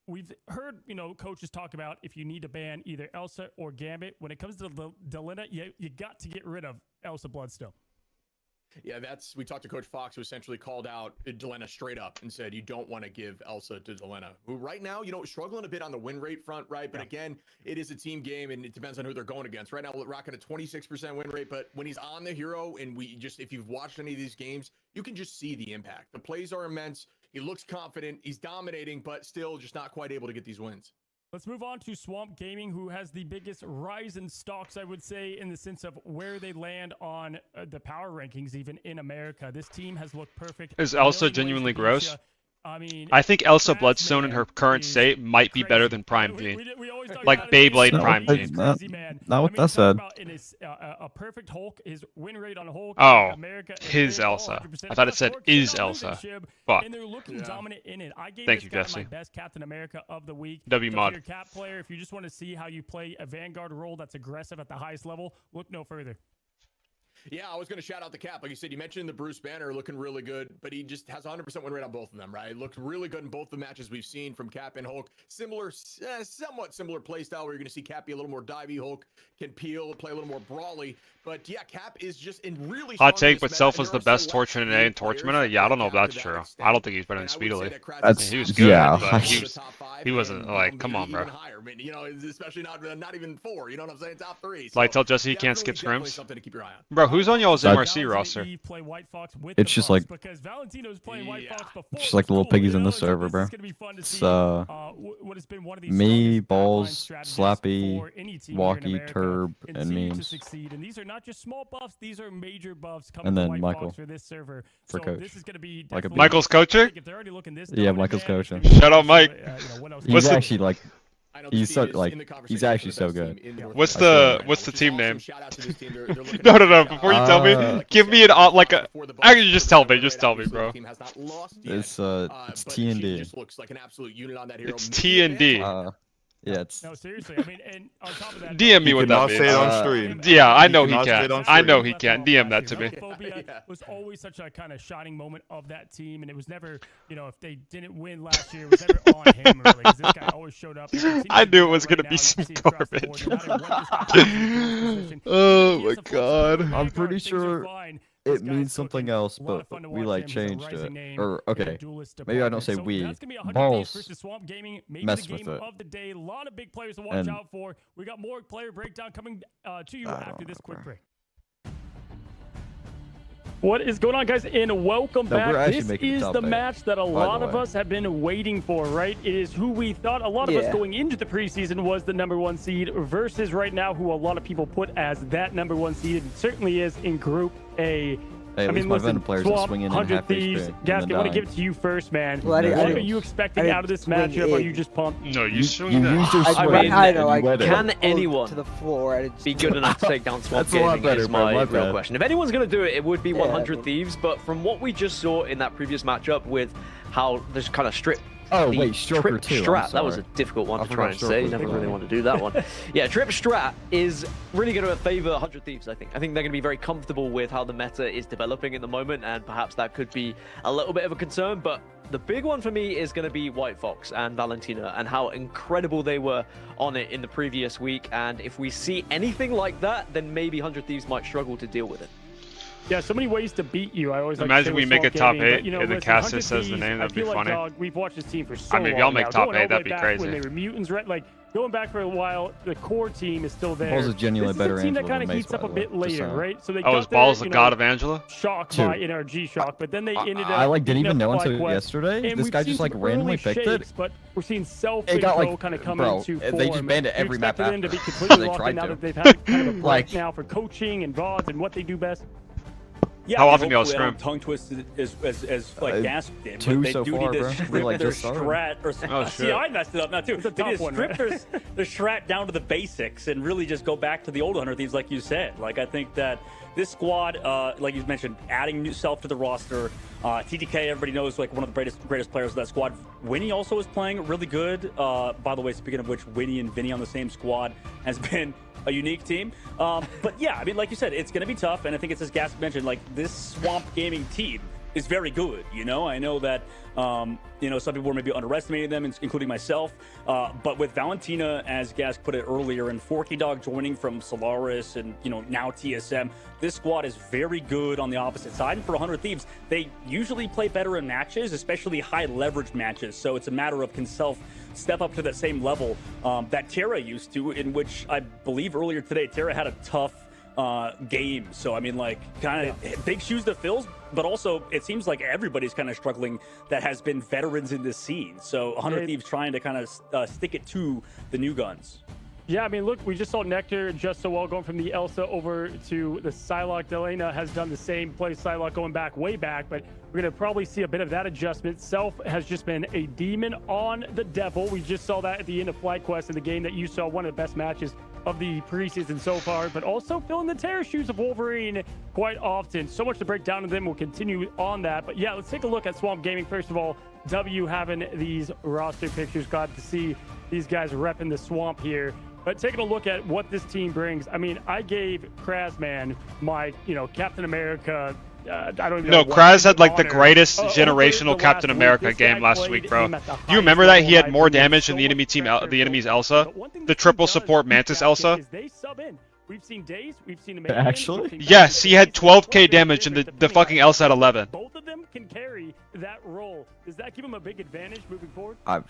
We've heard, coaches talk about if you need to ban either Elsa or Gambit. When it comes to Delina, you got to get rid of Elsa Bloodstone. Yeah, we talked to Coach Fox, who essentially called out Delina straight up and said, you don't want to give Elsa to Delina, who right now, struggling a bit on the win rate front, right? But again, it is a team game and it depends on who they're going against. Right now, we're rocking a 26% win rate, but when he's on the hero and if you've watched any of these games, you can just see the impact. The plays are immense. He looks confident. He's dominating, but still just not quite able to get these wins. Let's move on to Swamp Gaming, who has the biggest rise in stocks, I would say, in the sense of where they land on the power rankings, even in America. This team has looked perfect. Is Elsa genuinely gross? I think Elsa Bloodstone in her current state might be better than Prime V. Like Beyblade Prime V. Not what that said. A perfect Hulk, his win rate on Hulk. Oh, his Elsa. I thought it said is Elsa. Fuck. And they're looking dominant in it. I gave Thank you, this guy Jesse. my best Captain America of the week. W mod. If you're a Cap player, if you just want to see how you play a Vanguard role that's aggressive at the highest level, look no further. Yeah, I was going to shout out the Cap. Like you said, you mentioned the Bruce Banner looking really good, but he just has 100% win rate on both of them, right? Looked really good in both the matches we've seen from Cap and Hulk. Similar, somewhat similar play style where you're going to see Cap be a little more divey, Hulk can peel, play a little more brawly. But yeah, Cap is just in really hot take, but Self was the best Torch in A in Torch Meta. Yeah, I don't know if that's true. I don't think he's better than Speedily. He was good, yeah. but he wasn't like, come on, bro. You know, especially not even 4. You know what I'm saying? Top 3. So like, tell Jesse he can't skip scrims. Something to keep your eye on. Bro, who's on y'all's MRC roster? It's just like, just like the little piggies in the server, bro. It's me, Balls, Slappy, Walkie, Turb, and Memes. And these are not just small buffs; these are major buffs coming and then to Michael for this server. for so coach. This is gonna be like Michael's coaching? Yeah, Michael's coaching. Shout out, Mike. He's actually like. He's so he's actually so good. What's the team name? No. Before you tell me, give me actually just tell me, bro. It's TND. It's TND. Yeah, it's. No, seriously. I mean, and on top of that, DM me what that means. Say it on stream. Yeah, I know he can. I know he can. DM that to me. Was always such a kind of shining moment of that team, and it was never, you know, if they didn't win last year, it was never on him really. This guy always showed up. I knew it was gonna be some garbage. Oh my god. I'm pretty sure it means something else, but we like changed it. Or okay, maybe I don't say we. Balls messed with it. A lot of big players to watch out for. We got more player breakdown coming to you after this quick break. What is going on, guys? And welcome back. This is the match that a lot of us have been waiting for, right? It is who we thought a lot of us going into the preseason was the #1 seed versus right now who a lot of people put as that #1 seed. It certainly is in Group A. Hey, I mean, listen, Swamp, 100 Thieves. Gasket, I want to give it to you first, man. What are you expecting out of this matchup? Are you just pumped? No, you swing that. Can anyone to the floor be good enough to take down Swamp Gaming is my real question. If anyone's going to do it, it would be 100 Thieves, but from what we just saw in that previous matchup with how there's kind of stripped Stroker too. Strat, that was a difficult one to try and say. You never really want to do that one. Yeah, Trip Strat is really going to favor 100 Thieves, I think. I think they're going to be very comfortable with how the meta is developing in the moment, and perhaps that could be a little bit of a concern, but the big one for me is going to be White Fox and Valentina and how incredible they were on it in the previous week, and if we see anything like that, then maybe 100 Thieves might struggle to deal with it. Yeah, so many ways to beat you. I always imagine we make a top 8 and the cast says the name. That'd be funny. We've watched this team for so long. I mean, if y'all make top 8, that'd be crazy. When they were mutants, right? Like going back for a while, the core team is still there. Balls is genuinely better. This is a team that kind of heats up a bit later, right? So they is Balls the god of Angela? Shocked by NRG shock, but then they ended up. I didn't even know until yesterday. This guy just randomly picked it. But we're seeing Self and Co kind of come into form. They just banned it every map after. Them to be completely locked in now that they've had kind of a break now for coaching and VODs and what they do best. Yeah, how often do y'all scrim? Tongue twisted as like Gas did. Two so far, bro. We like their strat. Oh, see, I messed it up now too. They just strip their strat down to the basics and really just go back to the old 100 Thieves, like you said. Like I think that this squad, like you mentioned, adding new Self to the roster. TTK, everybody knows, like one of the greatest players of that squad. Winnie also is playing really good. By the way, speaking of which, Winnie and Vinny on the same squad has been a unique team. But yeah, I mean, like you said, it's going to be tough. And I think it's as Gas mentioned, like this Swamp Gaming team is very good. You know, I know that, you know, some people were maybe underestimating them, including myself. But with Valentina, as Gas put it earlier, and Forky Dog joining from Solaris and, you know, now TSM, this squad is very good on the opposite side. And for 100 Thieves, they usually play better in matches, especially high leverage matches. So it's a matter of can Self step up to that same level that Terra used to, in which I believe earlier today, Terra had a tough game. So, I mean, like, kind of big shoes to fill, but also it seems like everybody's kind of struggling that has been veterans in this scene. So 100 Thieves trying to kind of stick it to the new guns. Yeah, I mean, look, we just saw Nectar just so well going from the Elsa over to the Psylocke. Delena has done the same, play Psylocke going back, way back, but we're going to probably see a bit of that adjustment. Self has just been a demon on the Devil. We just saw that at the end of Flight Quest in the game that you saw, one of the best matches of the preseason so far, but also filling the Terror shoes of Wolverine quite often. So much to break down to them. We'll continue on that. But yeah, let's take a look at Swamp Gaming. First of all, W having these roster pictures. Glad to see these guys repping the Swamp here. But taking a look at what this team brings, I mean, I gave Krasman my, Captain America. I don't even know. No, Kraz had like the greatest generational Captain America game last week, bro. Do you remember that he had more damage than the enemy team, the enemy's Elsa, the triple support Mantis Elsa? They sub in. We've seen Daze, we've seen Actually? Yes, he had 12k damage and the fucking Elsa at 11. Both of them can carry that role. Does that give him a big advantage moving forward? I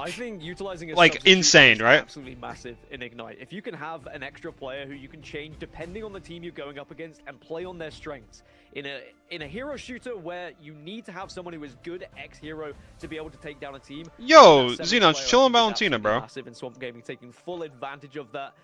think utilizing a like insane, right? Absolutely massive in Ignite. If you can have an extra player who you can change depending on the team you're going up against and play on their strengths in a hero shooter where you need to have someone who is good ex-hero to be able to take down a team. Yo, Xenon's chilling Valentina, bro. Massive in Swamp Gaming, taking full advantage of that.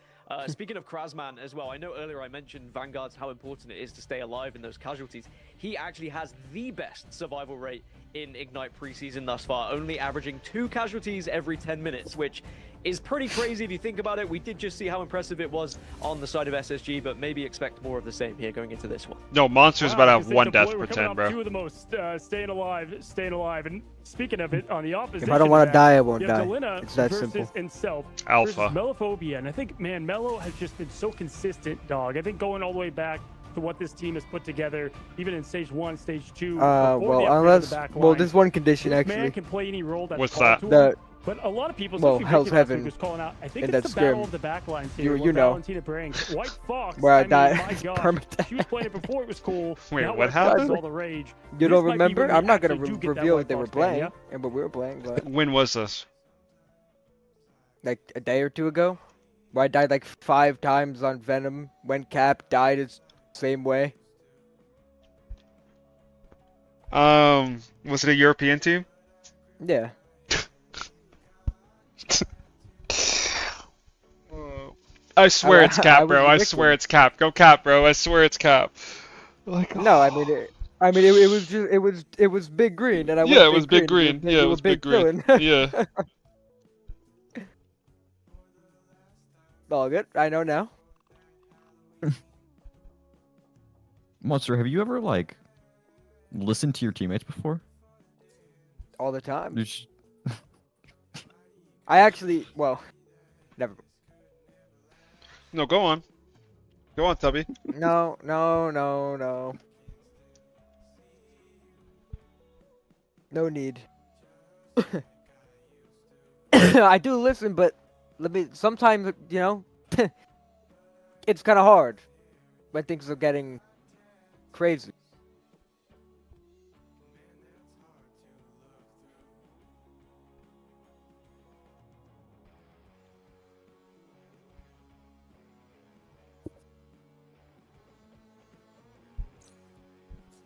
Speaking of Krasman as well, I know earlier I mentioned Vanguard's how important it is to stay alive in those casualties. He actually has the best survival rate in Ignite preseason thus far, only averaging 2 casualties every 10 minutes, which is pretty crazy if you think about it. We did just see how impressive it was on the side of SSG, but maybe expect more of the same here going into this one. No, Monster's about to have 1 death per 10, bro. 2 of the most staying alive. And speaking of it, on the opposite, if I don't want to die, I won't die. It's that simple. Alpha. Melophobia, and I think, man, Melo has just been so consistent, dog. I think going all the way back to what this team has put together, even in stage 1, stage 2. There's one condition actually. Man can play any role that's What's that? But a lot of people, Hell's Heaven, was calling out. I think it's the battle of the backlines here. You know. Valentina brings. White Fox, where I died. My God, she was playing it before it was cool. Wait, what happened? All the rage. You don't remember? I'm not going to reveal what they were playing, and what we were playing. But when was this? Like a day or 2 ago, where I died like 5 times on Venom. Went cap, died the same way. Was it a European team? Yeah. I swear it's cap, bro. I swear it's cap. Go cap, bro. I swear it's cap. Like, no, I mean, it was Big Green, and I yeah, it was Big Green. Yeah, it was Big Green. Yeah. All good. I know now. Monster, have you ever like listened to your teammates before? All the time. I actually, never. No, go on. Go on, Tubby. No. No need. I do listen, but sometimes, it's kind of hard when things are getting crazy.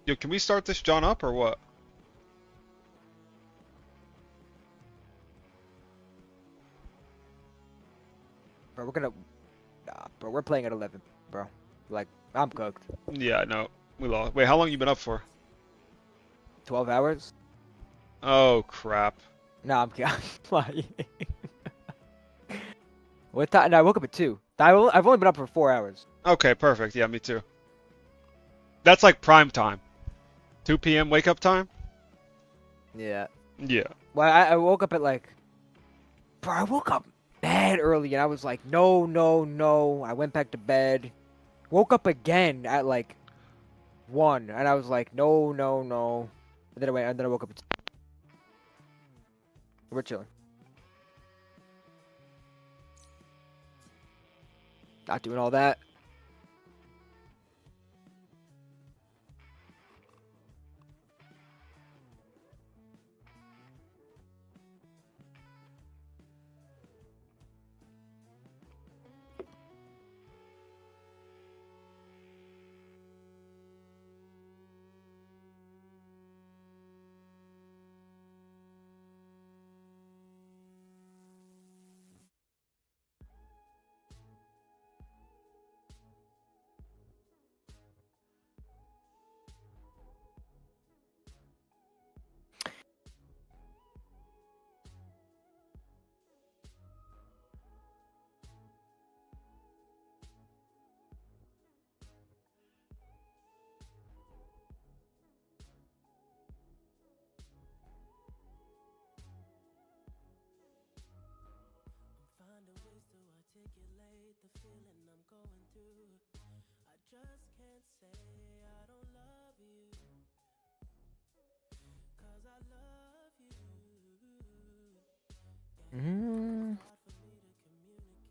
Yo, can we start this John up or what? Bro, we're playing at 11, bro. Like, I'm cooked. Yeah, no, we lost. Wait, how long you been up for? 12 hours. Oh crap. No, I'm kidding. What time? No, I woke up at 2. I've only been up for 4 hours. Okay, perfect. Yeah, me too. That's like prime time. 2 p.m. wake up time? Yeah. Yeah. Well, I woke up at bro, I woke up mad early and I was like, no. I went back to bed. Woke up again at 1 and I was like, no. And then I woke up at 2. We're chilling. Not doing all that.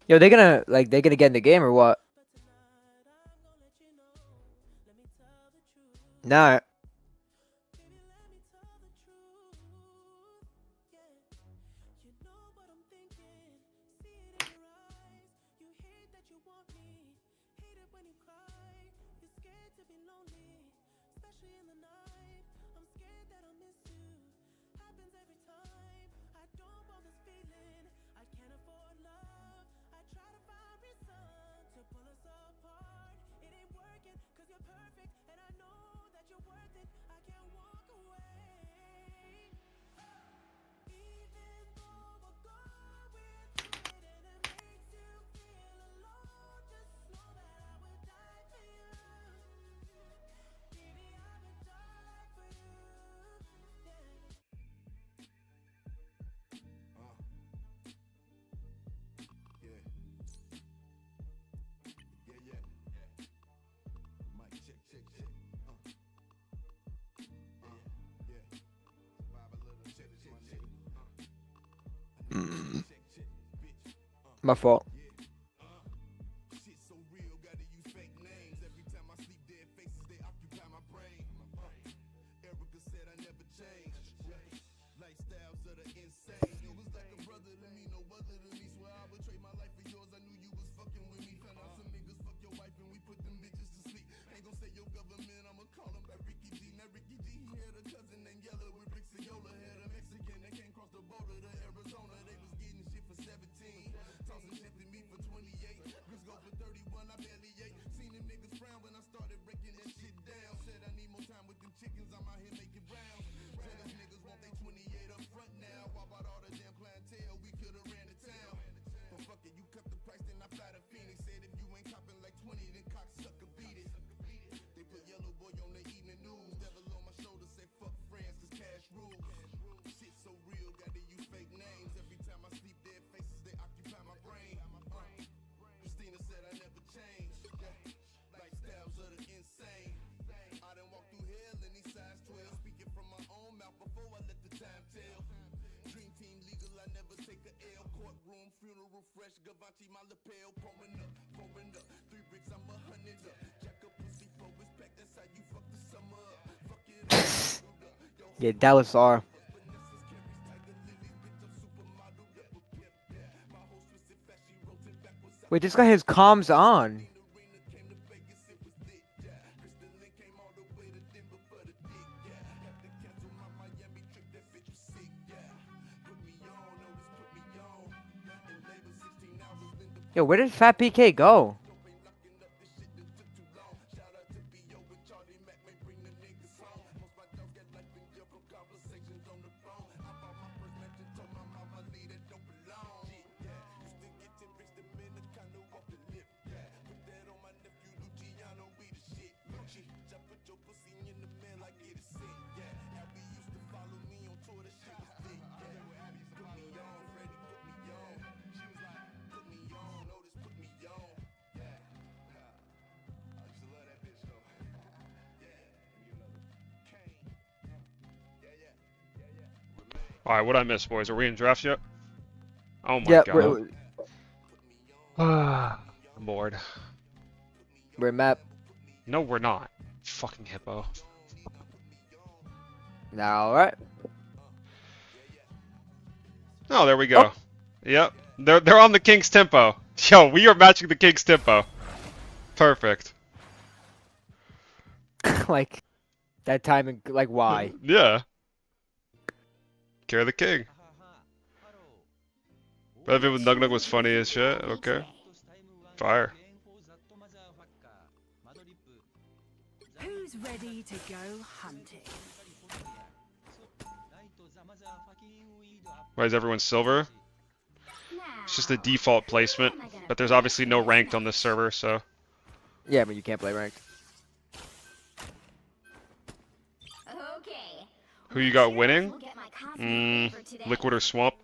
Yo, they gonna get in the game or what? Nah. My fault. Yeah, Dallas are. Wait, this guy has comms on. Yo, where did Fat PK go? Alright, what'd I miss, boys? Are we in draft yet? Oh my god. I'm bored. We're map. No, we're not. Fucking hippo. Alright. Oh, there we go. Oh. Yep. They're on the King's tempo. Yo, we are matching the King's tempo. Perfect. Like that timing, like why? Yeah. Carry the king. Brevin with Nug Nug was funny as shit. Okay. Fire. Who's ready to go hunting? Why is everyone silver? It's just a default placement, but there's obviously no ranked on this server, so. Yeah, but you can't play ranked. Okay. Who you got winning? Liquid or Swamp?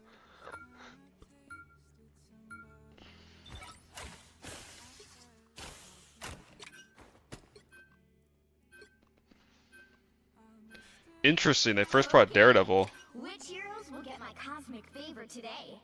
Interesting. They first brought Daredevil. Which heroes will get my cosmic favor today?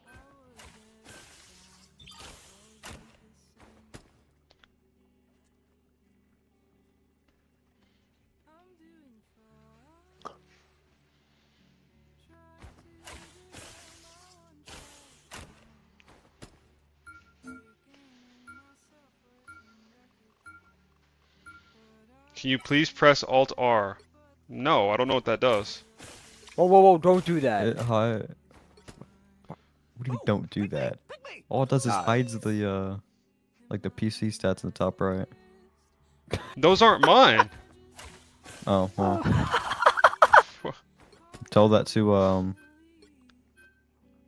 Can you please press Alt R? No, I don't know what that does. Whoa, whoa, whoa! Don't do that. What do you don't do that? All it does is hides the like the PC stats in the top right. Those aren't mine. Oh well. Tell that to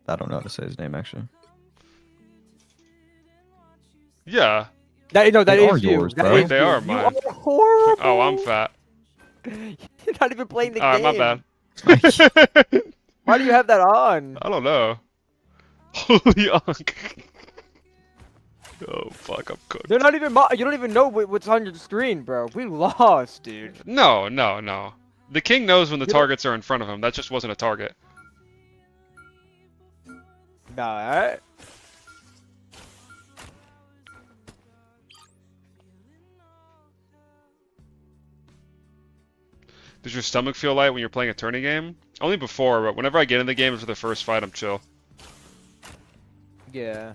I don't know how to say his name actually. Yeah. That is yours, you. Bro. Wait, they are mine. You are horrible. Oh, I'm fat. You're not even playing the game. Alright, my bad. Why do you have that on? I don't know. Holy unk. Oh fuck, I'm cooked. They're not even. You don't even know what's on your screen, bro. We lost, dude. No. The king knows when the targets are in front of him. That just wasn't a target. Nah, alright. Does your stomach feel light when you're playing a tourney game? Only before, but whenever I get in the game for the first fight, I'm chill. Yeah.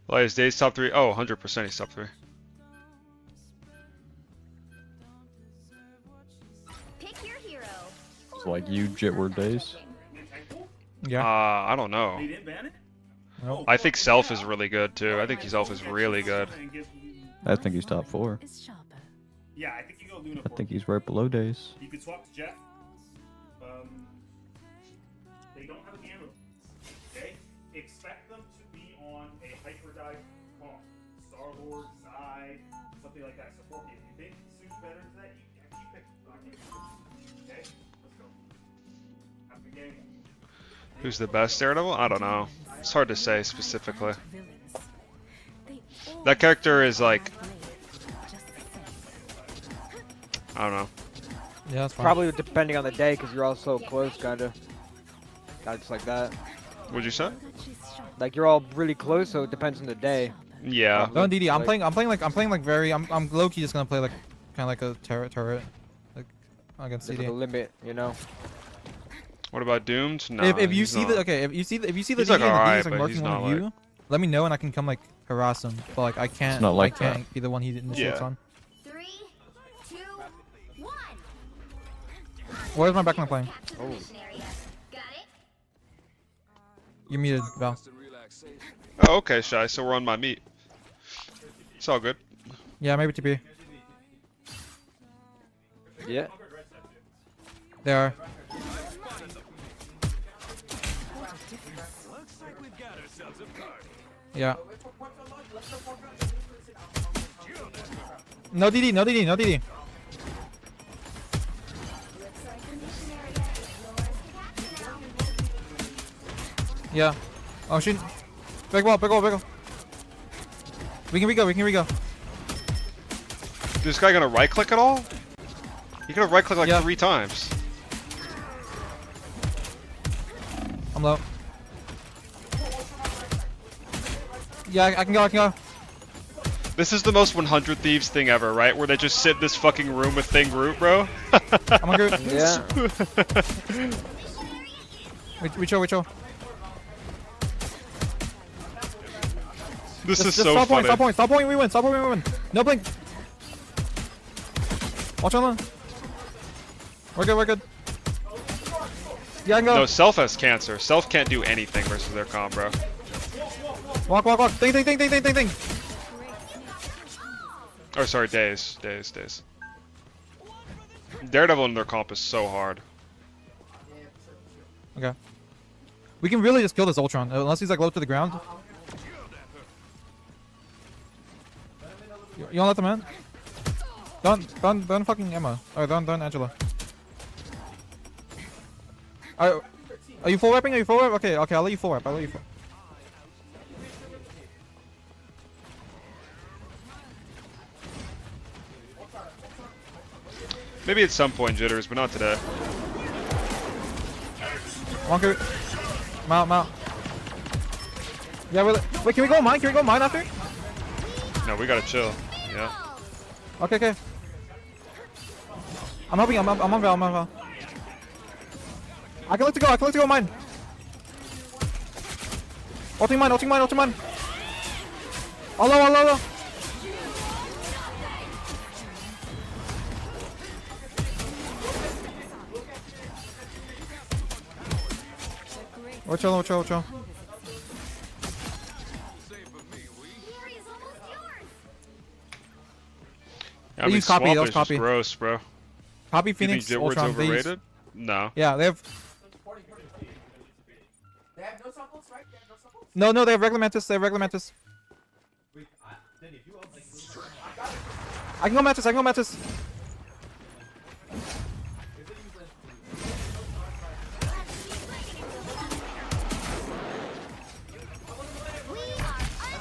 Well, is Days top 3? Oh, 100% he's top 3. Like you, Jitward Days. Yeah. I don't know. Nope. I think Self is really good too. I think Self is really good. I think he's top 4. Yeah, I think you go Luna. I think he's right below Days. You could swap to Jeff. They don't have a gamma. Okay? Expect them to be on a hyperdrive comp. Star-Lord, Zai, something like that. Support game. If you think suits better to that, you pick. Okay? Let's go. Have the game. Who's the best Daredevil? I don't know. It's hard to say specifically. That character is like... I don't know. Yeah, that's fine. Probably depending on the day, because you're all so close, kinda. Just like that. What'd you say? Like you're all really close, so it depends on the day. Yeah. No, DD, I'm playing like very. I'm low key just gonna play like kind of like a turret, like against There's CD. like a limit, you know. What about Doomed? No. If you see the if you see the DD like, and the alright, DD is like but marking he's one not of you, let me know and I can come like harass him. But like I can't. not like I can't be the one he initiates on. 3, 2, 1. Where's my backline playing? Oh. You're muted, Val. Oh, okay, Shy. So we're on my meat. It's all good. Yeah, maybe TP. Yeah. They are. Yeah. No DD, no DD, no DD. Yeah. Oh shit. Big wall, big wall, big wall. We can re-go. Is this guy gonna right click at all? He could have right clicked like 3 times. I'm low. Yeah, I can go. This is the most 100 Thieves thing ever, right? Where they just sit in this fucking room with Thing Groot, bro. I'm on Groot. Yeah. We chill. This is so funny. Stop point, we win. No blink. Watch on. We're good. Yeah, I can go. No, Self has cancer. Self can't do anything versus their comp, bro. Walk. Think. Oh, sorry, Days. Daredevil in their comp is so hard. Okay. We can really just kill this Ultron, unless he's like low to the ground. You don't let them in? Don't fucking Emma. Or don't Angela. Are you full repping? Are you full rep? Okay, okay, I'll let you full rep. I'll let you full. Maybe at some point, Jitters, but not today. Wonker. Mount. Yeah, wait, can we go mine? Can we go mine after? No, we gotta chill. Yeah. Okay. I'm helping. I'm on Val. I can let it go mine. Ulting mine. Hello. Watch out. I mean, copy, Swamp that was is just copy. gross, bro. Copy Phoenix. You think Jitward's Ultron, overrated? No. Yeah, they have. They have no supplements, right? No, they have regular Mantis. I can go Mantis.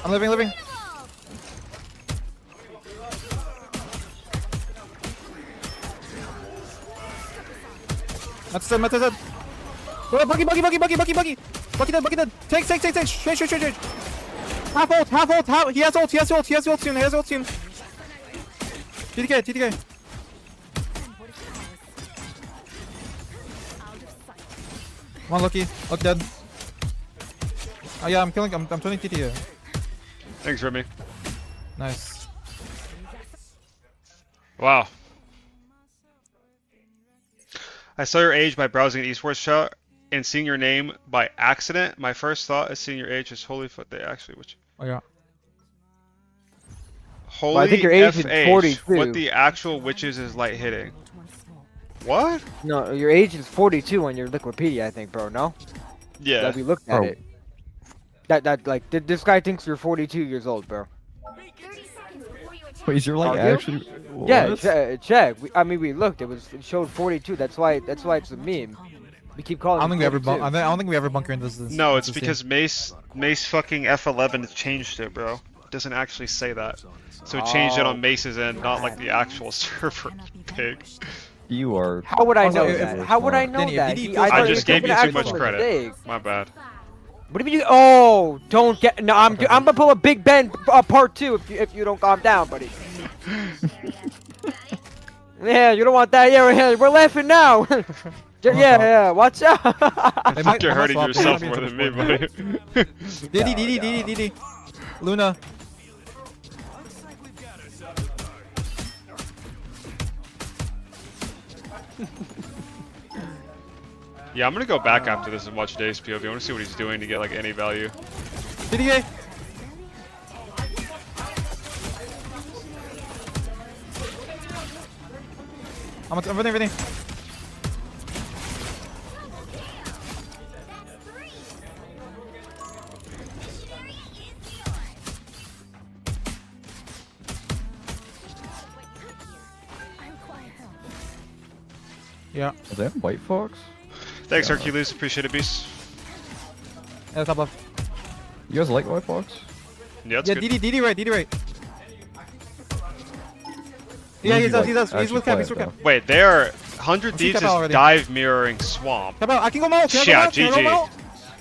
I'm living. Mantis dead. Oh, Bucky. Bucky dead. Take. Change. Half ult. He has ult soon. TTK. Come on, Loki. Look dead. Oh yeah, I'm turning TT. Thanks, Remy. Nice. Wow. I saw your age by browsing an esports chat and seeing your name by accident. My first thought is seeing your age is holy foot. They actually, which? Oh yeah. Holy well, I think your age FH, is 42. what the actual witches is light hitting? What? No, your age is 42 on your Liquipedia, I think, bro. No? Yeah. That we looked at it. This guy thinks you're 42 years old, bro. Wait, is your like actually? What? Yeah, check. We looked. It showed 42. That's why it's a meme. We keep calling. I don't think we ever bunker into this. No, it's because Mace fucking F11 changed it, bro. It doesn't actually say that. So it changed it on Mace's end, not like the actual server. Pig. You are. How would I know that? How would I know that? I just gave you too much credit. My bad. What do you mean? Oh, don't get. No, I'm gonna pull a Big Ben part 2 if you don't calm down, buddy. Yeah, you don't want that. Yeah, we're laughing now. Yeah, watch out. I think you're hurting yourself more than me, buddy. DD. Luna. Yeah, I'm gonna go back after this and watch Dave's POV. I want to see what he's doing to get like any value. DDA. I'm running everything. Yeah. Is that White Fox? Thanks, Hercules. Appreciate it, Beast. Yeah, top left. You guys like White Fox? Yeah, that's good. DD right. Yeah, he's with Cap. Wait, they are 100 Thieves is dive mirroring Swamp. I can go Malt. Yeah, GG.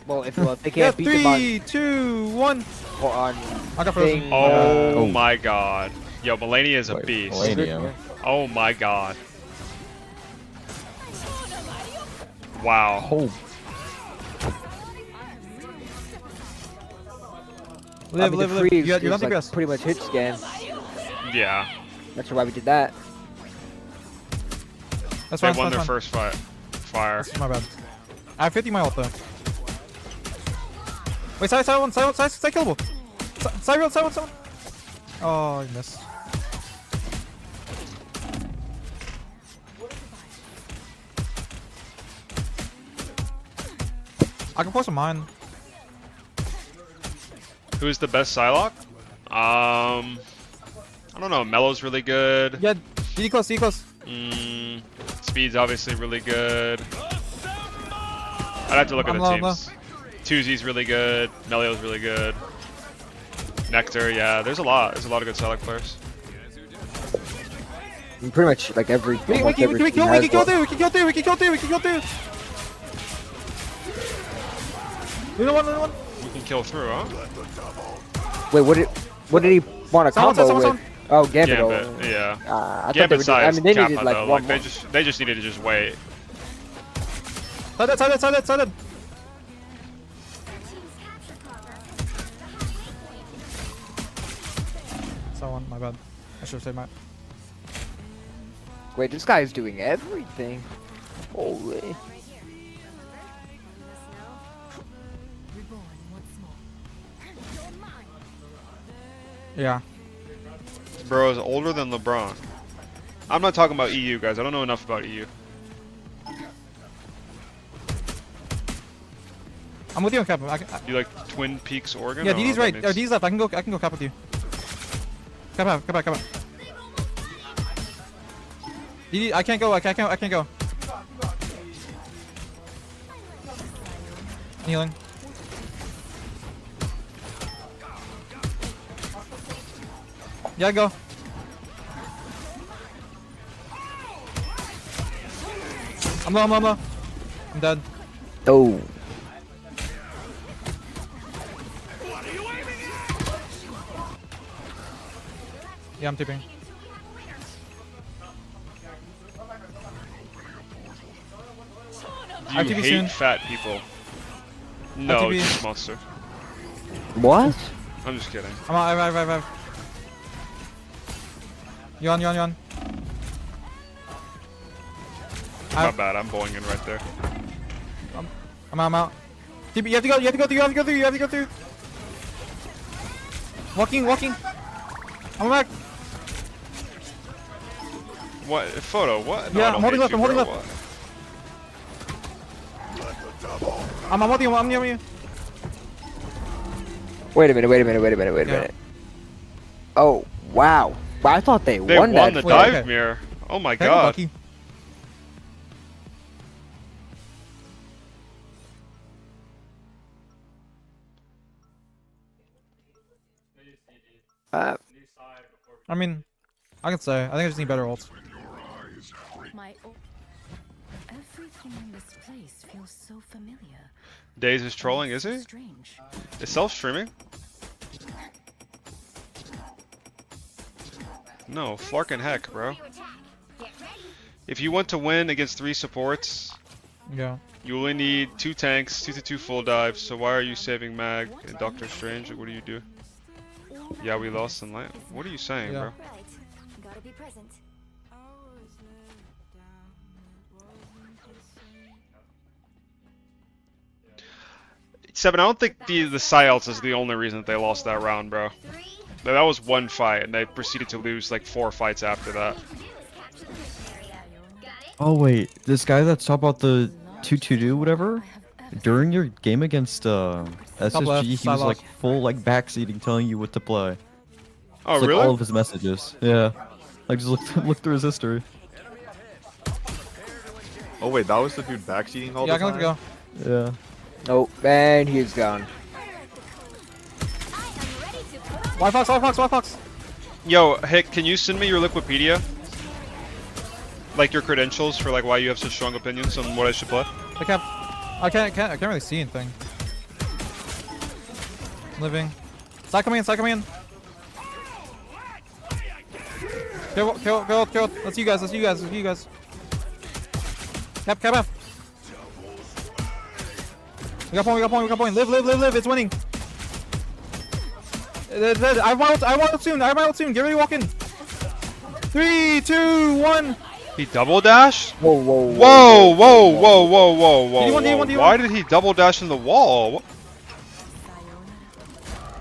Well, if they can't beat them on... 3, 2, 1. Or on... I got frozen. Oh my god. Yo, Melania is a beast. Melania. Oh my god. Wow. Oh. Live. You got nothing like pretty much hit scan. Yeah. That's why we did that. That's they won their first fight. Fire. My bad. I have 50 my ult though. Wait, side killable. Side one. Oh, you missed. I can force a mine. Who's the best Psylocke? I don't know. Mellow's really good. Yeah, DD close. Speed's obviously really good. I'd have to look at the teams. 2Z's really good. Melio's really good. Nectar, yeah. There's a lot. There's a lot of good Sylar players. Pretty much like every. We can kill through. We can kill through. We can kill through. We can kill through. We can kill through. Another one. We can kill through, huh? Wait, what did he want to combo with? Oh, Gambit. Yeah. Gambit size. I mean, they needed like one. Like, they just needed to just wait. Sided. Someone, my bad. I should have said my. Wait, this guy is doing everything. Holy. Yeah. Bro is older than LeBron. I'm not talking about EU, guys. I don't know enough about EU. I'm with you on cap. You like Twin Peaks, Oregon? Yeah, DD's right. DD's left. I can go cap with you. Cap out. DD, I can't go. I can't go. Kneeling. Yeah, go. I'm low. I'm dead. Oh. Yeah, I'm tipping. Do you hate fat people? No, just monster. What? I'm just kidding. I'm out. I've. Yawn. My bad, I'm bowling in right there. I'm out. You have to go through. Walking. I'm back. What? Photo? What? Yeah, I'm holding left. I'm holding you. I'm near you. Wait a minute. Oh, wow. I thought they won that. They won the dive mirror. Oh my god. Lucky. I mean, I can say. I think I just need better ults. Everything in this place feels so familiar. Daze is trolling, is he? Is self-streaming? No, Flarkin heck, bro. If you want to win against 3 supports, yeah, you only need 2 tanks, 2-2 full dives. So why are you saving Mag and Doctor Strange? Like, what do you do? Yeah, we lost in lane. What are you saying, bro? Gotta be present. 7, I don't think the Psy-Ults is the only reason that they lost that round, bro. That was one fight, and they proceeded to lose like 4 fights after that. Oh wait, this guy that's talking about the 2-2-2 whatever? During your game against SSG, he was like full like backseating, telling you what to play. Oh it's, like, really? All of his messages. Yeah. Like just look through his history. Oh wait, that was the dude backseating all the time? Yeah, I can Yeah. Oh, and he's gone. White Fox. Yo, Hick, can you send me your Liquipedia? Like your credentials for like why you have such strong opinions on what I should play? I can't really see anything. Living. Side coming in. Kill. That's you guys. Cap F. We got point. Live. It's winning. I want soon. Get ready to walk in. 3, 2, 1. He double dashed? Whoa. D1. Why did he double dash in the wall?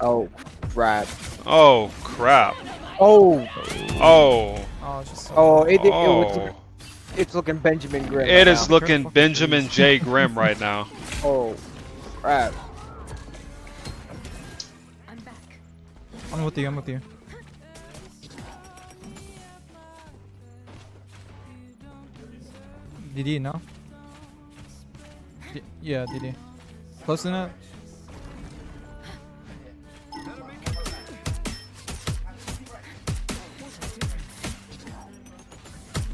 Oh, crap. Oh, crap. Oh. It's looking Benjamin Grimm. It is looking Benjamin J. Grimm right now. Oh, crap. I'm with you. DD, no? Yeah, DD. Close to that.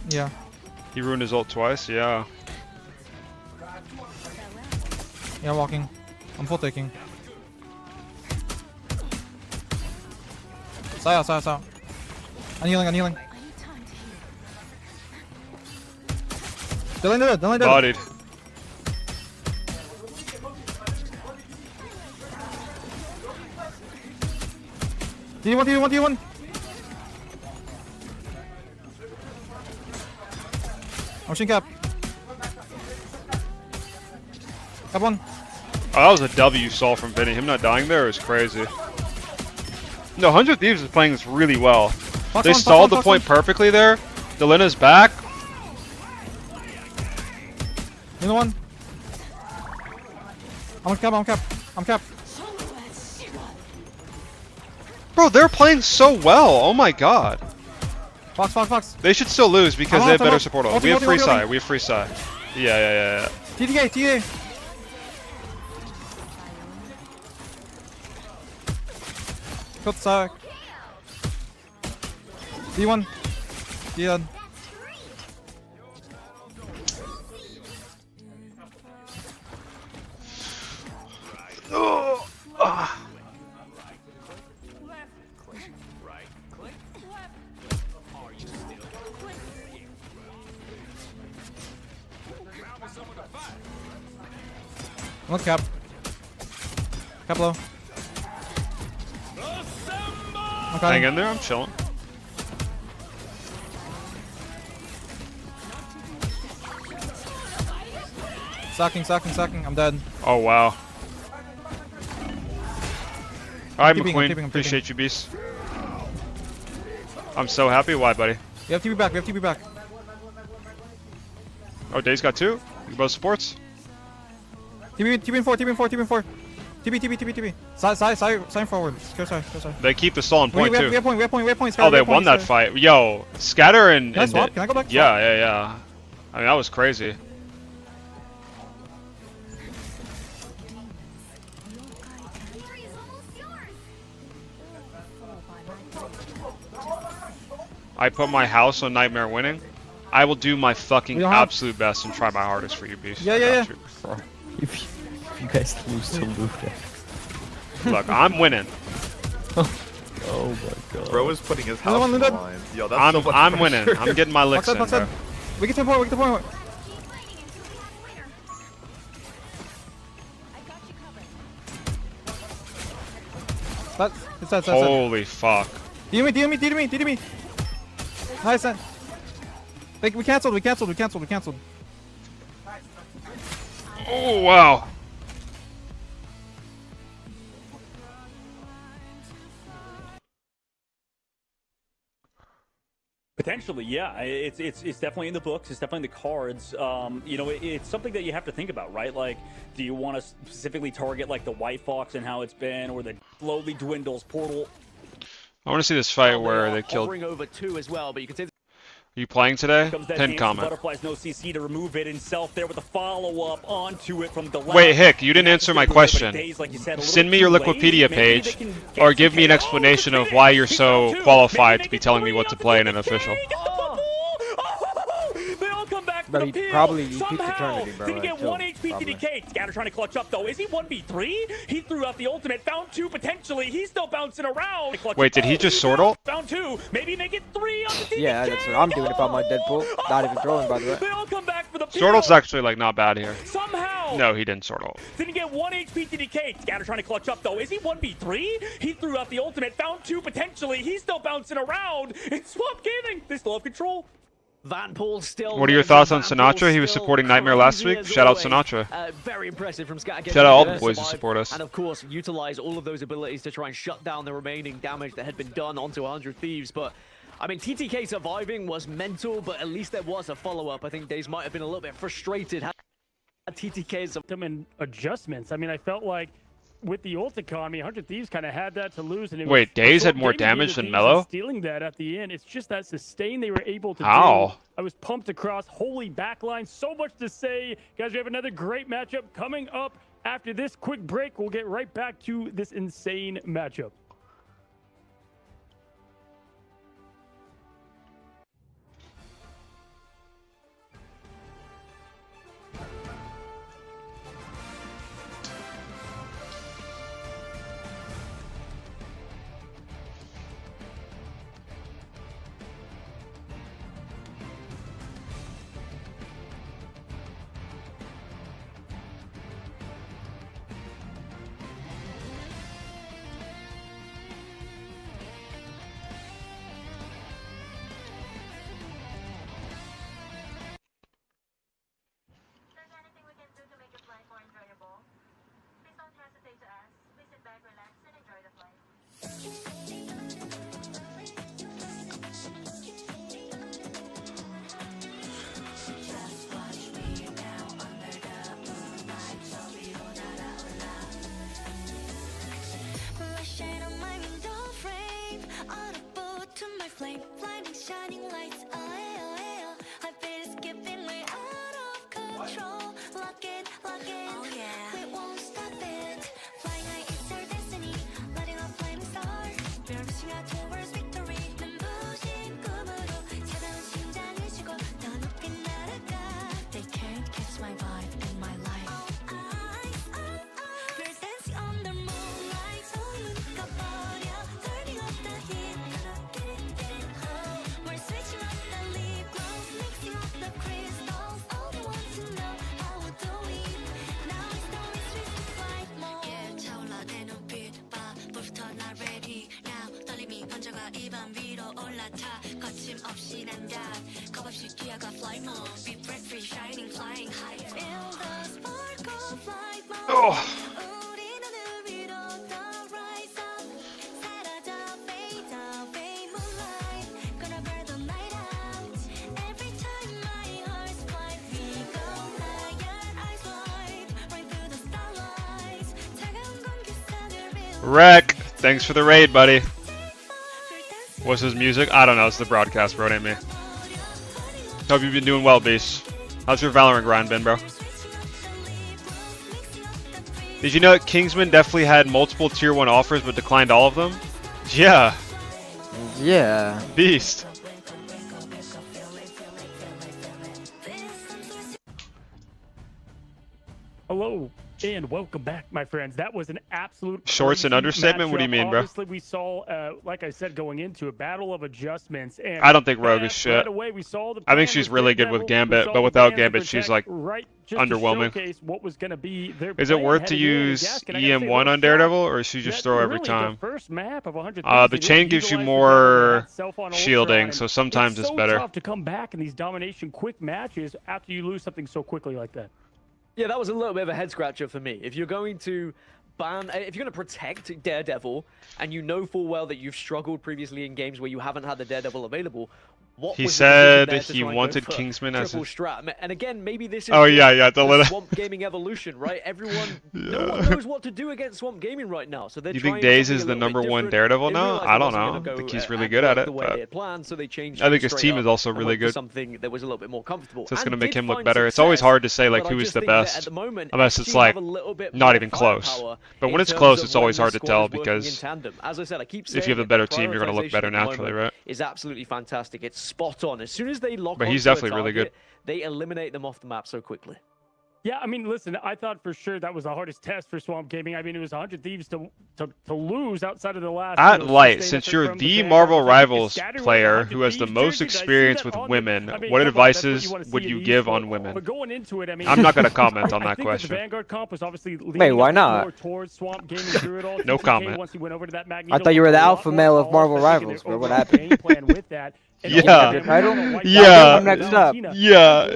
Yeah. He ruined his ult twice, yeah. Yeah, walking. I'm full taking. Saya. I'm healing. Dylan did it. Bodied. D1. Motion cap. Cap one. Oh, that was a W you saw from Vinny. Him not dying there is crazy. No, 100 Thieves is playing this really well. They stalled the point perfectly there. Delina's back. You know one. I'm cap. Bro, they're playing so well. Oh my god. Fox. They should still lose because they have better support ult. We have free side. Yeah. TDK. Cut side. D1. One cap. Cap low. Okay. Hang in there, I'm chilling. Sucking. I'm dead. Oh wow. Alright, I'm McQueen. keeping. Appreciate you, Beast. I'm so happy. Why, buddy? We have TP back. Oh, Dave's got two? You both supports? TP in 4. TP. Sign forward. Go side. They keep the stall on point, too. We have points. Oh, they won that fight. Yo, Scatter and... Can I swap? Can I go back? Yeah. I mean, that was crazy. I put my house on Nightmare winning. I will do my fucking absolute best and try my hardest for you, Beast. Yeah. Bro, if you guys lose to Luda. Look, I'm winning. Oh my god. Bro is putting his house on the line. Yo, that's so much I'm pressure. winning. I'm getting my licks in, bro. We get to the point. That's Holy fuck. DD me. Nice. We canceled. Oh, wow. Potentially, yeah. It's definitely in the books. It's definitely in the cards. You know, it's something that you have to think about, right? Like, do you want to specifically target like the White Fox and how it's been, or the slowly dwindles Portal? I want to see this fight where they killed. Over two as well, but you can say. Are you playing today? Pin comment. Butterflies no CC to remove it himself there with a follow-up onto it from the left. Wait, Hick, you didn't answer my question. Send me your Liquipedia page, or give me an explanation of why you're so qualified to be telling me what to play in an official. But he probably beat Eternity, bro. Didn't get 1 HP TDK. Scatter trying to clutch up, though. Is he 1v3? He threw out the ultimate. Found 2 potentially. He's still bouncing around. Wait, did he just sword ult? Found 2. Maybe make it 3 on the TDK. Yeah, that's what I'm doing about my Deadpool. Not even throwing, by the way. They all come back for the Sword ult's actually like not bad here. Somehow. No, he didn't sword ult. Didn't get 1 HP TDK. Scatter trying to clutch up, though. Is he 1v3? He threw out the ultimate. Found 2 potentially. He's still bouncing around. It's Swap Gaming. They still have control. Vanpool still. What are your thoughts on Sinatra? He was supporting Nightmare last week. Shout out Sinatra. Very impressive from Scat. Shout out all the boys who support us. And of course, utilize all of those abilities to try and shut down the remaining damage that had been done onto 100 Thieves. But I mean, TTK surviving was mental, but at least there was a follow-up. I think Daze might have been a little bit frustrated. TTK's some adjustments. I mean, I felt like with the ult economy, 100 Thieves kind of had that to lose. And wait, Daze had more damage than Mellow? Stealing that at the end. It's just that sustain they were able to do. I was pumped across. Holy backline. So much to say. Guys, we have another great matchup coming up. After this quick break, we'll get right back to this insane matchup. Wreck, thanks for the raid, buddy. What's his music? I don't know, it's the broadcast, bro, it ain't me. Hope you've been doing well, Beast. How's your Valorant grind been, bro? Did you know that Kingsman definitely had multiple tier 1 offers but declined all of them? Yeah. Yeah. Beast. Hello. And welcome back, my friends. That was an absolute shorts and understatement. What do you mean, bro? Obviously, we saw, like I said, going into a battle of adjustments. And I don't think Rogue is shit. Right away, we saw the I think she's really good with Gambit, but without Gambit, she's like underwhelming. What was going to be is it worth to use EM1 on Daredevil, or should you just throw every time? The first map of 100 the chain gives you more shielding, so sometimes it's better. It's so tough to come back in these domination quick matches after you lose something so quickly like that. Yeah, that was a little bit of a head scratcher for me. If you're going to ban, if you're going to protect Daredevil, and you know full well that you've struggled previously in games where you haven't had the Daredevil available, what he said he wanted Kingsman as a strat. And again, maybe this is the Swamp Gaming evolution, right? Everyone, no one knows what to do against Swamp Gaming right now. So they're you think Daze is the #1 Daredevil now? I don't know. I think he's really good at it. But I think his team is also really good. Something that was a little bit more comfortable. So it's going to make him look better. It's always hard to say like who is the best, unless it's like not even close. But when it's close, it's always hard to tell because if you have a better team, you're going to look better naturally, right? Is absolutely fantastic. It's spot on. As soon as they lock but he's definitely really good. They eliminate them off the map so quickly. Yeah, I mean, listen, I thought for sure that was the hardest test for Swamp Gaming. I mean, it was 100 Thieves to lose outside of the last... At Light, since you're the Marvel Rivals player who has the most experience with women, what advices would you give on women? But going into it, I mean, I'm not going to comment on that question. The Vanguard comp was obviously wait, why not? Towards Swamp Gaming through it all. No comment. Once he went over to that I thought you were the alpha male of Marvel Rivals, bro. What happened? With that. Yeah. Next up. Yeah.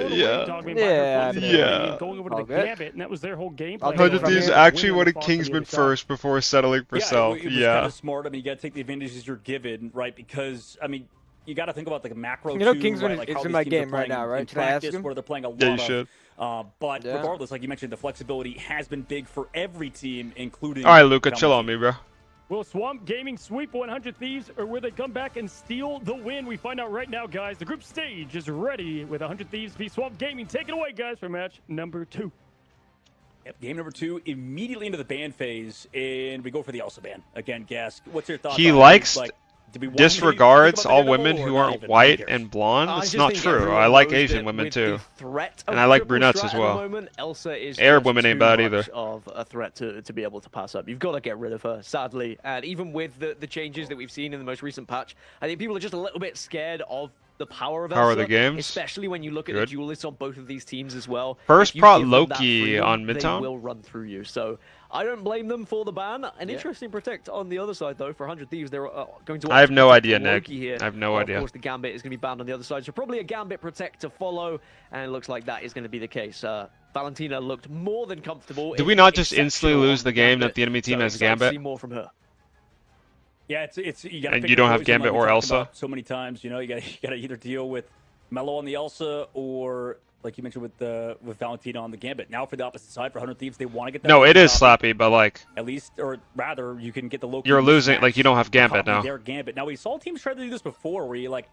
Going over to the Gambit, and that was their whole game plan. 100 Thieves actually wanted Kingsman first before settling for Self. It was kind of smart. I mean, you got to take the advantages you're given, right? Because, I mean, you got to think about the macro. You know, too, Kingsman right? Like is in my game right now, right? Can I ask him? Where they're playing a lot yeah, you should. But regardless, like you mentioned, the flexibility has been big for every team, including. All right, Luca, chill on me, bro. Will Swamp Gaming sweep 100 Thieves, or will they come back and steal the win? We find out right now, guys. The group stage is ready with 100 Thieves v Swamp Gaming. Take it away, guys, for match number 2. Yep, game number 2, immediately into the ban phase, and we go for the Elsa ban. Again, Gas, what's your thoughts? He likes, disregards all women who aren't white and blonde. It's not true. I like Asian women too. And I like brunettes as well. Arab women ain't bad either. Of a threat to be able to pass up. You've got to get rid of her, sadly. And even with the changes that we've seen in the most recent patch, I think people are just a little bit scared of the power of Elsa, the games. especially when you look at the duelists on both of these teams as well. First prot Loki on Midtown. They will run through you. So I don't blame them for the ban. An interesting protect on the other side, though. For 100 Thieves, they're going to. I have no idea, Nick. I have no idea. Of course, the Gambit is going to be banned on the other side, so probably a Gambit protect to follow, and it looks like that is going to be the case. Valentina looked more than comfortable. Did we not just instantly lose the game that the enemy team has Gambit? See more from her. Yeah, it's you got. And you don't have Gambit or Elsa. So many times, you know, you got to either deal with Mello on the Elsa or, like you mentioned, with Valentina on the Gambit. Now for the opposite side, for 100 Thieves, they want to get that. No, it is slappy, but like. At least, or rather, you can get the Loki. You're losing, like you don't have Gambit now. Their Gambit. Now we saw teams try to do this before, where you like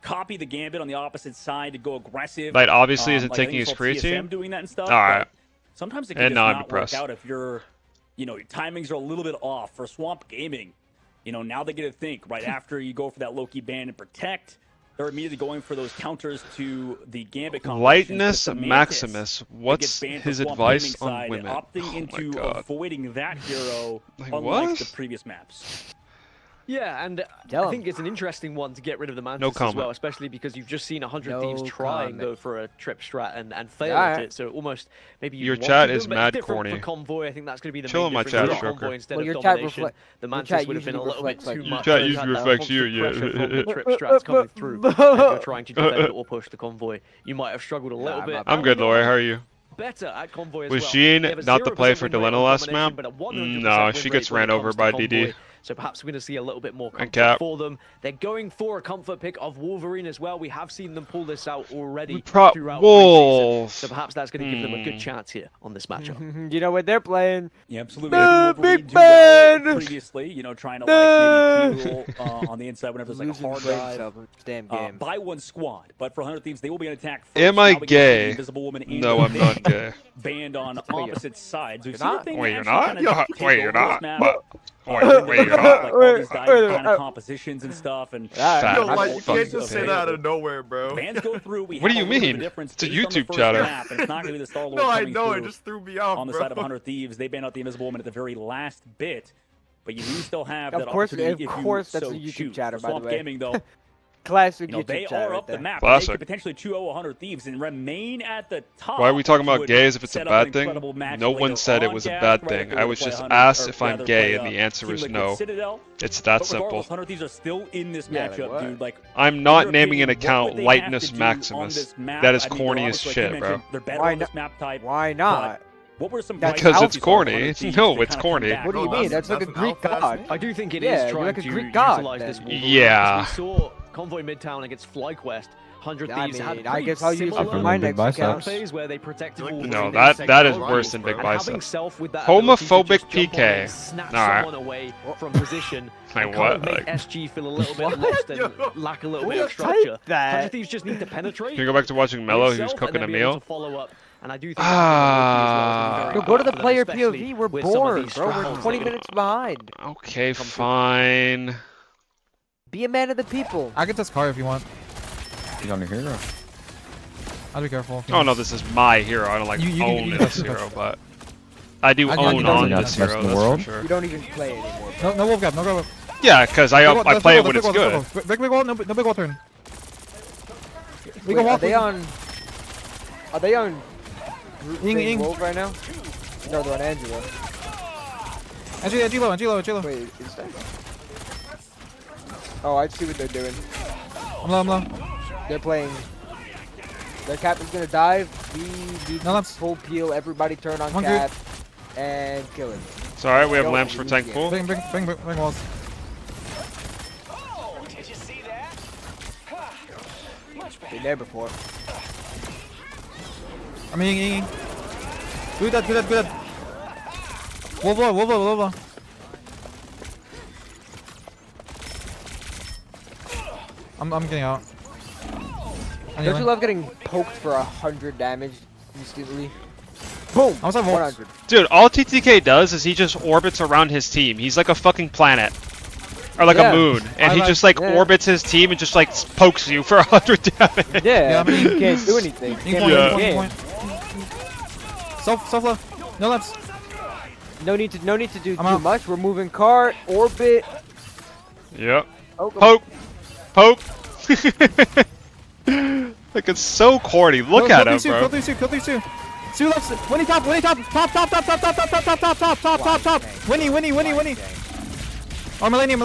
copy the Gambit on the opposite side to go aggressive. Light obviously isn't like, taking his free team. Doing that and stuff. All right. Sometimes it can just not work out if your timings are a little bit off. For Swamp Gaming, now they get to think right after you go for that Loki ban and protect. They're immediately going for those counters to the Gambit combinations. Lightness Maximus. What's his advice on women? Opting into avoiding that hero, like unlike the previous maps. Yeah, and I think it's an interesting one to get rid of the Mantis as well, especially because you've just seen 100 Thieves try and go for a trip strat and fail at it. So almost maybe your chat is mad corny. For Convoy, I think that's going to be the main difference. Chill on my chat, Convoy instead well, of your domination. Chat The Mantis would have been a little bit too much. Your chat usually reflects you, yeah. Trip strats coming through. If you're trying to defend it or push the Convoy, you might have struggled a little bit. I'm good, Lori. How are you? Better at Convoy as Was well. Jean not the play for Delena last map? No, she gets ran over by DD. So perhaps we're going to see a little bit more comfort for them. They're going for a comfort pick of Wolverine as well. We have seen them pull this out already throughout Wolf. so perhaps that's going to give them a good chance here on this matchup. You know what they're playing? Yeah, absolutely. Big Ben! Previously, trying to maybe fuel on the inside whenever there's like a hard dive. Damn game. By one squad. But for 100 Thieves, they will be an attack first. Am I gay? No, I'm not gay. Banned on opposite sides. Wait, you're not? Wait, you're not? Wait, you're not? Like kind of compositions and stuff. And you can't just say that out of nowhere, bro. Bands go through. What do you mean? It's a YouTube chatter. And it's not going to be the Star-Lord No, I know. It just threw me off, on the bro. side of 100 Thieves. They banned out the Invisible Woman at the very last bit. But you do still have that opportunity if you Of course, that's so a YouTube choose. chatter, by the Swamp way. Gaming, though, Classic YouTube they chatter are right up there. the map. Classic. They could potentially 2-0 100 Thieves and remain at the top. Why are we talking about which gays if it's a would set up bad an thing? incredible match No one later said it on, was a Gas, bad whether thing. they I would was play just 100 asked or if I'm rather gay, play and the answer Team is Liquid no. Citadel. It's that But simple. regardless, 100 Thieves are still in this Yeah, matchup, like dude. Like, I'm not in your naming an opinion, what would account they Lightness have to do on Maximus. this map? That is I mean, corny they're as obviously, like you shit, bro. mentioned, They're better Why on this not? map type. Why not? What were some That's Because it's alpha. corny. No, it's to corny. What do you mean? That's like a Greek god. I do think it Yeah, is you're trying like a to Greek god, utilize this then. Wolverine, Yeah. because we saw Convoy Midtown against FlyQuest. 100 I Thieves mean, had I guess I'll use it similar for my Big next account. biceps. phase where they protected Wolverine No, in that second is round. worse than big And having biceps. Self with that Homophobic ability to just jump on PK. and snatch Alright. someone away from position. Like and what? Kind of make Like- SG feel a little bit lost and lack a little Who bit of typed structure. that? 100 Thieves just need to penetrate. Can you go back to watching Mello, who's yourself cooking and a then be able meal? to follow up. And I do think Yo, go to the player especially POV. We're with some of bored, these bro. We're strategies. 20 minutes behind. Okay, fine. Be a man of the people. I can test car if you want. He's on your hero. I'll be careful. Oh no, this is my hero. I don't like You own can this touch hero, it. but I do I own don't on think this that's hero. the That's world. for sure. You don't even play it anymore. No, no wolf gap. No go. Yeah, because I play it when it's good. Big wall. No big wall turn. We Wait, go are walk. they on? Are they on? Ying. Wolf right now? No, they're on Angela. Angelo. Wait, is that? Oh, I see what they're doing. I'm low. They're playing. Their captain's gonna dive. He needs No, to that's- full peel. Everybody turn on Hungry. cap and kill him. It's alright, we have Don't lamps for lose tank yet. pool. Bring walls. Been there before. I'm eating. Do that. Whoa. I'm getting out. Don't you love getting poked for 100 damage instantly? Boom! I was at 100. Dude, all TTK does is he just orbits around his team. He's like a fucking planet. Or like a moon. And he just like orbits his team and just like pokes you for 100 damage. Yeah, I mean, you can't do anything. Point. Self-love. No lefts. No need to do too much. We're moving cart, orbit. Yep. Poke. Like it's so corny. Look at him, bro. Kill these two. Two left. Winnie top. Top. Winnie. Oh, Millennium.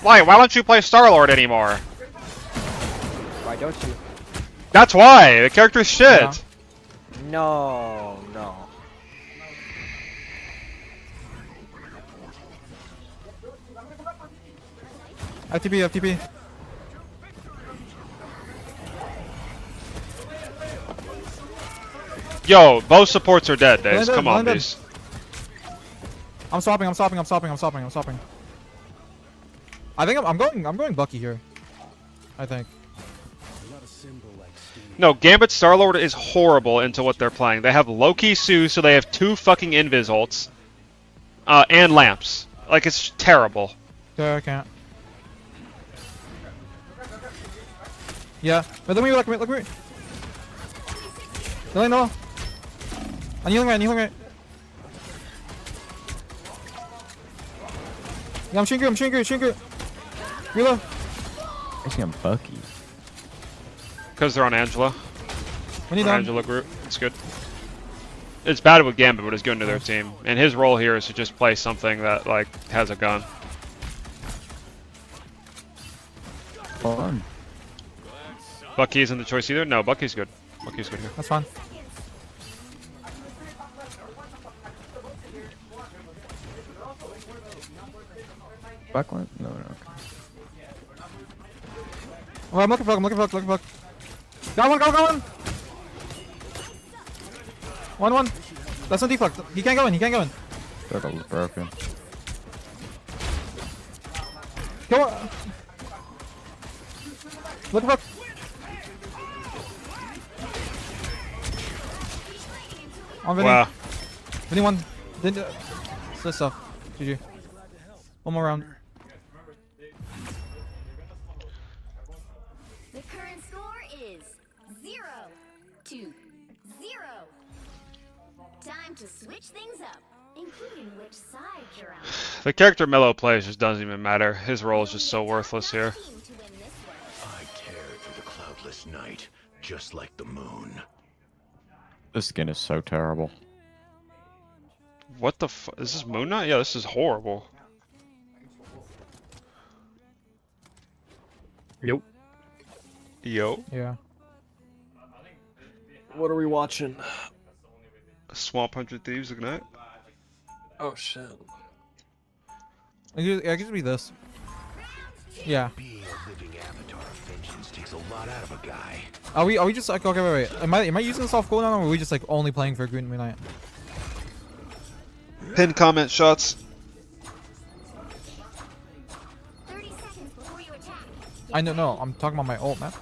Why don't you play Star-Lord anymore? Why don't you? That's why. The character's shit. No. FTP. Yo, both supports are dead, Daze. Come on, Daze. I'm stopping. I think I'm going Bucky here. I think. No, Gambit Star-Lord is horrible into what they're playing. They have Loki Sue, so they have 2 fucking Invis ults. And lamps. Like, it's terrible. Yeah, I can't. Yeah, but look at me. No. I'm healing right. Yeah, I'm shrinking. Reload. I think I'm Bucky. Because they're on Angela. When you done? Angela group. It's good. It's bad with Gambit, but it's good to their team. And his role here is to just play something that, like, has a gun. Fun. Bucky isn't the choice either? No, Bucky's good. Bucky's good here. That's fine. Backline? No. Okay. Oh, I'm looking for. Got one. 1. That's not deflect. He can't go in. Circle was broken. Go on. Look. On Vinny. Wow. Vinny 1. This stuff. GG. One more round. The current score is 0-0. Time to switch things up, including which side you're on. The character Mello plays just doesn't even matter. His role is just so worthless here. I tear through the cloudless night, just like the moon. This skin is so terrible. What the fuck? Is this Moon Knight? Yeah, this is horrible. Yo. Yeah. What are we watching? Swamp Hunter Thieves Ignite. Oh shit. I guess be this. Yeah. Being a living avatar of vengeance takes a lot out of a guy. Are we just like okay wait. Am I using this off cooldown or are we just like only playing for Green Moon Knight? Pin comment shots. 30 seconds before you attack. I know no, I'm talking about my ult, man.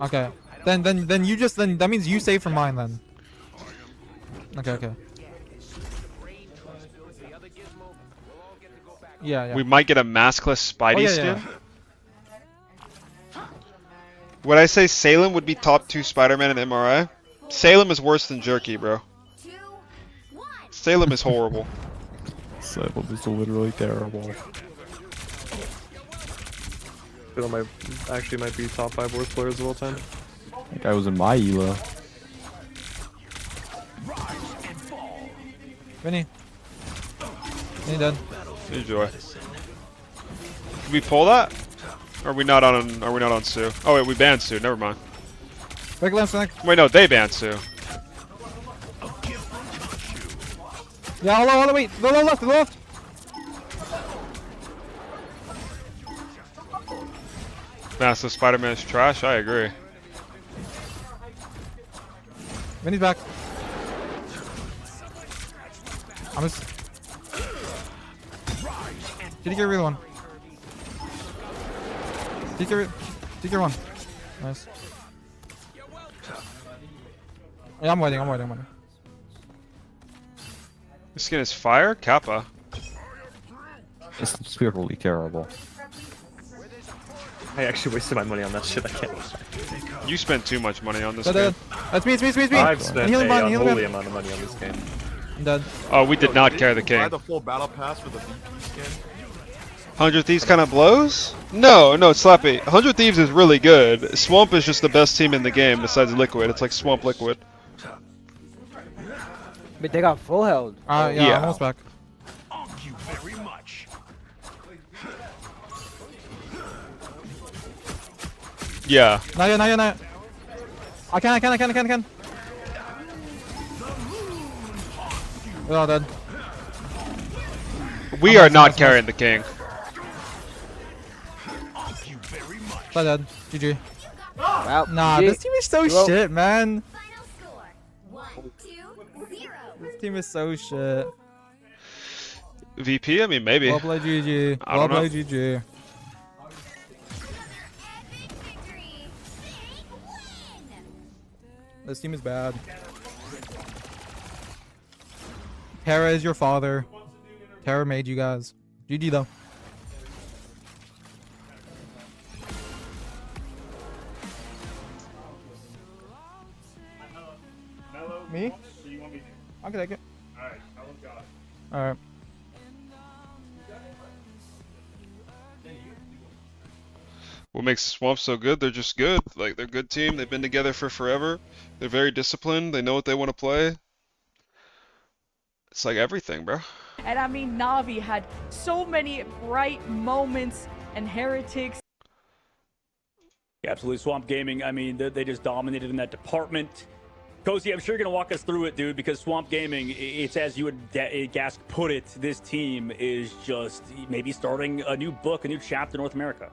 Okay. Then you just that means you save from mine then. Okay. Yeah. We might get a maskless Spidey skin. Would I say Salem would be top 2 Spider-Man in MRI? Salem is worse than Jerky, bro. Salem is horrible. Salem is literally terrible. Actually might be top 5 worst players of all time. That guy was in my Elo. Vinny dead. Enjoy. Can we pull that? Or are we not on Sue? Oh wait, we banned Sue. Never mind. Break left neck. Wait, no, they banned Sue. Yeah, hold on, wait. Go left. Massive Spider-Man is trash. I agree. Vinny's back. I'm just. Did you get rid of one? Did you get one? Nice. Yeah, I'm waiting. This skin is fire? Kappa. It's really terrible. I actually wasted my money on that shit. I can't. You spent too much money on this game. That's me. I've spent a unholy amount of money on this game. I'm dead. Oh, we did not carry the king. Buy the full battle pass for the VP skin. 100 Thieves kind of blows? No, Slappy. 100 Thieves is really good. Swamp is just the best team in the game besides Liquid. It's like Swamp Liquid. But they got full held. Yeah, almost back. Thank you very much. Yeah. Not yet. I can. We're all dead. We are not carrying the king. Not dead. GG. Wow. Nah, GG. this team is so shit, man. This team is so shit. VP? I mean, maybe. Well played, GG. I don't know. Well played, GG. This team is bad. Terra is your father. Terra made you guys. GG though. Me? I can take it. Alright, I love God. Alright. What makes Swamp so good? They're just good. Like, they're a good team. They've been together for forever. They're very disciplined. They know what they want to play. It's like everything, bro. And I mean, Na'Vi had so many bright moments, and Heretics. Yeah, absolutely. Swamp Gaming, I mean, they just dominated in that department. Cozy, I'm sure you're going to walk us through it, dude, because Swamp Gaming, it's as you would Gask put it, this team is just maybe starting a new book, a new chapter in North America.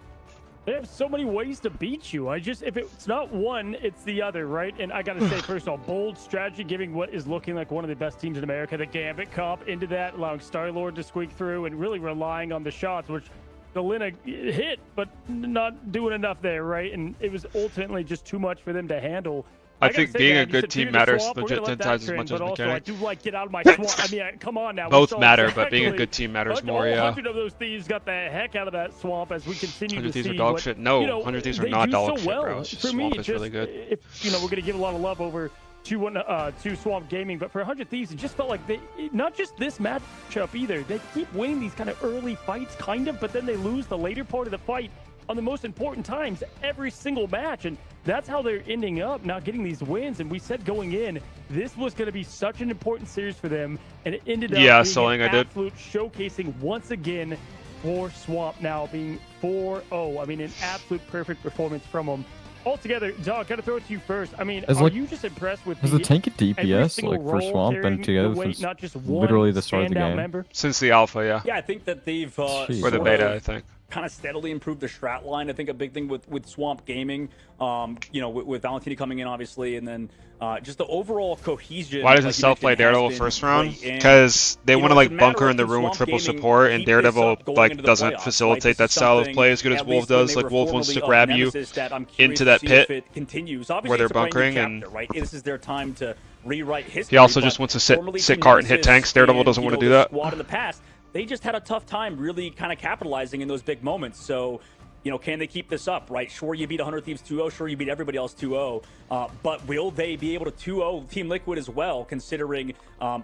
They have so many ways to beat you. If it's not one, it's the other, right? And I gotta say, first of all, bold strategy, giving what is looking like one of the best teams in America, the Gambit comp, into that, allowing Star-Lord to squeak through, and really relying on the shots, which the Lina hit, but not doing enough there, right? And it was ultimately just too much for them to handle. I think being a good team matters legit 10 times as much as mechanics. I do like get out of my swamp. I mean, come on now. Both matter, but being a good team matters more, yeah. 100 of those thieves got the heck out of that swamp as we continue to see. 100 Thieves are dog shit. No, 100 Thieves are not dog shit, bro. Swamp is really good. If, we're going to give a lot of love over to Swamp Gaming, but for 100 Thieves, it just felt like they, not just this matchup either. They keep winning these kind of early fights, kind of, but then they lose the later part of the fight on the most important times every single match, and that's how they're ending up not getting these wins. And we said going in, this was going to be such an important series for them, and it ended up being an absolute showcasing once again for Swamp, now being 4-0. I mean, an absolute perfect performance from them. Altogether, Dog, gotta throw it to you first. I mean, are you just impressed with the tank at DPS like for Swamp been together since literally the start of the game? Member? Since the alpha, yeah. Yeah, I think that they've or the beta, I think. Kind of steadily improved the strat line. I think a big thing with Swamp Gaming, with Valentini coming in, obviously, and then just the overall cohesion. Why doesn't Self play Daredevil first round? Because they want to like bunker in the room with triple support, and Daredevil like doesn't facilitate that style of play as good as Wolf does. Like Wolf wants to grab you into that pit where they're bunkering, and this is their time to rewrite history. He also just wants to sit cart and hit tanks. Daredevil doesn't want to do that. In the past, they just had a tough time really kind of capitalizing in those big moments. So, can they keep this up, right? Sure, you beat 100 Thieves 2-0. Sure, you beat everybody else 2-0. But will they be able to 2-0 Team Liquid as well, considering, not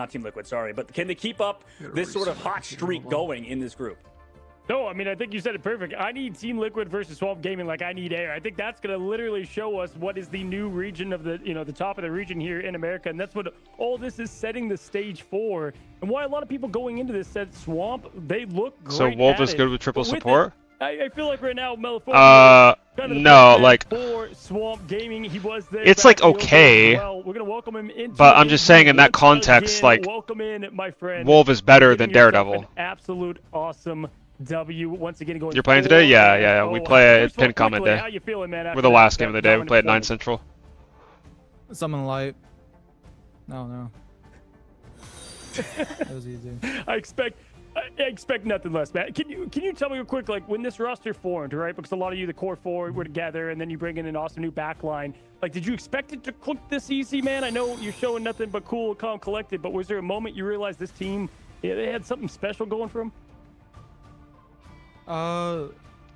Team Liquid, sorry. But can they keep up this sort of hot streak going in this group? No, I mean, I think you said it perfect. I need Team Liquid versus Swamp Gaming like I need air. I think that's going to literally show us what is the new region of the, the top of the region here in America. And that's what all this is setting the stage for. And why a lot of people going into this said Swamp, they look great. So Wolf is good with triple support? I feel like right now, Meliform no, like for Swamp Gaming, he was there. It's like okay, we're gonna welcome him into but I'm just saying in that context, like welcome in, my friend. Wolf is better than Daredevil. An absolute awesome W once again going. You're playing today? Yeah. We play at Pincom quickly, day. how you feeling, man? We're the last game of the day. We play at 9 Central. Something light. No. That was easy. I expect nothing less, Matt. Can you tell me real quick, like when this roster formed, right? Because a lot of you, the core four, were together, and then you bring in an awesome new backline. Like, did you expect it to click this easy, man? I know you're showing nothing but cool, calm, collected, but was there a moment you realized this team, they had something special going for them?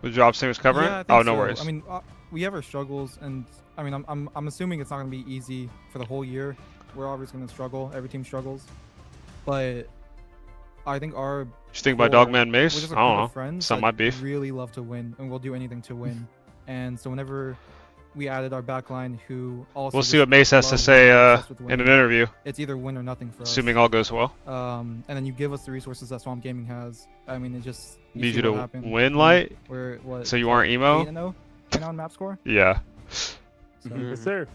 The job Sam was covering? Yeah, no so. worries. I mean, we have our struggles, and I mean, I'm assuming it's not going to be easy for the whole year. We're always going to struggle. Every team struggles, but I think our. Just think about Dogman Mace. I don't know. Friends some might beef. Really love to win, and we'll do anything to win. And so whenever we added our backline, who also. We'll see what Mace has to say in an interview. It's either win or nothing for us. Assuming all goes well. And then you give us the resources that Swamp Gaming has. I mean, it just. Need you to win light. We're what? So you aren't emo. 8-0 right now on map score. Yeah. Yes, sir.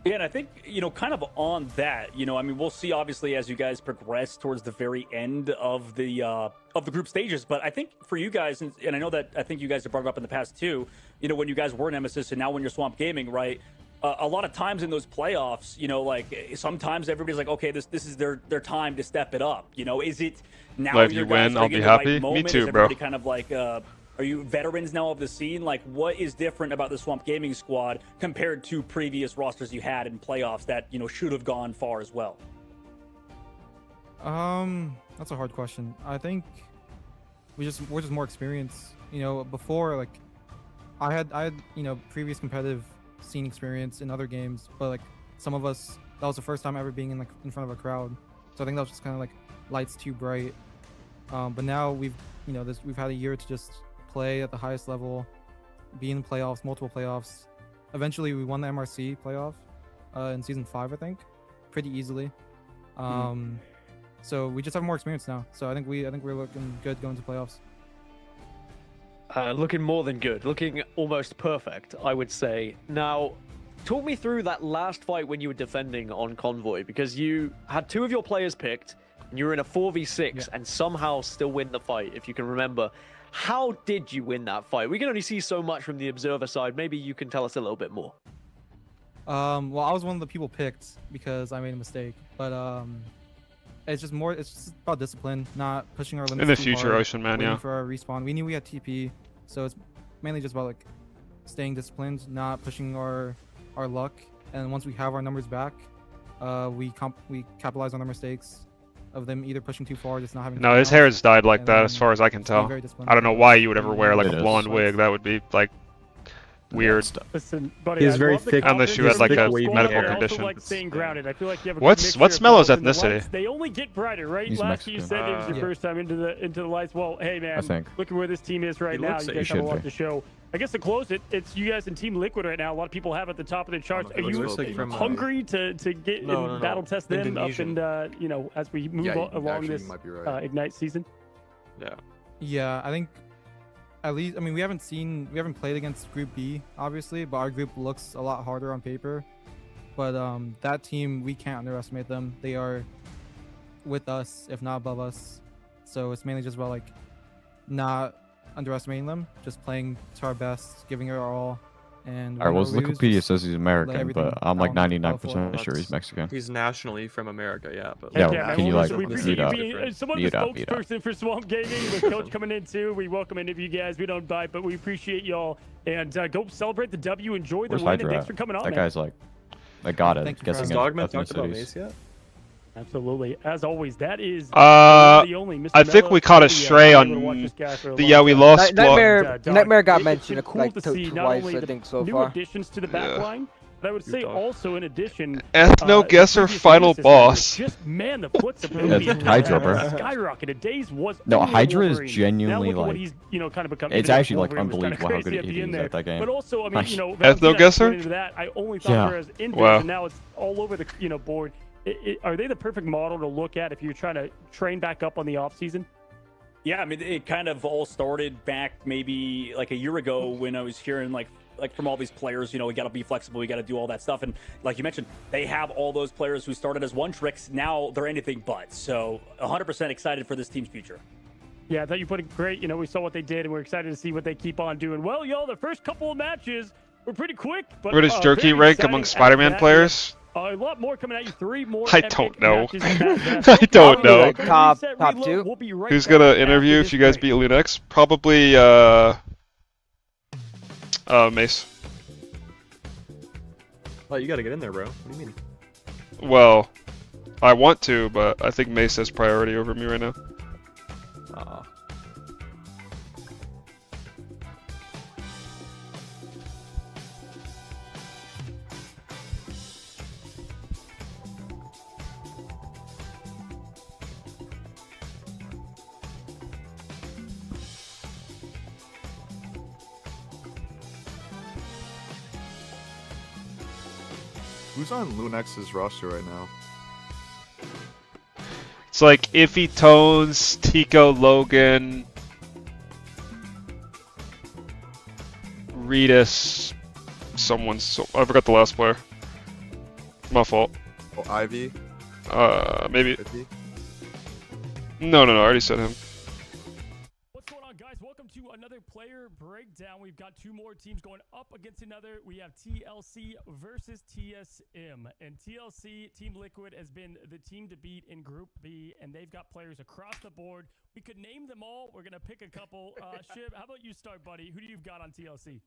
Yeah, and I think, kind of on that, I mean, we'll see obviously as you guys progress towards the very end of the group stages. But I think for you guys, and I know that I think you guys have brought it up in the past too, when you guys were Nemesis and now when you're Swamp Gaming, right? A lot of times in those playoffs, like sometimes everybody's like, okay, this is their time to step it up. Is it now? If you win, I'll be happy. Me too, bro. Kind of like, are you veterans now of the scene? Like, what is different about the Swamp Gaming squad compared to previous rosters you had in playoffs that should have gone far as well? That's a hard question. I think we're just more experienced. Before, like, I had previous competitive scene experience in other games, but like some of us, that was the first time ever being in front of a crowd. So I think that was just kind of like lights too bright. But now we've had a year to just play at the highest level, be in playoffs, multiple playoffs. Eventually, we won the MRC playoff in season 5, I think, pretty easily. So we just have more experience now. So I think we're looking good going to playoffs. Looking more than good, looking almost perfect, I would say. Now, talk me through that last fight when you were defending on Convoy, because you had 2 of your players picked, and you were in a 4v6 and somehow still win the fight, if you can remember. How did you win that fight? We can only see so much from the observer side. Maybe you can tell us a little bit more. Well, I was one of the people picked because I made a mistake, but it's just about discipline, not pushing our limits in the too future, hard, Ocean Man, waiting for our respawn. We knew we had TP, so it's mainly just about like staying disciplined, not pushing our luck. And once we have our numbers back, we capitalize on our mistakes of them either pushing too far, just not having. No, his hair has dyed like that, as far as I can tell. I don't know why you would ever wear like a blonde wig. That would be like weird. Listen, buddy, he's very thick. Unless you had like a medical condition. Like staying grounded. I feel like you have a what's Melo's ethnicity? They only get brighter, right? He's Last year you said it was your first time into the lights. Well, hey man, look at where this team is right now. You guys have a lot to show. I guess to close it, it's you guys in Team Liquid right now. A lot of people have at the top of the charts. Are you hungry to get and battle test them up and as we move along this Ignite season? Yeah, I think at least, I mean, we haven't played against Group B, obviously, but our group looks a lot harder on paper. But that team, we can't underestimate them. They are with us, if not above us. So it's mainly just about like not underestimating them, just playing to our best, giving it our all. And alright, well, Wikipedia says he's American, but I'm like 99% sure he's Mexican. He's nationally from America, yeah. But yeah, can you like mute out? Someone the spokesperson for Swamp Gaming, with Coach coming in too. We welcome any of you guys. We don't bite, but we appreciate y'all. And go celebrate the W, enjoy the win, and thanks for coming on. That guy's like, I got it. Guessing ethnicities. Absolutely. As always, that is the only Mr. I think we caught a stray on we lost Nightmare got mentioned cool like to see twice, not only I think, so new far. additions to the backline, but I would say also in addition, Ethno Guesser final boss. Just man, the foot's ability Hydra, bro. skyrocketed. Days was no, Hydra is genuinely like he's, kind of become it's actually like unbelievable how good he is at that game. But also, I mean, Ethno Guesser. That I only thought whereas Invis, and now it's all over the board. Are they the perfect model to look at if you're trying to train back up on the off season? Yeah, I mean, it kind of all started back maybe like a year ago when I was hearing like from all these players, we got to be flexible, we got to do all that stuff. And like you mentioned, they have all those players who started as one tricks. Now they're anything but. So 100% excited for this team's future. Yeah, I thought you put it great. You know, we saw what they did, and we're excited to see what they keep on doing. Well, y'all, the first couple of matches were pretty quick. But, where does Jerky rank among Spider-Man players? A lot more coming at you. 3 more. I don't know. I don't know. Like top 2. Who's gonna interview if you guys beat Lunex? Probably Mace. Oh, you gotta get in there, bro. What do you mean? Well, I want to, but I think Mace has priority over me right now. Who's on Lunex's roster right now? It's like Iffy Tones, Tico, Logan, Redis, I forgot the last player. My fault. Oh, Ivy? Maybe. 50? No, I already said him. What's going on, guys? Welcome to another player breakdown. We've got 2 more teams going up against another. We have TLC versus TSM. And TLC, Team Liquid, has been the team to beat in Group B, and they've got players across the board. We could name them all. We're going to pick a couple. Shib, how about you start, buddy? Who do you got on TLC?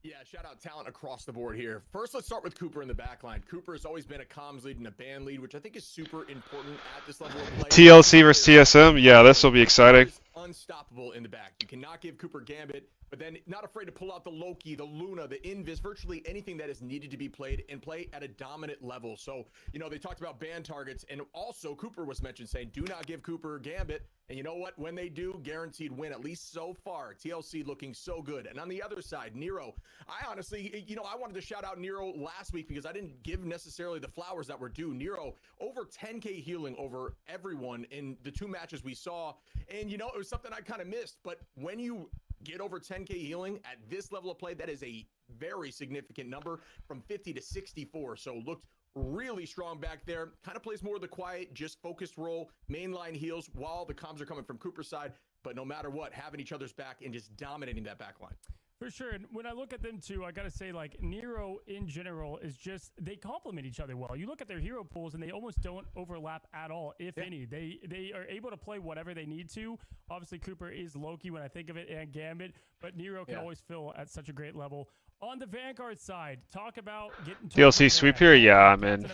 Yeah, shout out talent across the board here. First, let's start with Cooper in the backline. Cooper has always been a comms lead and a ban lead, which I think is super important at this level of play. TLC versus TSM? Yeah, this will be exciting. Unstoppable in the back. You cannot give Cooper Gambit, but then not afraid to pull out the Loki, the Luna, the Invis, virtually anything that is needed to be played and play at a dominant level. So, you know, they talked about ban targets, and also Cooper was mentioned saying, do not give Cooper Gambit. And you know what? When they do, guaranteed win, at least so far. TLC looking so good. And on the other side, Nero, I honestly, you know, I wanted to shout out Nero last week because I didn't give necessarily the flowers that were due. Nero, over 10K healing over everyone in the 2 matches we saw. And, you know, it was something I kind of missed. But when you get over 10K healing at this level of play, that is a very significant number from 50 to 64. So looked really strong back there. Kind of plays more of the quiet, just focused role, mainline heals while the comms are coming from Cooper's side. But no matter what, having each other's back and just dominating that back line. For sure. And when I look at them too, I got to say, like, Nero in general is just, they complement each other well. You look at their hero pools and they almost don't overlap at all, if any. They are able to play whatever they need to. Obviously, Cooper is Loki when I think of it, and Gambit, but Nero can always fill at such a great level. On the Vanguard side, talk about getting TLC sweep here? Yeah, man.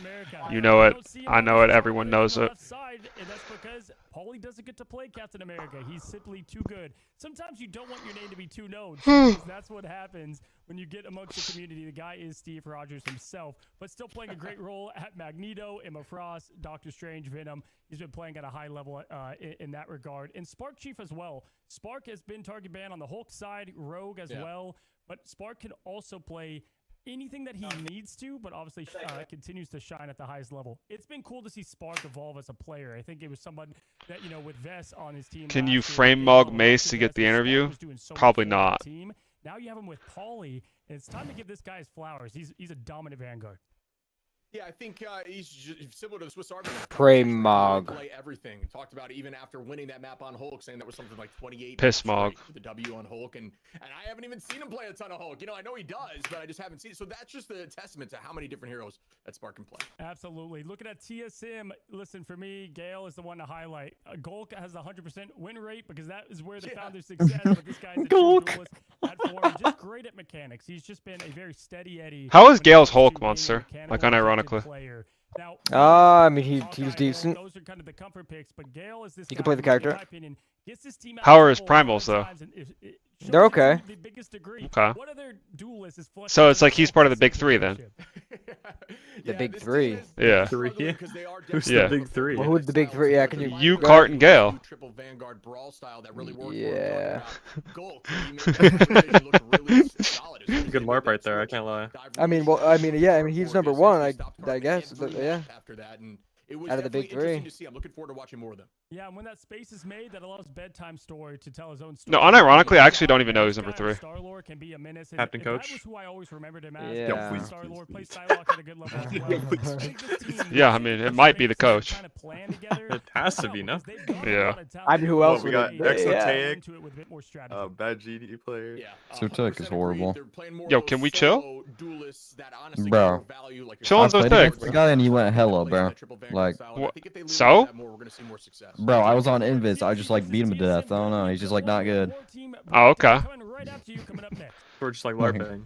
You know it. I know it. Everyone knows it. Side, and that's because Paulie doesn't get to play Captain America. He's simply too good. Sometimes you don't want your name to be too known. That's what happens when you get amongst the community. The guy is Steve Rogers himself, but still playing a great role at Magneto, Emma Frost, Doctor Strange, Venom. He's been playing at a high level in that regard. And Spark Chief as well. Spark has been target banned on the Hulk side, Rogue as well. But Spark can also play anything that he needs to, but obviously continues to shine at the highest level. It's been cool to see Spark evolve as a player. I think it was someone that, you know, with Vess on his team. Can you frame Mog Mace to get the interview? Probably not. Now you have him with Paulie, and it's time to give this guy his flowers. He's a dominant Vanguard. Yeah, I think he's just similar to the Swiss Army. Pray Mog. Play everything. Talked about it even after winning that map on Hulk, saying that was something like 28. Piss Mog. The W on Hulk, and I haven't even seen him play a ton of Hulk. You know, I know he does, but I just haven't seen it. So that's just a testament to how many different heroes that Spark can play. Absolutely. Looking at TSM, listen, for me, Gale is the one to highlight. Golk has a 100% win rate because that is where they found their success. But this guy's a Golk. At form, just great at mechanics. He's just been a very steady Eddie. How is Gale's Hulk monster? Like, unironically. Now, I mean, he was decent. Those are kind of the comfort picks, but Gale is this you can play the character. How are his primals, though? They're okay. Okay. So it's like he's part of the big 3 then. The big 3. Yeah. Who's the big 3? Well, who's the big 3? Yeah, can you? Cart, and Gale. Triple Vanguard brawl style that really worked. Yeah. Good LARP right there. I can't lie. I mean, well, yeah. I mean, he's number 1. I guess. But, yeah. After that, and It was out of the big interesting to see. I'm looking forward to watching more of them. Yeah, and when that space is made, that allows Bedtime Story to tell his own story. No, unironically, I actually don't even know who's number 3. Star-Lord can be a menace. Captain Coach. That was who I always remembered him as. Yeah. Star-Lord plays Psylocke at a good level. Yeah, I mean, it might be the coach. It has to be, no? Yeah. I mean, who else we would got? Exotech, yeah. bad GD player. Yeah, Exotech is horrible. Yo, can we chill? Bro. Chill on Exotech. The guy and he went hella, bro. Like, so? Bro, I was on Invis. I just like beat him to death. I don't know. He's just like not good. Oh, okay. We're just like LARPing.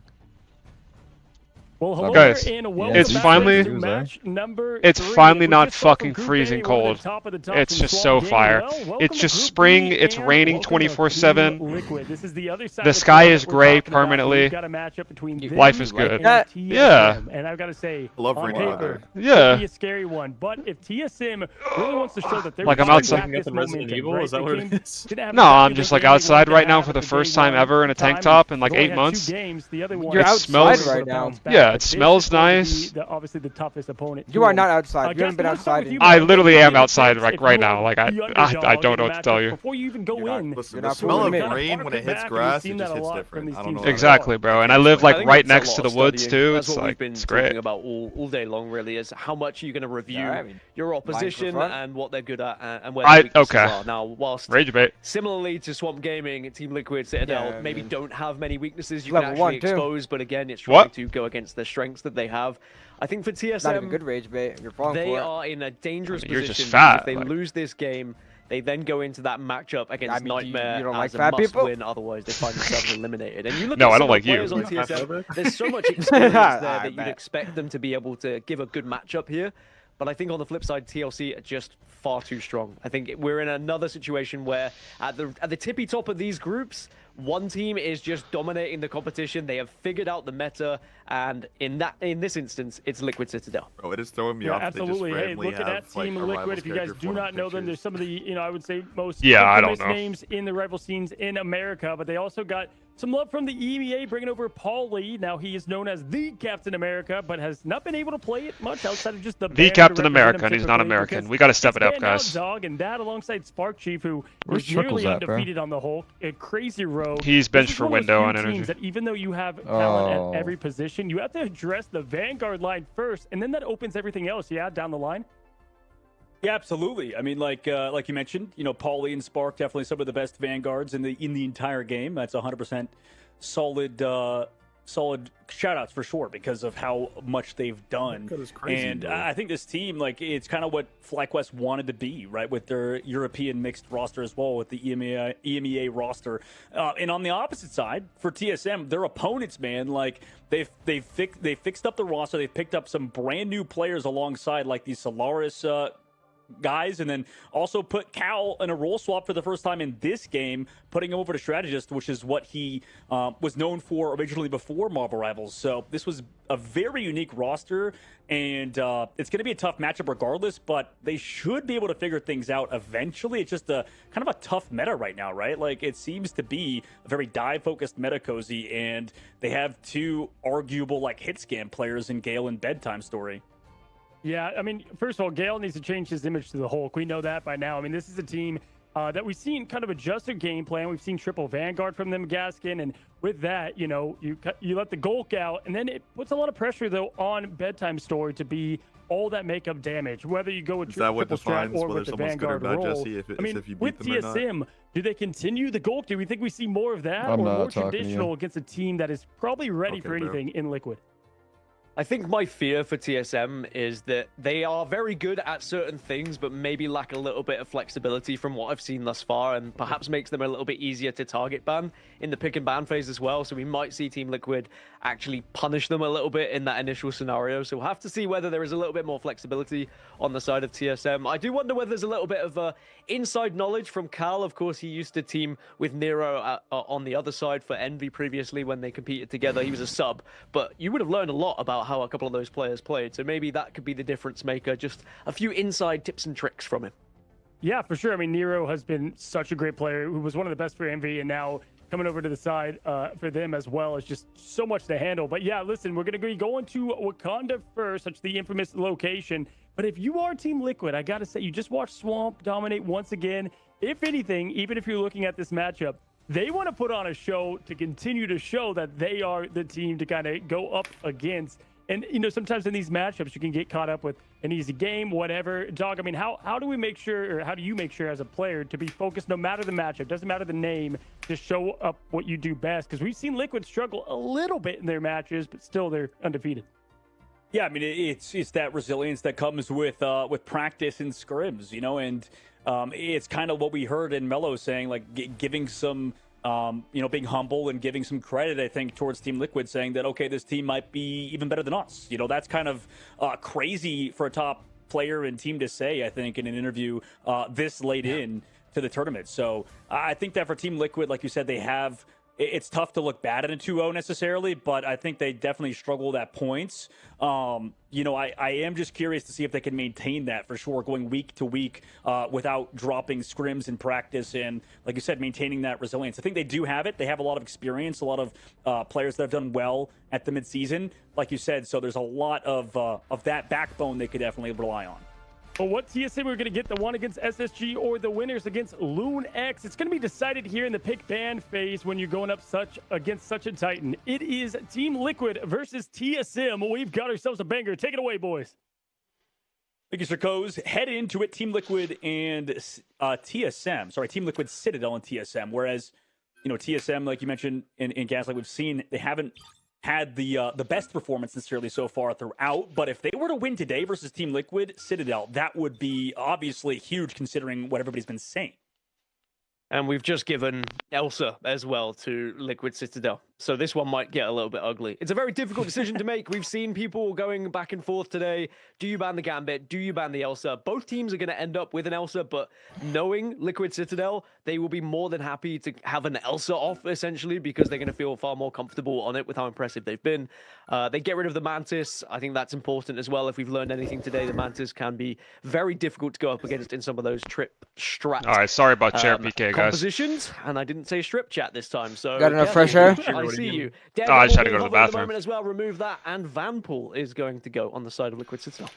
Well, hello guys, and welcome it's back finally, to match number it's 3. finally We not just saw fucking from Group freezing A, one cold. of the top of the top It's in just Swamp so Game. fire. Well, welcome It's to just Group spring. B, It's and raining welcome to 24/7. Team Liquid. This is the other side The of sky court is that we're gray talking about. permanently. We've got a matchup between them Life is good. and TSM. Yeah. And I've got to say, Love on rainy paper, weather. Yeah. it'd be a scary one. But if TSM really wants to show that they're Like, I'm bringing outside. back this Resident momentum, Evil? right? Is that They what came- it is? didn't have No, exactly I'm the just game like they wanted outside to right now have for at the day first time one ever in a tank time. top in like They only 8 had months. 2 games. The other one, You're It outside smells right now. Yeah, it This smells is going to nice. be obviously the toughest opponent. You are not outside. You Gaston, haven't been let's start outside with you, in I man. literally am What do you outside think like if right you're now. Like I the don't underdog know in the what to tell matchup? you. Before you even go in, Listen, You're the not smell of fooling me. rain when it hits grass, it just hits different. I don't know. Exactly, bro. And I live like I think right that's a next lot to the of woods studying. too. That's It's what we've like been it's great. talking about all day long, really, is how much you're going to review your opposition fun. and what they're good at and where their weaknesses are. Now, whilst Rage bait. similarly to Swamp Gaming, Team Liquid, Citadel Yeah, maybe man. don't have many weaknesses you Level can one, actually too. expose, but again, it's trying What? to go against the strengths that they have. I think for Not even TSM, good rage bait. You're falling they for it. are in a dangerous I mean, you're position. just fat, If they like- lose this game, they then go into that matchup against I mean, do you- Nightmare you don't like as a fat people? must-win. Otherwise, they find themselves eliminated. And you look No, at I some don't of the like you. players on You're TSM. fatphobic? There's so much experience there I that you'd bet. expect them to be able to give a good matchup here. But I think on the flip side, TLC are just far too strong. I think we're in another situation where at the tippy top of these groups, one team is just dominating the competition. They have figured out the meta, and in this instance, it's Liquid Citadel. Bro, it is throwing me Yeah, off. absolutely. They Hey, just looking have, at Team like, a Liquid, rival if you guys character do for not know them, pictures. there's some of the, I would say most Yeah, I don't infamous know. names in the rival scenes in America, but they also got some love from the EMEA, bringing over Paul Lee. Now he is known as the Captain America, but has not been able to play it much outside of just the band Captain to represent America, him and he's not typically, American. because We gotta step it's it up, been out guys. Dog, and that alongside Spark Chief, who Where's was nearly Chuckles at, bro? undefeated on the Hulk, a crazy rogue. He's This benched is for one of those window few on energy. teams that even though you have talent Oh. at every position, you have to address the Vanguard line first, and then that opens everything else, down the line. Yeah, absolutely. I mean, like you mentioned, Paulie and Spark definitely some of the best Vanguards in the entire game. That's 100% solid shout-outs for sure because of how much they've done. That is crazy, and bro. I think this team, it's kind of what FlyQuest wanted to be, right, with their European mixed roster as well, with the EMEA roster. And on the opposite side, for TSM, their opponents, man, they fixed up the roster. They've picked up some brand new players alongside, like these Solaris guys, and then also put Cal in a role swap for the first time in this game, putting him over to Strategist, which is what he was known for originally before Marvel Rivals. So this was a very unique roster, and it's going to be a tough matchup regardless, but they should be able to figure things out eventually. It's just a kind of a tough meta right now, right? Like, it seems to be a very dive-focused meta, Cozy, and they have two arguable, hit scan players in Gale and Bedtime Story. Yeah, I mean, first of all, Gale needs to change his image to the Hulk. We know that by now. I mean, this is a team that we've seen kind of adjust their game plan. We've seen triple Vanguard from them, Gaskin, and with that, you let the Gulk out, and then it puts a lot of pressure, though, on Bedtime Story to be all that makeup damage, whether you go with triple strat or with the Vanguard role. I mean, with TSM, do they continue the Gulk? Do we think we see more of that, or more traditional against a team that is probably ready for anything in Liquid? I think my fear for TSM is that they are very good at certain things, but maybe lack a little bit of flexibility from what I've seen thus far, and perhaps makes them a little bit easier to target ban in the pick and ban phase as well. So we might see Team Liquid actually punish them a little bit in that initial scenario. So we'll have to see whether there is a little bit more flexibility on the side of TSM. I do wonder whether there's a little bit of inside knowledge from Cal. Of course, he used to team with Nero on the other side for Envy previously when they competed together. He was a sub, but you would have learned a lot about how a couple of those players played. So maybe that could be the difference maker. Just a few inside tips and tricks from him. Yeah, for sure. I mean, Nero has been such a great player who was one of the best for Envy, and now coming over to the side for them as well is just so much to handle. But yeah, listen, we're going to be going to Wakanda first. That's the infamous location. But if you are Team Liquid, I got to say, you just watched Swamp dominate once again. If anything, even if you're looking at this matchup, they want to put on a show to continue to show that they are the team to kind of go up against. And, you know, sometimes in these matchups, you can get caught up with an easy game, whatever. Dog, I mean, how do we make sure, or how do you make sure as a player to be focused no matter the matchup, doesn't matter the name, to show up what you do best? Because we've seen Liquid struggle a little bit in their matches, but still they're undefeated. Yeah, I mean, it's that resilience that comes with practice and scrims, you know, and it's kind of what we heard in Mello saying, like giving some, you know, being humble and giving some credit, I think, towards Team Liquid, saying that, okay, this team might be even better than us. You know, that's kind of crazy for a top player and team to say, I think, in an interview this late in to the tournament. So I think that for Team Liquid, like you said, they have... It's tough to look bad at a 2-0 necessarily, but I think they definitely struggled at points. You know, I am just curious to see if they can maintain that for sure, going week to week without dropping scrims in practice and, like you said, maintaining that resilience. I think they do have it. They have a lot of experience, a lot of players that have done well at the midseason, like you said. So there's a lot of that backbone they could definitely rely on. But what TSM we're going to get, the one against SSG or the winners against Loon X? It's going to be decided here in the pick ban phase when you're going up against such a Titan. It is Team Liquid versus TSM. We've got ourselves a banger. Take it away, boys. Thank you, Sir Coz. Head into it, Team Liquid and TSM. Sorry, Team Liquid, Citadel, and TSM. Whereas, you know, TSM, like you mentioned in Gaslight, we've seen they haven't had the best performance necessarily so far throughout, but if they were to win today versus Team Liquid, Citadel, that would be obviously huge considering what everybody's been saying. And we've just given Elsa as well to Liquid Citadel. So this one might get a little bit ugly. It's a very difficult decision to make. We've seen people going back and forth today. Do you ban the Gambit? Do you ban the Elsa? Both teams are going to end up with an Elsa, but knowing Liquid Citadel, they will be more than happy to have an Elsa off, essentially, because they're going to feel far more comfortable on it with how impressive they've been. They get rid of the Mantis. I think that's important as well. If we've learned anything today, the Mantis can be very difficult to go up against in some of those trip strat. All right, sorry about chair PK, guys. Compositions, and I didn't say strip chat this time, so... Got enough fresh air? I see you. Oh, I just had to go to the bathroom. As well, remove that, and Vanpool is going to go on the side of Liquid Citadel.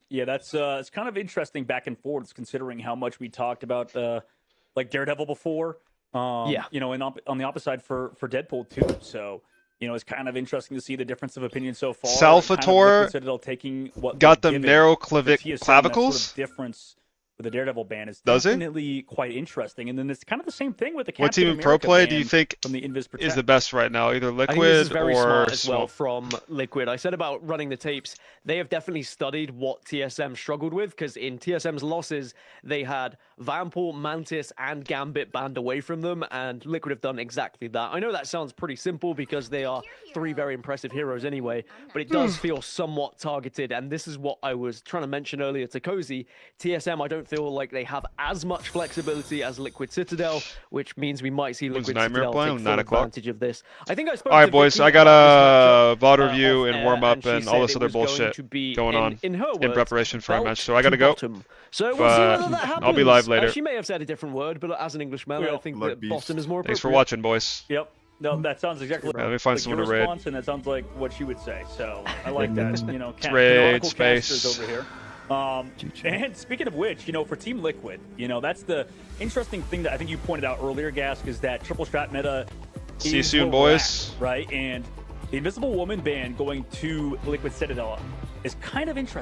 Yeah, that's it's kind of interesting back and forth, considering how much we talked about like Daredevil before. Yeah, you know, and on the opposite side for Deadpool too. So, you know, it's kind of interesting to see the difference of opinion so far. Salvatore kind of taking what got them narrow clavicles. Sort of difference with the Daredevil ban is definitely quite interesting. And then it's kind of the same thing with the Captain What team in America pro play ban do you think from the Invis Protect. is the best right now? Either Liquid I think this is very or smart as Swamp? well from Liquid. I said about running the tapes. They have definitely studied what TSM struggled with, because in TSM's losses, they had Vanpool, Mantis, and Gambit banned away from them, and Liquid have done exactly that. I know that sounds pretty simple because they are three very impressive heroes anyway, but it does feel somewhat targeted, and this is what I was trying to mention earlier to Cozy. TSM, I don't feel like they have as much flexibility as Liquid Citadel, which means we might see Liquid Citadel take full advantage of this. I think I spoke All right, to boys, Vicky I got about a VOD review and warm up she and said all this it other was going bullshit to be, going on in her in words, preparation for our belt match. So I got to to go. bottom. So we'll see whether that happens. I'll be live later. She may have said a different word, but as an Englishman, I think that bottom is more appropriate. Thanks for watching, boys. Yep. No, that sounds exactly let me find like someone your to raid. response, and that sounds like what she would say. So I like that. You know, raid space space over here. And speaking of which, you know, for Team Liquid, you know, that's the interesting thing that I think you pointed out earlier, Gask, is that triple strat meta. See you soon, boys. Right, and the Invisible Woman ban going to Liquid Citadel is kind of interesting.